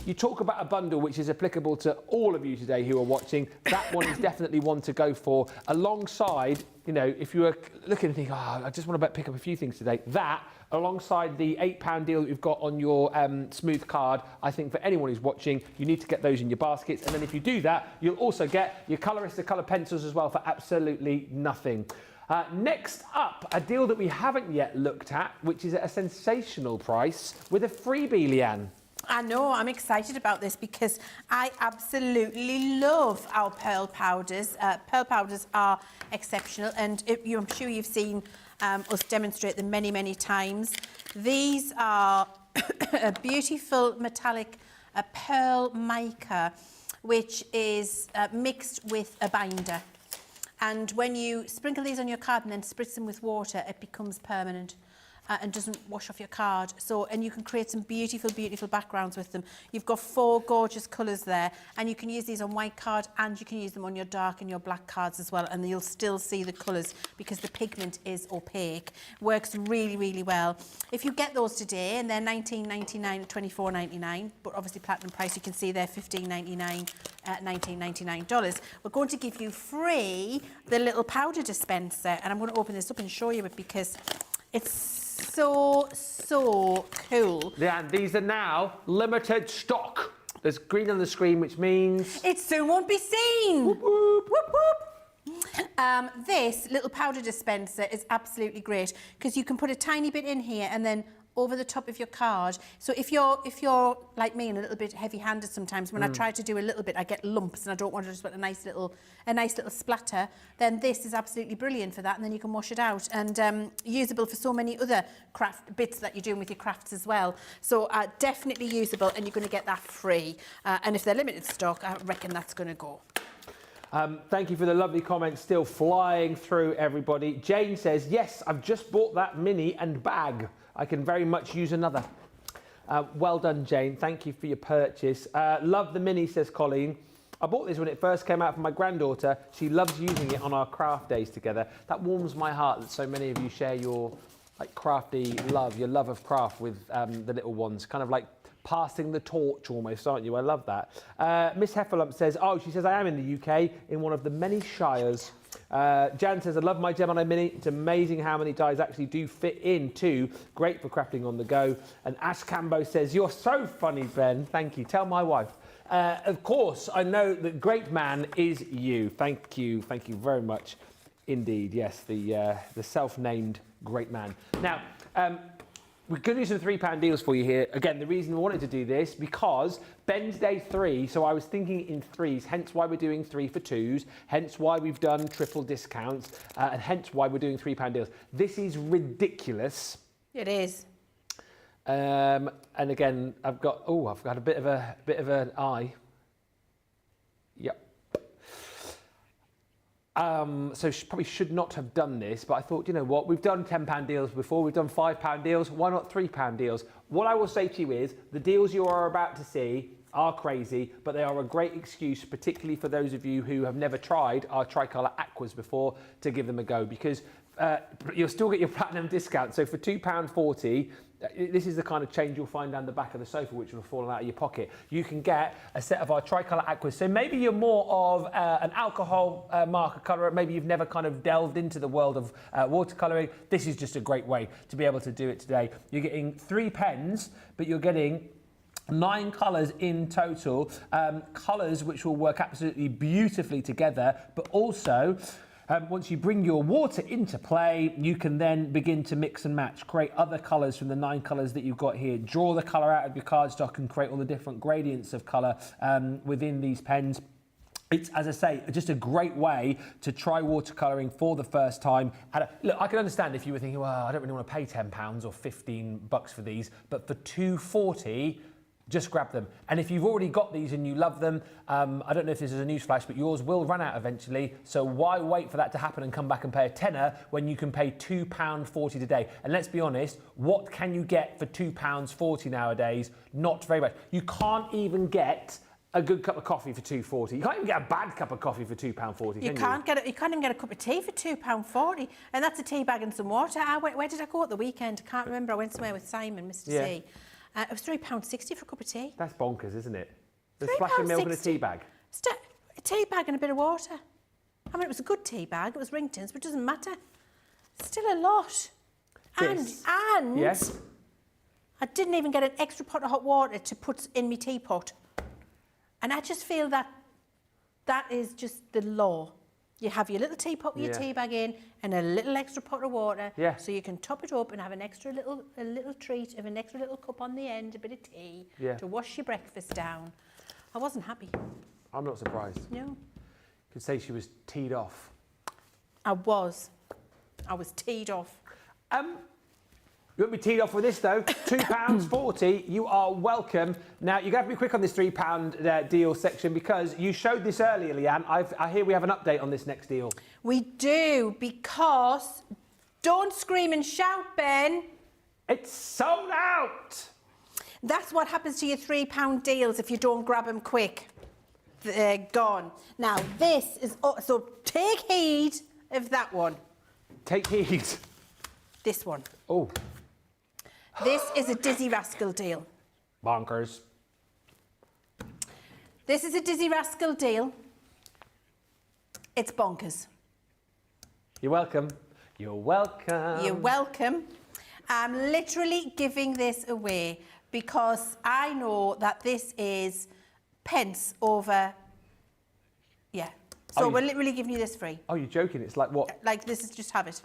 you talk about a bundle which is applicable to all of you today who are watching. That one is definitely one to go for. Alongside, you know, if you were looking and think, oh, I just want to pick up a few things today, that, alongside the £8 deal that you've got on your smooth card, I think for anyone who's watching, you need to get those in your baskets. And then if you do that, you'll also get your Colorista colour pencils as well for absolutely nothing. Next up, a deal that we haven't yet looked at, which is at a sensational price with a freebie, Leann. I know, I'm excited about this because I absolutely love our pearl powders. Pearl powders are exceptional, and I'm sure you've seen us demonstrate them many, many times. These are a beautiful metallic pearl mica, which is mixed with a binder. And when you sprinkle these on your card and then spritz them with water, it becomes permanent. And doesn't wash off your card. So, and you can create some beautiful, beautiful backgrounds with them. You've got 4 gorgeous colours there, and you can use these on white card, and you can use them on your dark and your black cards as well, and you'll still see the colours because the pigment is opaque. Works really, really well. If you get those today, and they're $19.99 and $24.99, but obviously platinum price, you can see they're $15.99 at $19.99. We're going to give you free the little powder dispenser, and I'm going to open this up and show you it because it's so cool. Yeah, and these are now limited stock. There's green on the screen, which means it soon won't be seen. Whoop, whoop. Whoop, whoop. This little powder dispenser is absolutely great because you can put a tiny bit in here and then over the top of your card. So if you're like me and a little bit heavy-handed sometimes, when I try to do a little bit, I get lumps and I don't want to just put a nice little splatter, then this is absolutely brilliant for that, and then you can wash it out, and usable for so many other craft bits that you're doing with your crafts as well. So definitely usable, and you're going to get that free. And if they're limited stock, I reckon that's going to go. Thank you for the lovely comments still flying through, everybody. Jane says, yes, I've just bought that mini and bag. I can very much use another. Well done, Jane. Thank you for your purchase. Love the mini, says Colleen. I bought this when it first came out for my granddaughter. She loves using it on our craft days together. That warms my heart that so many of you share your crafty love, your love of craft with the little ones. Kind of like passing the torch almost, aren't you? I love that. Miss Heffalump says, she says, I am in the UK in one of the many shires. Jan says, I love my Gemini Mini. It's amazing how many dies actually do fit in too. Great for crafting on the go. And Ash Cambo says, you're so funny, Ben. Thank you. Tell my wife. Of course, I know that great man is you. Thank you. Thank you very much indeed. Yes, the self-named great man. Now, we're going to do some £3 deals for you here. Again, the reason we wanted to do this, because Ben's Day 3, so I was thinking in threes, hence why we're doing 3 for 2s, hence why we've done triple discounts, and hence why we're doing £3 deals. This is ridiculous. It is. And again, I've got a bit of an eye. Yep. So probably should not have done this, but I thought, you know what, we've done £10 deals before, we've done £5 deals, why not £3 deals? What I will say to you is, the deals you are about to see are crazy, but they are a great excuse, particularly for those of you who have never tried our tricolour aquas before, to give them a go, because you'll still get your platinum discount. So for £2.40, this is the kind of change you'll find down the back of the sofa, which will have fallen out of your pocket. You can get a set of our tricolour aquas. So maybe you're more of an alcohol marker colourer. Maybe you've never kind of delved into the world of watercolouring. This is just a great way to be able to do it today. You're getting 3 pens, but you're getting 9 colours in total, colours which will work absolutely beautifully together, but also once you bring your water into play, you can then begin to mix and match, create other colours from the 9 colours that you've got here, draw the colour out of your cardstock and create all the different gradients of colour within these pens. It's, as I say, just a great way to try watercolouring for the first time. Look, I can understand if you were thinking, well, I don't really want to pay £10 or $15 for these, but for $2.40, just grab them. And if you've already got these and you love them, I don't know if this is a newsflash, but yours will run out eventually. So why wait for that to happen and come back and pay a tenner when you can pay £2.40 today? And let's be honest, what can you get for £2.40 nowadays? Not very much. You can't even get a good cup of coffee for £2.40. You can't even get a bad cup of coffee for £2.40. You can't even get a cup of tea for £2.40, and that's a tea bag and some water. Where did I go at the weekend? I can't remember. I went somewhere with Simon, Mr. C. It was £3.60 for a cup of tea. That's bonkers, isn't it? There's a splash of milk in a tea bag. A tea bag and a bit of water. I mean, it was a good tea bag. It was Rington's, but it doesn't matter. Still a lot. And yes, I didn't even get an extra pot of hot water to put in my teapot. And I just feel that is just the law. You have your little teapot with your tea bag in and a little extra pot of water, so you can top it up and have a little treat of an extra little cup on the end, a bit of tea to wash your breakfast down. I wasn't happy. I'm not surprised. No. You could say she was teed off. I was teed off. You won't be teed off with this though. £2.40, you are welcome. Now, you're going to have to be quick on this £3 deal section because you showed this earlier, Leann. I hear we have an update on this next deal. We do, because don't scream and shout, Ben. It's sold out. That's what happens to your £3 deals if you don't grab them quick. They're gone. Now, this is... so take heed of that one. Take heed. This one. Oh. This is a Dizzy Rascal deal. Bonkers. This is a Dizzy Rascal deal. It's bonkers. You're welcome. You're welcome. You're welcome. I'm literally giving this away because I know that this is pence over... Yeah. So we're literally giving you this free. Oh, you're joking. It's like what? Like this is just have it.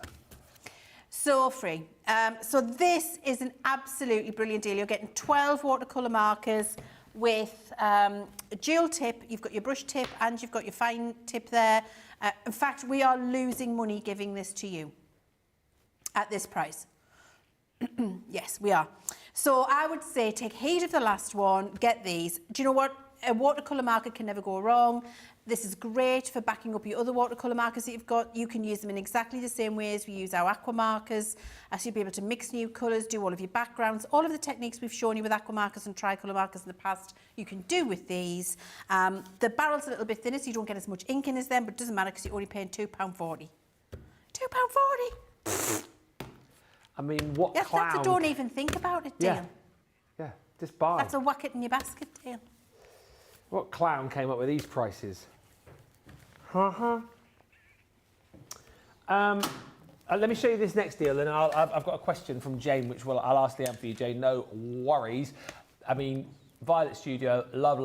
So free. So this is an absolutely brilliant deal. You're getting 12 watercolour markers with a dual tip. You've got your brush tip and you've got your fine tip there. In fact, we are losing money giving this to you at this price. Yes, we are. So I would say take heed of the last one, get these. Do you know what? A watercolour marker can never go wrong. This is great for backing up your other watercolour markers that you've got. You can use them in exactly the same way as we use our aqua markers. So you'll be able to mix new colours, do all of your backgrounds. All of the techniques we've shown you with aqua markers and tricolour markers in the past, you can do with these. The barrel's a little bit thinner, so you don't get as much ink in as them, but it doesn't matter because you're only paying £2.40. £2.40? I mean, what clown... That's a don't even think about it deal. Yeah, just buy. That's a whack it in your basket deal. What clown came up with these prices? Let me show you this next deal, and I've got a question from Jane, which I'll ask Leann for you, Jane. No worries. I mean, Violet Studio, love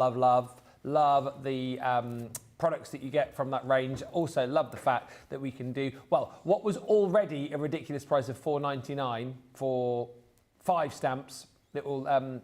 the products that you get from that range. Also, love the fact that we can do what was already a ridiculous price of £4.99 for 5 stamps, little.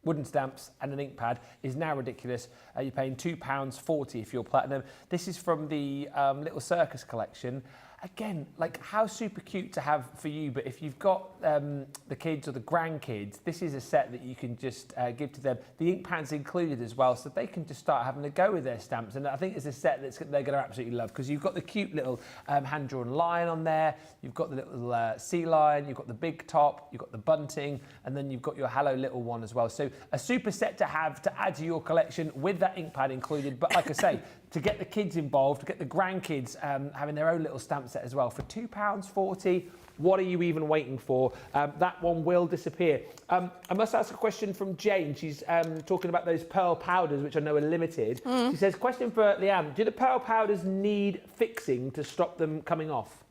Wooden stamps and an ink pad is now ridiculous. You're paying £2.40 if you're platinum. This is from the Little Circus collection. Again, like how super cute to have for you, but if you've got the kids or the grandkids, this is a set that you can just give to them. The ink pad's included as well, so they can just start having a go with their stamps. And I think it's a set that they're going to absolutely love because you've got the cute little hand-drawn lion on there, you've got the little sea lion, you've got the big top, you've got the bunting, and then you've got your Hello Little one as well. So a super set to have to add to your collection with that ink pad included. But like I say, to get the kids involved, to get the grandkids having their own little stamp set as well. For £2.40, what are you even waiting for? That one will disappear. I must ask a question from Jane. She's talking about those pearl powders, which I know are limited. She says, question for Leann, do the pearl powders need fixing to stop them coming off?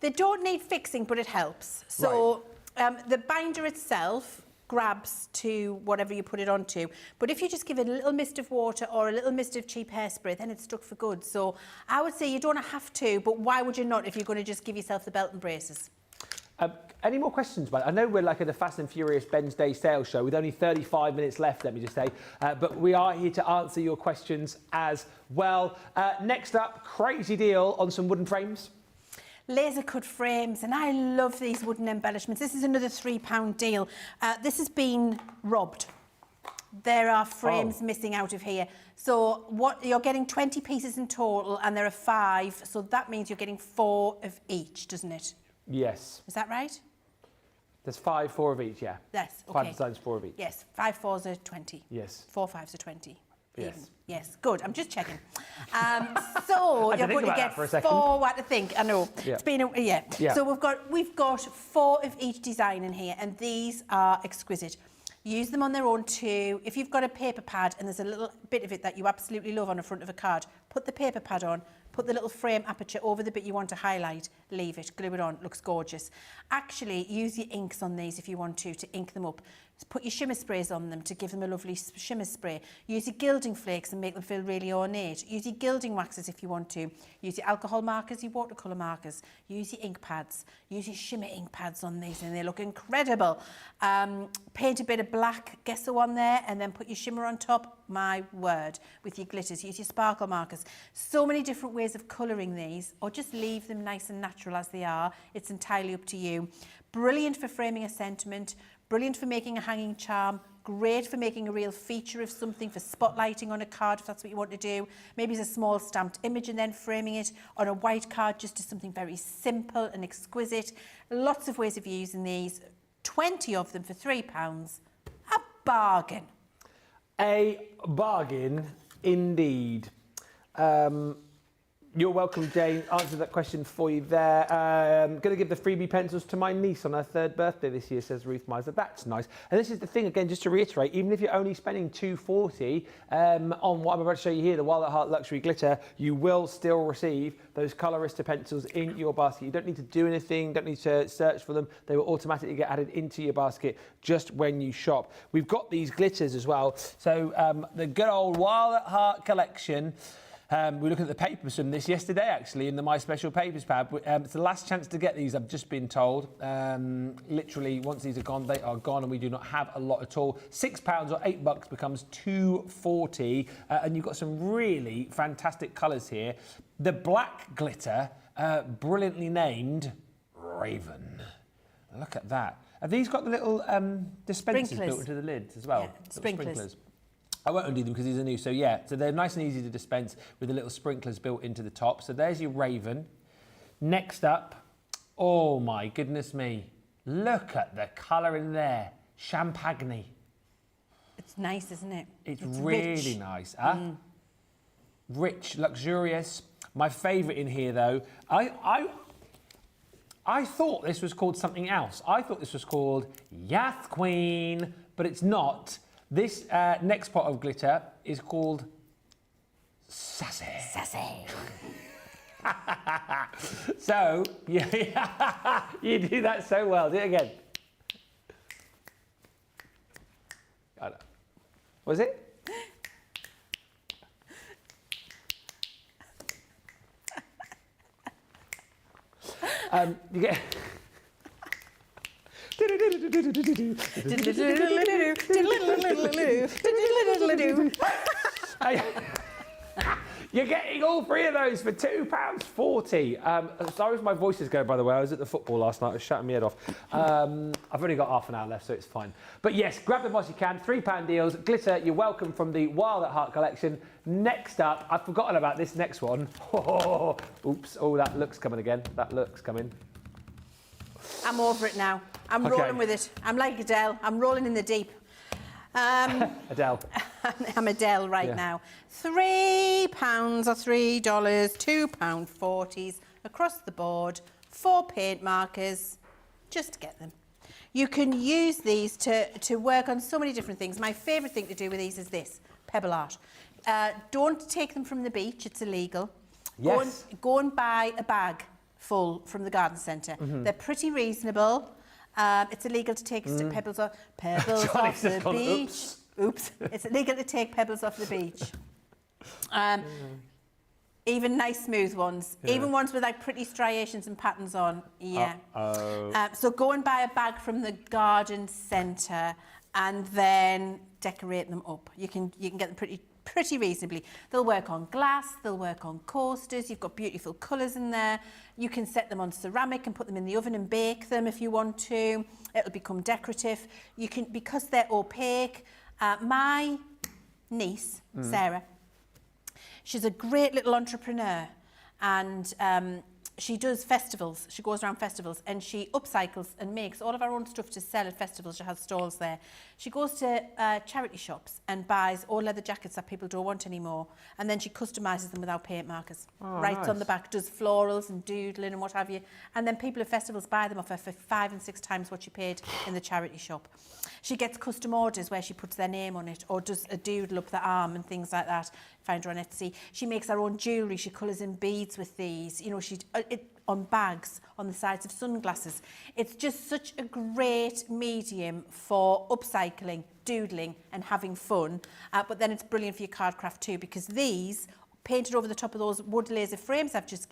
They don't need fixing, but it helps. So the binder itself grabs to whatever you put it onto. But if you just give it a little mist of water or a little mist of cheap hairspray, then it's stuck for good. So I would say you don't have to, but why would you not if you're going to just give yourself the belt and braces? Any more questions about it? I know we're like at a Fast and Furious Ben's Day sales show with only 35 minutes left, let me just say. But we are here to answer your questions as well. Next up, crazy deal on some wooden frames. Laser cut frames, and I love these wooden embellishments. This is another £3 deal. This has been robbed. There are frames missing out of here. So what you're getting 20 pieces in total, and there are 5. So that means you're getting 4 of each, doesn't it? Yes. Is that right? There's 5, 4 of each, yeah. Yes, okay. 5 designs, 4 of each. Yes, 5 4s are 20. Yes. 4 5s are 20. Yes. Even. Yes, good. I'm just checking. So you're going to get 4. What to think? I know. Yeah. It's been yeah. So we've got 4 of each design in here, and these are exquisite. Use them on their own too. If you've got a paper pad and there's a little bit of it that you absolutely love on the front of a card, put the paper pad on. Put the little frame aperture over the bit you want to highlight, leave it, glue it on, looks gorgeous. Actually, use your inks on these if you want to ink them up. Put your shimmer sprays on them to give them a lovely shimmer spray. Use your gilding flakes and make them feel really ornate. Use your gilding waxes if you want to. Use your alcohol markers, your watercolour markers. Use your ink pads. Use your shimmer ink pads on these and they look incredible. Paint a bit of black gesso on there and then put your shimmer on top. My word, with your glitters. Use your sparkle markers. So many different ways of colouring these, or just leave them nice and natural as they are. It's entirely up to you. Brilliant for framing a sentiment. Brilliant for making a hanging charm. Great for making a real feature of something, for spotlighting on a card if that's what you want to do. Maybe it's a small stamped image and then framing it on a white card just as something very simple and exquisite. Lots of ways of using these. 20 of them for £3. A bargain. A bargain indeed. You're welcome, Jane. Answered that question for you there. Going to give the freebie pencils to my niece on her 3rd birthday this year, says Ruth Miser. That's nice. And this is the thing, again, just to reiterate, even if you're only spending £2.40 on what I'm about to show you here, the Wild at Heart Luxury Glitter, you will still receive those Colorista pencils in your basket. You don't need to do anything, don't need to search for them. They will automatically get added into your basket just when you shop. We've got these glitters as well. So the good old Wild at Heart collection. We looked at the papers from this yesterday, actually, in the My Special Papers pad. It's the last chance to get these, I've just been told. Literally, once these are gone, they are gone, and we do not have a lot at all. £6 or $8 becomes £2.40, and you've got some really fantastic colours here. The black glitter, brilliantly named Raven. Look at that. Have these got the little dispensers built into the lids as well? Yeah, sprinklers. I won't undo them because these are new. So yeah, so they're nice and easy to dispense with the little sprinklers built into the top. So there's your Raven. Next up, oh my goodness me. Look at the colour in there. Champagne. It's nice, isn't it? It's really rich. Nice. Huh? Rich, luxurious. My favourite in here though, I thought this was called something else. I thought this was called Yath Queen, but it's not. This next pot of glitter is called Sassy. Sassy. So, yeah, you do that so well. Do it again. Was it? You get... You're getting all 3 of those for £2.40. Sorry if my voice is going, by the way. I was at the football last night. I was shouting my head off. I've only got half an hour left, so it's fine. But yes, grab them whilst you can. £3 deals. Glitter, you're welcome from the Wild at Heart collection. Next up, I've forgotten about this next one. Oh, oops. Oh, that look's coming again. That look's coming. I'm over it now. I'm rolling with it. I'm like Adele. I'm rolling in the deep. Adele. Amadel right now. £3 or $3, £2.40s across the board, 4 paint markers, just get them. You can use these to work on so many different things. My favourite thing to do with these is this, pebble art. Don't take them from the beach, it's illegal. Yes. Go and buy a bag full from the garden centre. They're pretty reasonable. It's illegal to take pebbles off the beach. Oops. It's illegal to take pebbles off the beach. Even nice smooth ones. Even ones with like pretty striations and patterns on. Yeah. So go and buy a bag from the garden centre and then decorate them up. You can get them pretty reasonably. They'll work on glass, they'll work on coasters, you've got beautiful colours in there. You can set them on ceramic and put them in the oven and bake them if you want to. It'll become decorative. You can, because they're opaque. My niece, Sarah, she's a great little entrepreneur and she does festivals. She goes around festivals and she upcycles and makes all of her own stuff to sell at festivals. She has stalls there. She goes to charity shops and buys all leather jackets that people don't want anymore, and then she customises them without paint markers. Writes on the back, does florals and doodling and what have you, and then people at festivals buy them off her for 5 and 6 times what she paid in the charity shop. She gets custom orders where she puts their name on it or does a doodle up the arm and things like that. Find her on Etsy. She makes her own jewellery. She colours in beads with these. You know, on bags, on the sides of sunglasses. It's just such a great medium for upcycling, doodling and having fun. But then it's brilliant for your card craft too, because these, painted over the top of those wood laser frames I've just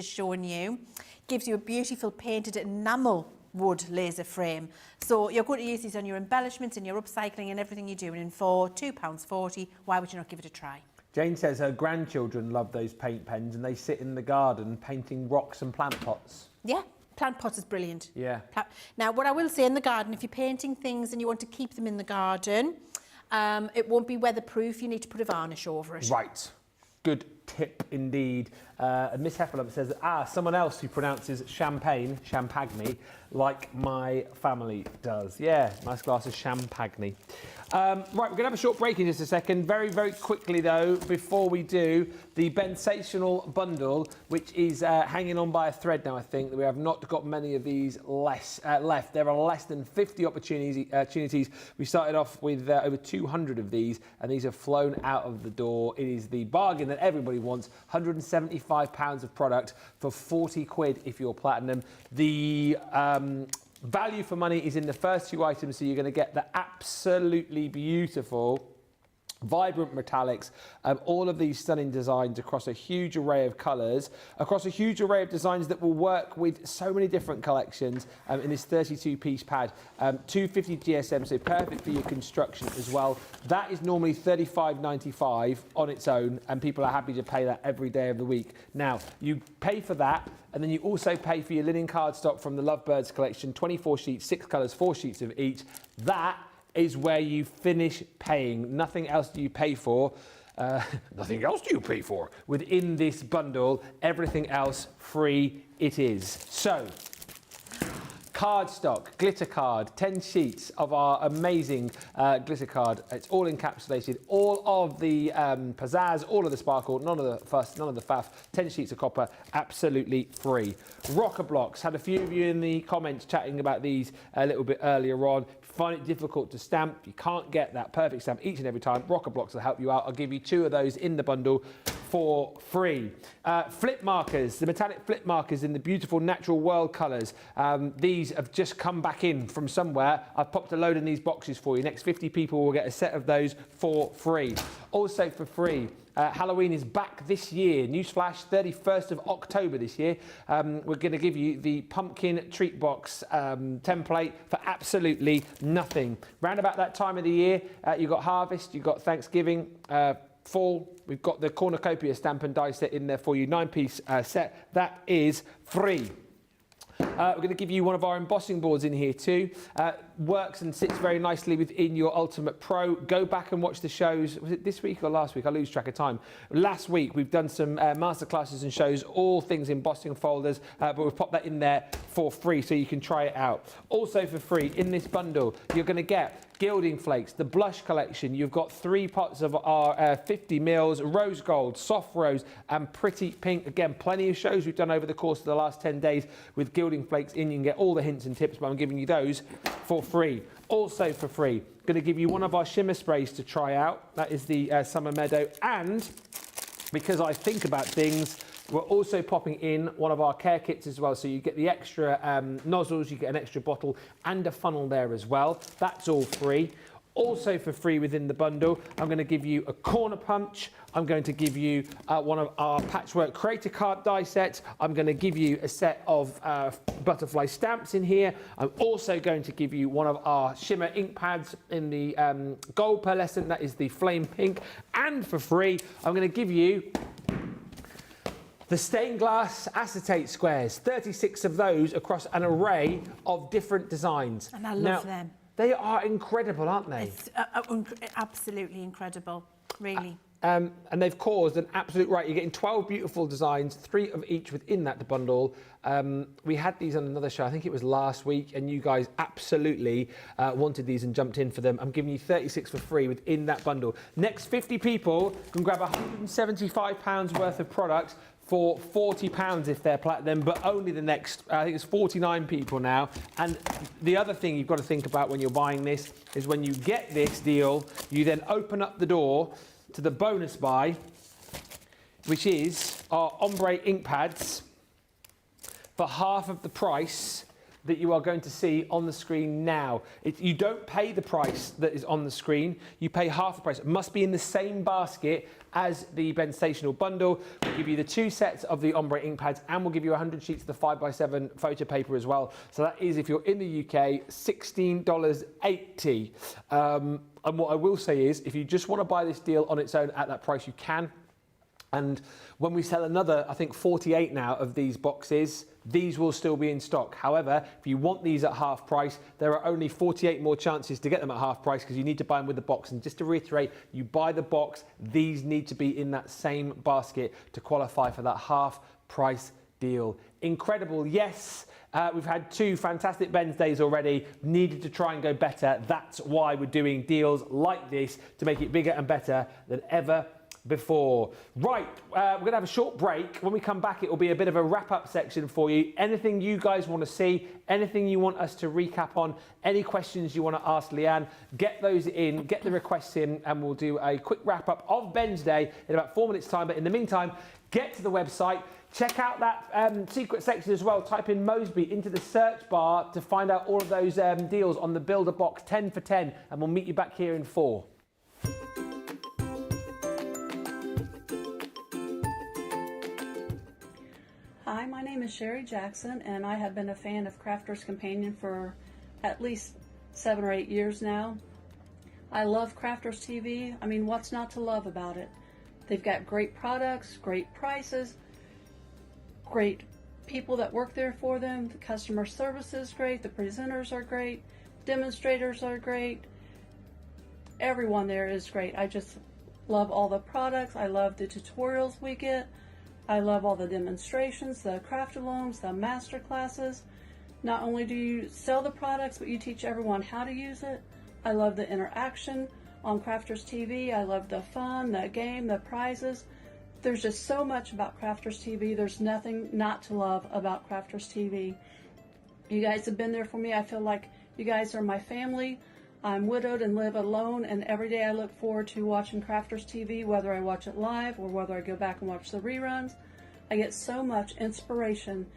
shown you, gives you a beautiful painted enamel wood laser frame. So you're going to use these on your embellishments and your upcycling and everything you're doing. And for £2.40, why would you not give it a try? Jane says her grandchildren love those paint pens and they sit in the garden painting rocks and plant pots. Yeah, plant pots is brilliant. Yeah. Now, what I will say in the garden, if you're painting things and you want to keep them in the garden, it won't be weatherproof. You need to put a varnish over it. Right. Good tip indeed. And Miss Heffalump says, someone else who pronounces champagne, like my family does. Yeah, nice glass of champagne. Right, we're going to have a short break in just a second. Very, very quickly, though, before we do, the Bensational bundle, which is hanging on by a thread now, I think. We have not got many of these left. There are less than 50 opportunities. We started off with over 200 of these, and these have flown out of the door. It is the bargain that everybody wants. £175 of product for 40 quid if you're platinum. The value for money is in the first 2 items, so you're going to get the absolutely beautiful vibrant metallics, all of these stunning designs across a huge array of colours, across a huge array of designs that will work with so many different collections in this 32-piece pad. 250 GSM, so perfect for your construction as well. That is normally $35.95 on its own, and people are happy to pay that every day of the week. Now, you pay for that, and then you also pay for your linen cardstock from the Lovebirds collection, 24 sheets, 6 colours, 4 sheets of each. That is where you finish paying. Nothing else do you pay for. Nothing else do you pay for within this bundle. Everything else free it is. So, cardstock, glitter card, 10 sheets of our amazing glitter card. It's all encapsulated, all of the pizzazz, all of the sparkle, none of the fuss, none of the faff, 10 sheets of copper, absolutely free. Rocker blocks, had a few of you in the comments chatting about these a little bit earlier on. Find it difficult to stamp, you can't get that perfect stamp each and every time, rocker blocks will help you out. I'll give you 2 of those in the bundle for free. Flip markers, the metallic flip markers in the beautiful natural world colours. These have just come back in from somewhere. I've popped a load in these boxes for you. Next 50 people will get a set of those for free. Also for free, Halloween is back this year. Newsflash, 31st of October this year. We're going to give you the pumpkin treat box template for absolutely nothing. Round about that time of the year, you've got harvest, you've got Thanksgiving, fall. We've got the cornucopia stamp and die set in there for you, 9-piece set. That is free. We're going to give you one of our embossing boards in here too. works and sits very nicely within your Ultimate Pro. Go back and watch the shows. Was it this week or last week? I lose track of time. Last week we've done some masterclasses and shows, all things embossing folders, but we've popped that in there for free so you can try it out. Also for free in this bundle, you're going to get gilding flakes, the blush collection. You've got 3 pots of our 50 mils, rose gold, soft rose, and pretty pink. Again, plenty of shows we've done over the course of the last 10 days with gilding flakes in. You can get all the hints and tips, but I'm giving you those for free. Also for free, going to give you one of our shimmer sprays to try out. That is the Summer Meadow. And because I think about things, we're also popping in one of our care kits as well. So you get the extra nozzles, you get an extra bottle and a funnel there as well. That's all free. Also for free within the bundle, I'm going to give you a corner punch. I'm going to give you one of our patchwork creator card die sets. I'm going to give you a set of butterfly stamps in here. I'm also going to give you one of our shimmer ink pads in the gold pearlescent. That is the flame pink. And for free, I'm going to give you the stained glass acetate squares, 36 of those across an array of different designs. And I love them. They are incredible, aren't they? It's absolutely incredible, really. And they've caused an absolute right. You're getting 12 beautiful designs, 3 of each within that bundle. We had these on another show, I think it was last week, and you guys absolutely wanted these and jumped in for them. I'm giving you 36 for free within that bundle. Next 50 people can grab £175 worth of products for £40 if they're platinum, but only the next, I think it's 49 people now. And the other thing you've got to think about when you're buying this is when you get this deal, you then open up the door to the bonus buy, which is our ombre ink pads for half of the price that you are going to see on the screen now. You don't pay the price that is on the screen, you pay half the price. It must be in the same basket as the Ben Stational bundle. We'll give you the 2 sets of the ombre ink pads and we'll give you 100 sheets of the 5x7 photo paper as well. So that is, if you're in the UK, $16.80. And what I will say is, if you just want to buy this deal on its own at that price, you can. And when we sell another, I think 48 now of these boxes, these will still be in stock. However, if you want these at half price, there are only 48 more chances to get them at half price because you need to buy them with the box. And just to reiterate, you buy the box, these need to be in that same basket to qualify for that half price deal. Incredible, yes. We've had 2 fantastic Ben's days already, needed to try and go better. That's why we're doing deals like this to make it bigger and better than ever before. Right, we're going to have a short break. When we come back, it will be a bit of a wrap-up section for you. Anything you guys want to see, anything you want us to recap on, any questions you want to ask Leann, get those in, get the requests in, and we'll do a quick wrap-up of Ben's day in about 4 minutes' time. But in the meantime, get to the website, check out that secret section as well. Type in Moseby into the search bar to find out all of those deals on the Builder Box 10 for 10, and we'll meet you back here in 4. Hi, my name is Sherry Jackson, and I have been a fan of Crafters Companion for at least 7 or 8 years now. I love Crafters TV. I mean, what's not to love about it? They've got great products, great prices, great people that work there for them. The customer service is great. The presenters are great. Demonstrators are great. Everyone there is great. I just love all the products. I love the tutorials we get. I love all the demonstrations, the craft-alongs, the master classes. Not only do you sell the products, but you teach everyone how to use it. I love the interaction on Crafters TV. I love the fun, the game, the prizes. There's just so much about Crafters TV. There's nothing not to love about Crafters TV. You guys have been there for me. I feel like you guys are my family. I'm widowed and live alone, and every day I look forward to watching Crafters TV, whether I watch it live or whether I go back and watch the reruns. I get so much inspiration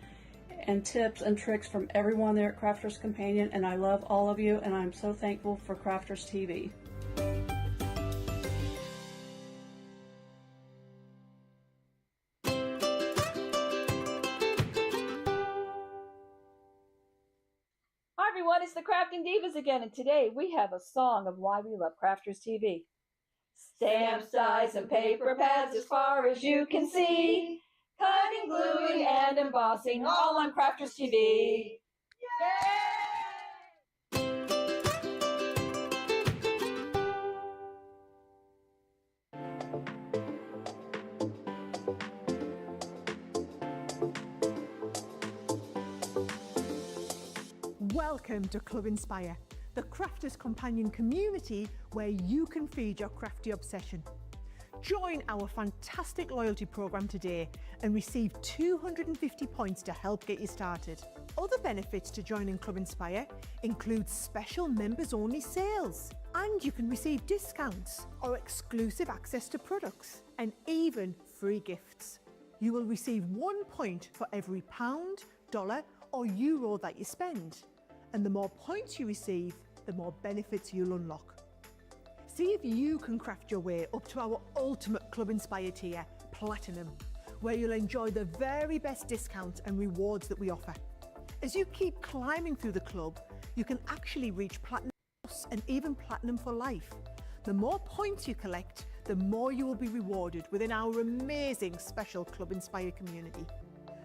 and tips and tricks from everyone there at Crafters Companion, and I love all of you, and I'm so thankful for Crafters TV. Hi everyone, it's the Crafting Divas again, and today we have a song of why we love Crafters TV. Stamps, dies, and paper pads as far as you can see. Cutting, gluing, and embossing all on Crafters TV. Yay! Welcome to Club Inspire, the crafters' companion community where you can feed your crafty obsession. Join our fantastic loyalty programme today and receive 250 points to help get you started. Other benefits to joining Club Inspire include special members-only sales, and you can receive discounts or exclusive access to products, and even free gifts. You will receive 1 point for every pound, dollar or euro that you spend, and the more points you receive, the more benefits you'll unlock. See if you can craft your way up to our ultimate Club Inspire tier, Platinum, where you'll enjoy the very best discounts and rewards that we offer. As you keep climbing through the club, you can actually reach Platinum Plus and even Platinum for life. The more points you collect, the more you will be rewarded within our amazing special Club Inspire community.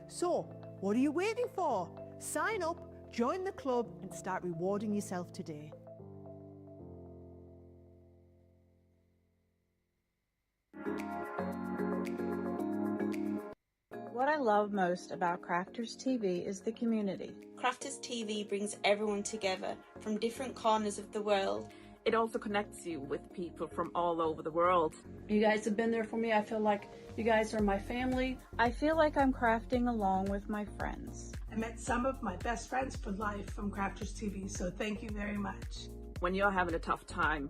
So, what are you waiting for? Sign up, join the club and start rewarding yourself today. What I love most about Crafters TV is the community. Crafters TV brings everyone together from different corners of the world. It also connects you with people from all over the world. You guys have been there for me. I feel like you guys are my family. I feel like I'm crafting along with my friends. I met some of my best friends for life from Crafters TV, so thank you very much. When you're having a tough time,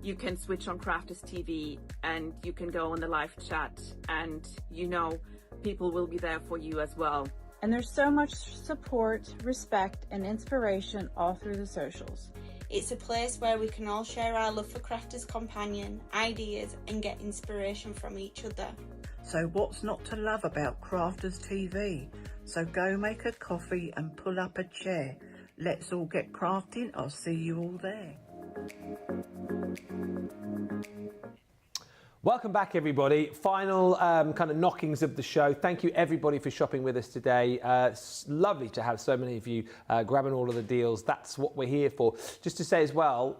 you can switch on Crafters TV and you can go on the live chat, and people will be there for you as well. And there's so much support, respect, and inspiration all through the socials. It's a place where we can all share our love for Crafters Companion, ideas, and get inspiration from each other. So what's not to love about Crafters TV? So go make a coffee and pull up a chair. Let's all get crafting. I'll see you all there. Welcome back, everybody. Final kind of knockings of the show. Thank you, everybody, for shopping with us today. It's lovely to have so many of you grabbing all of the deals. That's what we're here for. Just to say as well,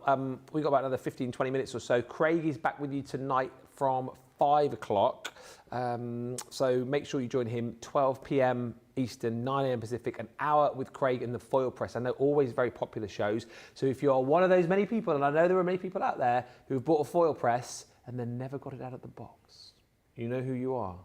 we've got about another 15, 20 minutes or so. Craig is back with you tonight from 5 o'clock. So make sure you join him 12 p.m. Eastern, 9 a.m. Pacific, an hour with Craig and the foil press. And they're always very popular shows. So if you're one of those many people, and I know there are many people out there who've bought a foil press and then never got it out of the box, you know who you are.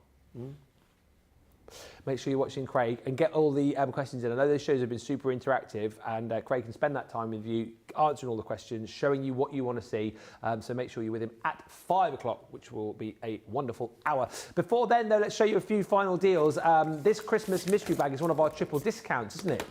Make sure you're watching Craig and get all the questions in. I know those shows have been super interactive, and Craig can spend that time with you, answering all the questions, showing you what you want to see. So make sure you're with him at 5 o'clock, which will be a wonderful hour. Before then, though, let's show you a few final deals. This Christmas mystery bag is one of our triple discounts, isn't it?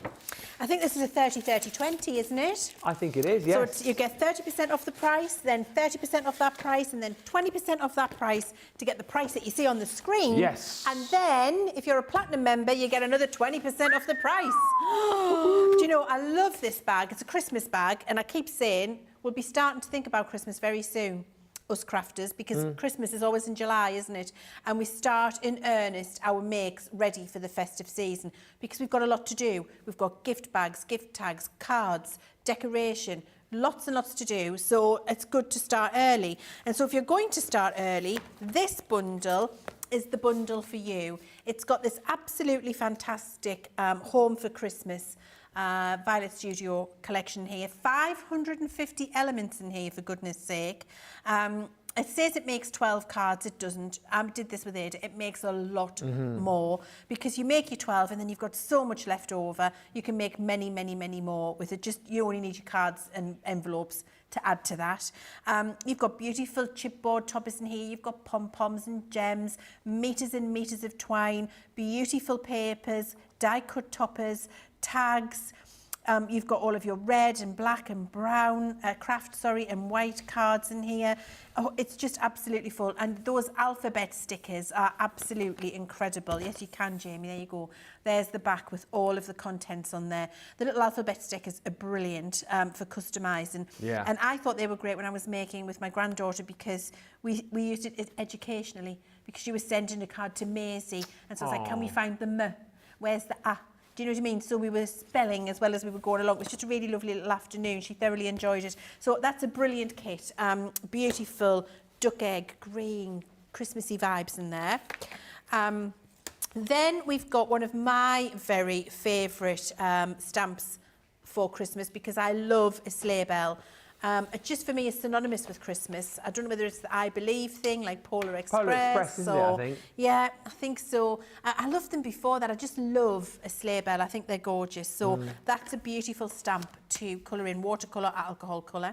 I think this is a 30-30-20, isn't it? I think it is, yes. So you get 30% off the price, then 30% off that price, and then 20% off that price to get the price that you see on the screen. Yes. And then, if you're a Platinum member, you get another 20% off the price. Do you know, I love this bag. It's a Christmas bag, and I keep saying we'll be starting to think about Christmas very soon, us crafters, because Christmas is always in July, isn't it? And we start in earnest our makes ready for the festive season, because we've got a lot to do. We've got gift bags, gift tags, cards, decoration, lots and lots to do, so it's good to start early. And so if you're going to start early, this bundle is the bundle for you. It's got this absolutely fantastic Home for Christmas Violet Studio collection here. 550 elements in here, for goodness sake. It says it makes 12 cards. It doesn't. I did this with Ada. It makes a lot more, because you make your 12 and then you've got so much left over. You can make many, many, many more with it. Just, you only need your cards and envelopes to add to that. You've got beautiful chipboard toppers in here. You've got pom-poms and gems, meters and meters of twine, beautiful papers, die-cut toppers, tags. You've got all of your red and black and brown, and white cards in here. Oh, it's just absolutely full. And those alphabet stickers are absolutely incredible. Yes, you can, Jamie. There you go. There's the back with all of the contents on there. The little alphabet stickers are brilliant for customising. Yeah. And I thought they were great when I was making with my granddaughter, because we used it educationally, because she was sending a card to Maisie. And so I was like, can we find the M? Where's the A? Do you know what I mean? So we were spelling as well as we were going along. It was just a really lovely little afternoon. She thoroughly enjoyed it. So that's a brilliant kit. Beautiful duck egg, green, Christmassy vibes in there. Then we've got one of my very favourite stamps for Christmas because I love a sleigh bell. It just for me is synonymous with Christmas. I don't know whether it's the I Believe thing, like Polar Express. Polar Express, isn't it, I think? Yeah, I think so. I loved them before that. I just love a sleigh bell. I think they're gorgeous. So that's a beautiful stamp to colour in, watercolour, alcohol colour.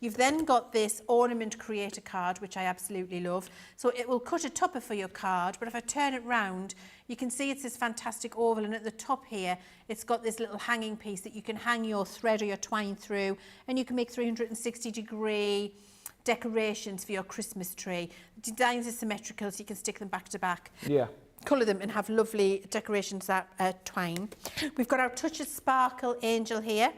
You've then got this ornament creator card, which I absolutely love. So it will cut a topper for your card, but if I turn it round, you can see it's this fantastic oval, and at the top here, it's got this little hanging piece that you can hang your thread or your twine through, and you can make 360-degree decorations for your Christmas tree. The designs are symmetrical, so you can stick them back to back. Yeah. Colour them and have lovely decorations that twine. We've got our Touch of Sparkle angel here.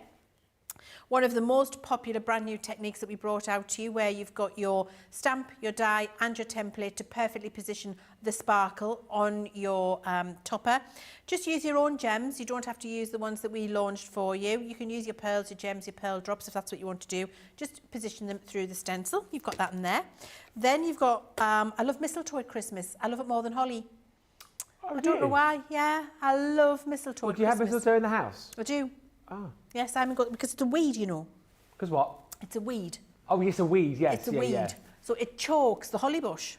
One of the most popular brand new techniques that we brought out to you, where you've got your stamp, your die and your template to perfectly position the sparkle on your topper. Just use your own gems. You don't have to use the ones that we launched for you. You can use your pearls, your gems, your pearl drops if that's what you want to do. Just position them through the stencil. You've got that in there. Then you've got, I love mistletoe at Christmas. I love it more than holly. Oh, I don't know why. Yeah, I love mistletoe at Christmas. Do you have mistletoe in the house? I do. Oh. Yes, Simon got, because it's a weed, you know. Because what? It's a weed. Oh, it's a weed, yes. It's a weed. Yeah. So it chokes the holly bush,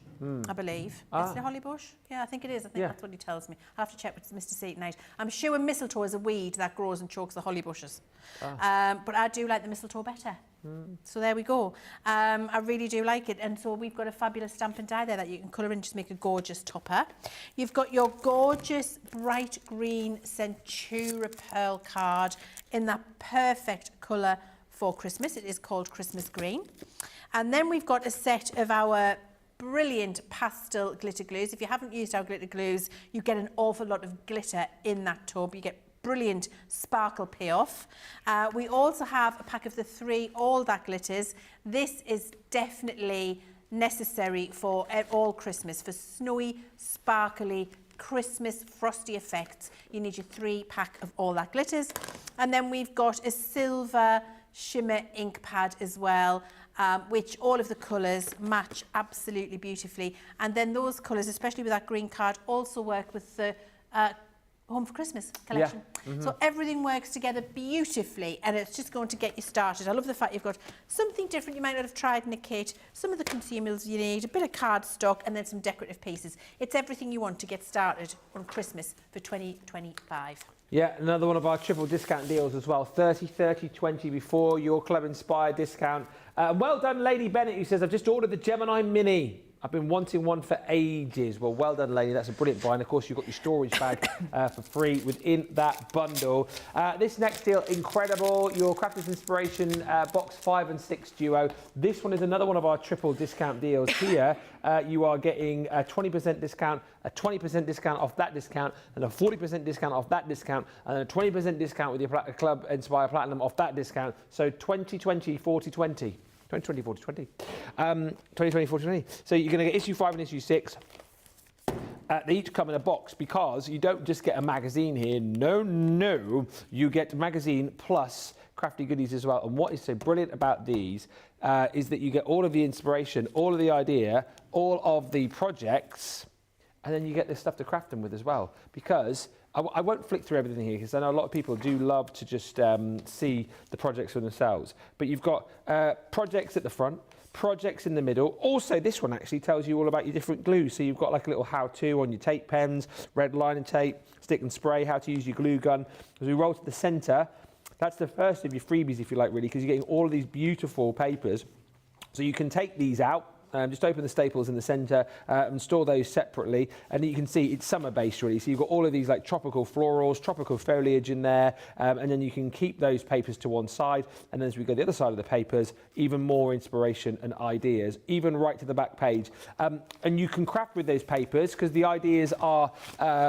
I believe. Is it a holly bush? Yeah, I think it is. I think Yeah. that's what he tells me. I'll have to check with Mr. C tonight. I'm sure mistletoe is a weed that grows and chokes the holly bushes. But I do like the mistletoe better. So there we go. I really do like it. And so we've got a fabulous stamp and die there that you can colour in, just make a gorgeous topper. You've got your gorgeous bright green Centura Pearl card in that perfect colour for Christmas. It is called Christmas Green. And then we've got a set of our brilliant pastel glitter glues. If you haven't used our glitter glues, you get an awful lot of glitter in that tub. You get brilliant sparkle payoff. We also have a pack of the 3 All That glitters. This is definitely necessary for all Christmas, for snowy, sparkly, Christmas frosty effects. You need your 3-pack of All That glitters. And then we've got a silver shimmer ink pad as well, which all of the colours match absolutely beautifully. And then those colours, especially with that green card, also work with the Home for Christmas collection. Yeah. So everything works together beautifully, and it's just going to get you started. I love the fact you've got something different you might not have tried in a kit, some of the consumables you need, a bit of cardstock, and then some decorative pieces. It's everything you want to get started on Christmas for 2025. Yeah, another one of our triple discount deals as well. 30, 30, 20 before your Club Inspired discount. Well done, Lady Bennett, who says, I've just ordered the Gemini Mini. I've been wanting one for ages. Well, well done, lady. That's a brilliant buy. And, of course, you've got your storage bag for free within that bundle. This next deal, incredible. Your Crafters Inspiration box 5 and 6 duo. This one is another one of our triple discount deals. Here, you are getting a 20% discount, a 20% discount off that discount, and a 40% discount off that discount, and a 20% discount with your Club Inspire Platinum off that discount. So 2020, 40, 20. 2020, 40, 20. 2020, 40, 20. So you're going to get issue 5 and issue 6. They each come in a box because you don't just get a magazine here. No, no. You get a magazine plus crafty goodies as well. And what is so brilliant about these is that you get all of the inspiration, all of the idea, all of the projects, and then you get this stuff to craft them with as well. Because I won't flick through everything here because I know a lot of people do love to just see the projects for themselves. But you've got projects at the front, projects in the middle. Also, this one actually tells you all about your different glues. So you've got like a little how-to on your tape pens, red liner tape, stick and spray, how to use your glue gun. As we roll to the centre, that's the first of your freebies, if you like, really, because you're getting all of these beautiful papers. So you can take these out. Just open the staples in the centre and store those separately, and you can see it's summer based really, so you've got all of these like tropical florals, tropical foliage in there, and then you can keep those papers to one side, and then as we go to the other side of the papers, even more inspiration and ideas, even right to the back page. And you can craft with those papers because the ideas are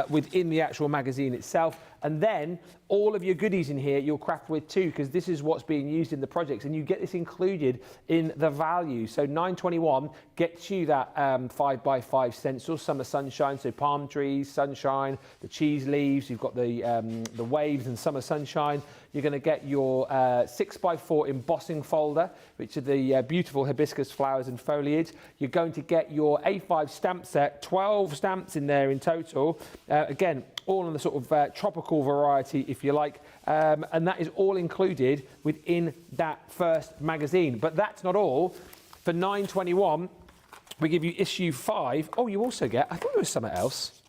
within the actual magazine itself. And then all of your goodies in here you'll craft with too, because this is what's being used in the projects, and you get this included in the value. So $9.21 gets you that 5x5 stencil, summer sunshine, so palm trees, sunshine, the cheese leaves, you've got the waves and summer sunshine. You're going to get your 6x4 embossing folder, which are the beautiful hibiscus flowers and foliage. You're going to get your A5 stamp set, 12 stamps in there in total. Again, all in the sort of tropical variety, if you like, and that is all included within that first magazine. But that's not all. For $9.21, we give you issue 5. Oh, you also get, I thought there was something else.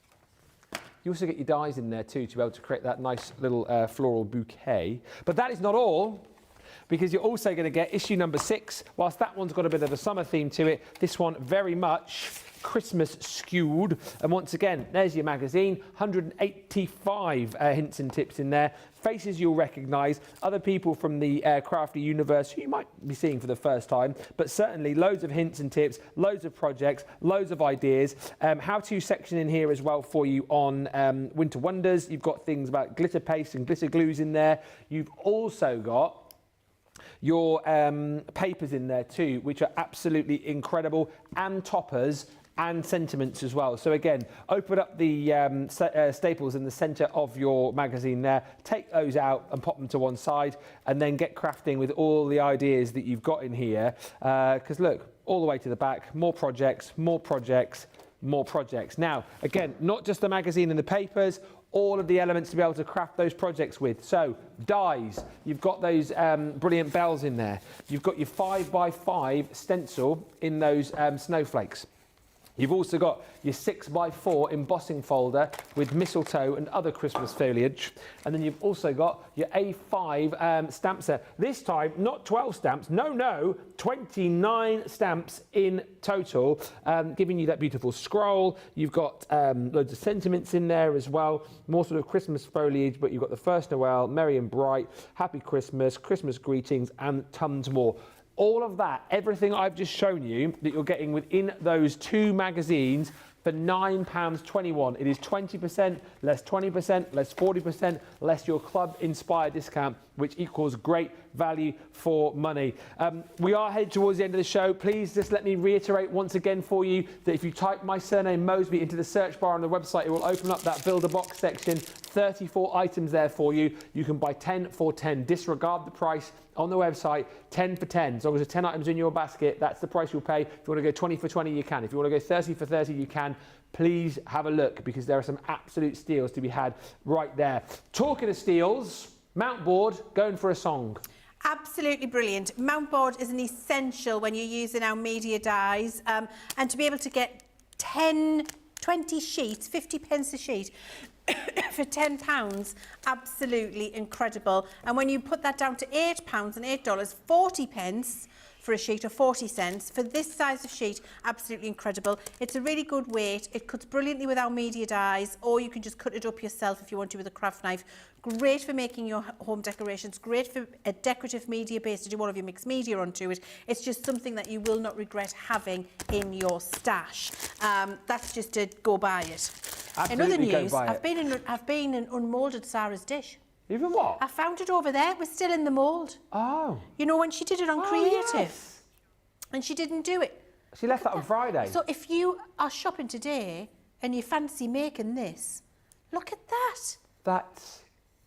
You also get your dies in there too to be able to create that nice little floral bouquet. But that is not all, because you're also going to get issue number 6. Whilst that one's got a bit of a summer theme to it, this one very much Christmas skewed. And once again, there's your magazine, 185 hints and tips in there. Faces you'll recognise, other people from the crafty universe who you might be seeing for the first time, but certainly loads of hints and tips, loads of projects, loads of ideas. How-to section in here as well for you on Winter Wonders. You've got things about glitter paste and glitter glues in there. You've also got your papers in there too, which are absolutely incredible, and toppers and sentiments as well. So again, open up the staples in the centre of your magazine there, take those out and pop them to one side, and then get crafting with all the ideas that you've got in here. Because look, all the way to the back, more projects, more projects, more projects. Now, again, not just the magazine and the papers, all of the elements to be able to craft those projects with. So, dies, you've got those brilliant bells in there. You've got your 5x5 stencil in those snowflakes. You've also got your 6x4 embossing folder with mistletoe and other Christmas foliage. And then you've also got your A5 stamp set. This time, not 12 stamps, no, 29 stamps in total, giving you that beautiful scroll. You've got loads of sentiments in there as well, more sort of Christmas foliage, but you've got the First Noel, Merry and Bright, Happy Christmas, Christmas greetings, and tons more. All of that, everything I've just shown you that you're getting within those 2 magazines for £9.21. It is 20% less 20%, less 40%, less your club inspired discount, which equals great value for money. We are headed towards the end of the show. Please just let me reiterate once again for you that if you type my surname Moseby into the search bar on the website, it will open up that build a box section. 34 items there for you. You can buy 10 for 10. Disregard the price on the website, 10 for 10. As long as there's 10 items in your basket, that's the price you'll pay. If you want to go 20 for 20, you can. If you want to go 30 for 30, you can. Please have a look, because there are some absolute steals to be had right there. Talking of steals, Mount Board going for a song. Absolutely brilliant. Mount Board is an essential when you're using our media dies, and to be able to get 10, 20 sheets, 50 pence a sheet, for £10, absolutely incredible. And when you put that down to £8 and $8, 40 pence for a sheet, or 40 cents for this size of sheet, absolutely incredible. It's a really good weight. It cuts brilliantly with our media dies, or you can just cut it up yourself if you want to with a craft knife. Great for making your home decorations, great for a decorative media base to do all of your mixed media onto it. It's just something that you will not regret having in your stash. That's just to go buy it. Absolutely. In other news, I've been in unmoulded Sarah's dish. Even what? I found it over there. It was still in the mould. Oh. You know, when she did it on Creative. Yes. And she didn't do it. She left that on Friday. So if you are shopping today and you fancy making this, look at that. That's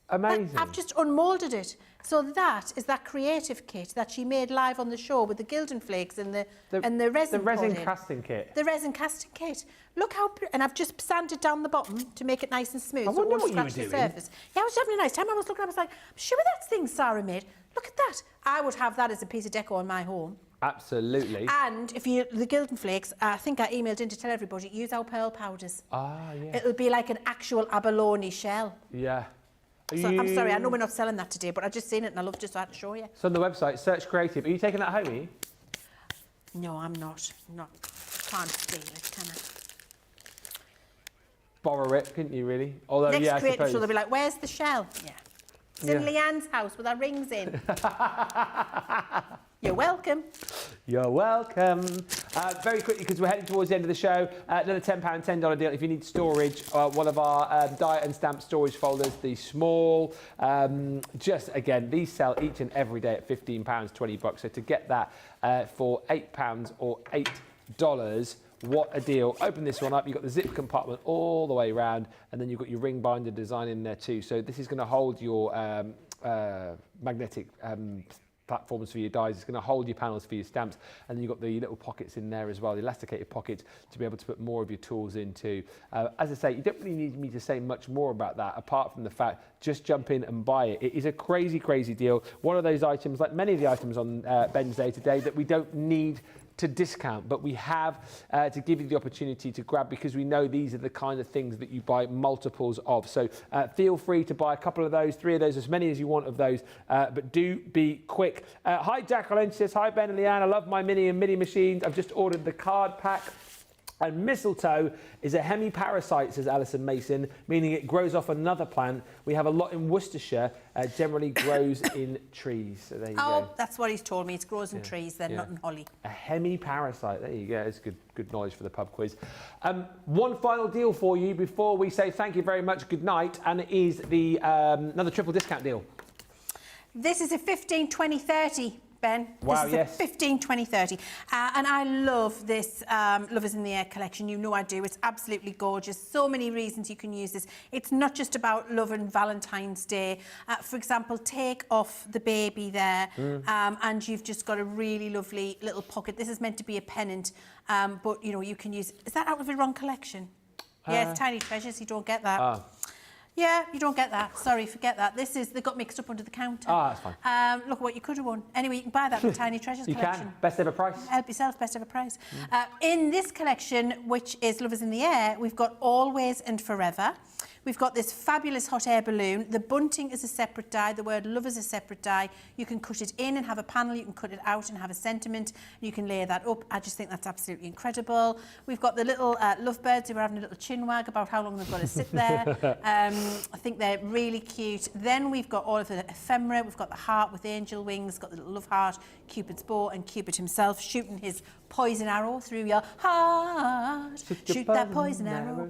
amazing. I've just unmoulded it. So that is that creative kit that she made live on the show with the Gildan flakes and the resin. The resin casting kit. The resin casting kit. Look how, and I've just sanded down the bottom to make it nice and smooth. I so it wonder won't what you were scratch the doing. surface. Yeah, I was having a nice time. I was looking, I was like, I'm sure that's thing Sarah made. Look at that. I would have that as a piece of deco in my home. Absolutely. And if you, the Gildan flakes, I think I emailed in to tell everybody, use our pearl powders. Ah, yeah. It'll be like an actual abalone shell. Yeah. So, I'm sorry, I know we're not selling that today, but I've just seen it and I loved it, so I had to show you. So on the website, search creative. Are you taking that home, are you? No, I'm not. Can't steal it, can I? Borrow it, couldn't you, really? Although, Next yeah, I creative suppose. show, they'll be like, where's the shell? Yeah. It's in Leann's house with our rings in. You're welcome. You're welcome. Very quickly, because we're heading towards the end of the show, another £10, $10 deal. If you need storage, one of our die and stamp storage folders, the small, just again, these sell each and every day at £15, $20. So to get that for £8 or $8, what a deal. Open this one up, you've got the zip compartment all the way around, and then you've got your ring binder design in there too. So this is going to hold your magnetic platforms for your dies. It's going to hold your panels for your stamps, and then you've got the little pockets in there as well, the elasticated pockets to be able to put more of your tools into. As I say, you don't really need me to say much more about that, apart from the fact, just jump in and buy it. It is a crazy, crazy deal. One of those items, like many of the items on Ben's Day today, that we don't need to discount, but we have to give you the opportunity to grab, because we know these are the kind of things that you buy multiples of. So feel free to buy a couple of those, 3 of those, as many as you want of those, but do be quick. Hi Jacqueline, says, hi Ben and Leann, I love my mini and mini machines. I've just ordered the card pack. And mistletoe is a hemiparasite, says Alison Mason, meaning it grows off another plant. We have a lot in Worcestershire, generally grows in trees. So there you go. That's what he's told me. It grows in trees, then not in holly. A hemiparasite, there you go. It's good knowledge for the pub quiz. One final deal for you before we say thank you very much, good night, and it is the another triple discount deal. This is a 15, 20, 30. Ben. Wow, this is yes. a 15, 20, 30. And I love this Lovers in the Air collection. You know I do. It's absolutely gorgeous. So many reasons you can use this. It's not just about love and Valentine's Day. For example, take off the baby there and you've just got a really lovely little pocket. This is meant to be a pennant, but, you know, you can use... Is that out of the wrong collection? Yeah, it's Tiny Treasures. You don't get that. Yeah, you don't get that. Sorry, forget that. This is, they got mixed up under the counter. That's fine. Look what you could have won. Anyway, you can buy that from Tiny Treasures collection. You can. Best ever price. Help yourself, best ever price. In this collection, which is Lovers in the Air, we've got Always and Forever. We've got this fabulous hot air balloon. The bunting is a separate die. The word love is a separate die. You can cut it in and have a panel. You can cut it out and have a sentiment. You can layer that up. I just think that's absolutely incredible. We've got the little lovebirds who are having a little chin wag about how long they've got to sit there. I think they're really cute. Then we've got all of the ephemera. We've got the heart with angel wings, got the little love heart, Cupid's bow, and Cupid himself shooting his poison arrow through your heart. Shoot that poison arrow.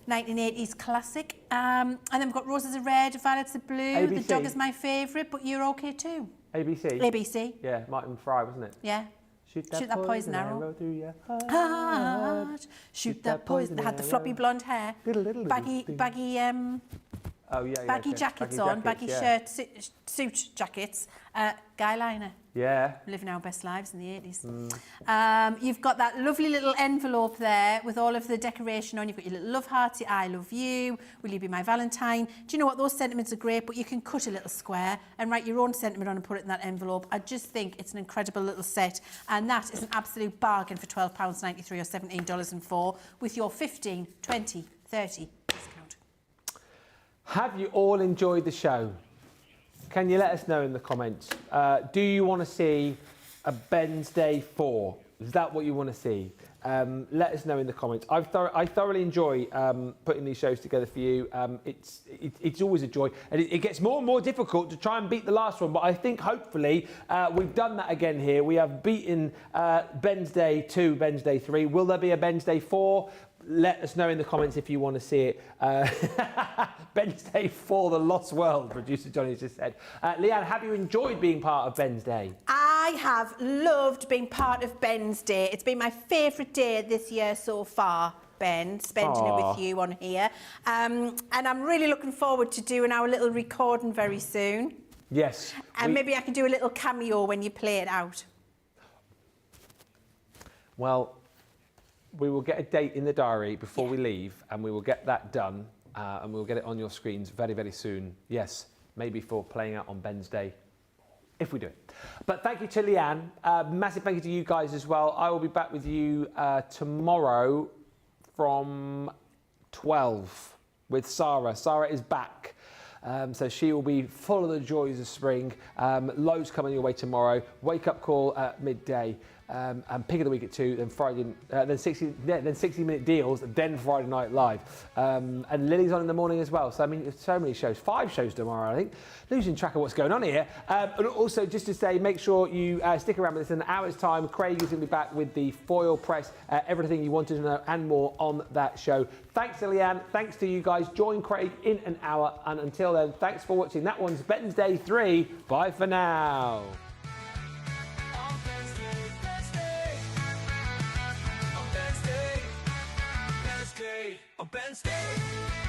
1980s classic. And then we've got Roses are red, Violets are blue. ABC. The dog is my favourite, but you're okay too. ABC? ABC. Yeah, Martin Fry, wasn't it? Yeah. Shoot that poison arrow through your heart. Shoot that poison. They had the floppy blonde hair. Baggy jackets on, baggy shirt, suit jackets, guy liner. Yeah. Living our best lives in the 80s. You've got that lovely little envelope there with all of the decoration on. You've got your little love hearts, your I love you, will you be my Valentine? Do you know what? Those sentiments are great, but you can cut a little square and write your own sentiment on and put it in that envelope. I just think it's an incredible little set, and that is an absolute bargain for £12.93 or $17.04 with your 15, 20, 30 discount. Have you all enjoyed the show? Can you let us know in the comments? Do you want to see a Ben's Day 4? Is that what you want to see? Let us know in the comments. I thoroughly enjoy putting these shows together for you. It's always a joy, and it gets more and more difficult to try and beat the last one, but I think hopefully we've done that again here. We have beaten Ben's Day 2, Ben's Day 3. Will there be a Ben's Day 4? Let us know in the comments if you want to see it. Ben's Day 4, The Lost World, producer Johnny just said. Leann, have you enjoyed being part of Ben's Day? I have loved being part of Ben's Day. It's been my favourite day this year so far, Ben, spending it with you on here. And I'm really looking forward to doing our little recording very soon. Yes. And maybe I can do a little cameo when you play it out. Well, we will get a date in the diary before we leave, and we will get that done, and we'll get it on your screens very, very soon. Yes, maybe for playing out on Ben's Day, if we do it. But thank you to Leann. Massive thank you to you guys as well. I will be back with you tomorrow from 12 with Sarah. Sarah is back. So she will be full of the joys of spring. Loads coming your way tomorrow. Wake up call at midday. And pick of the week at 2, then Friday, then 60-minute deals, then Friday Night Live. And Lily's on in the morning as well. So I mean, so many shows. 5 shows tomorrow, I think. Losing track of what's going on here. And also, just to say, make sure you stick around with us in an hour's time. Craig is going to be back with the foil press, everything you wanted to know and more on that show. Thanks to Leann. Thanks to you guys. Join Craig in an hour. And until then, thanks for watching. That one's Ben's Day 3. Bye for now. On Ben's Day.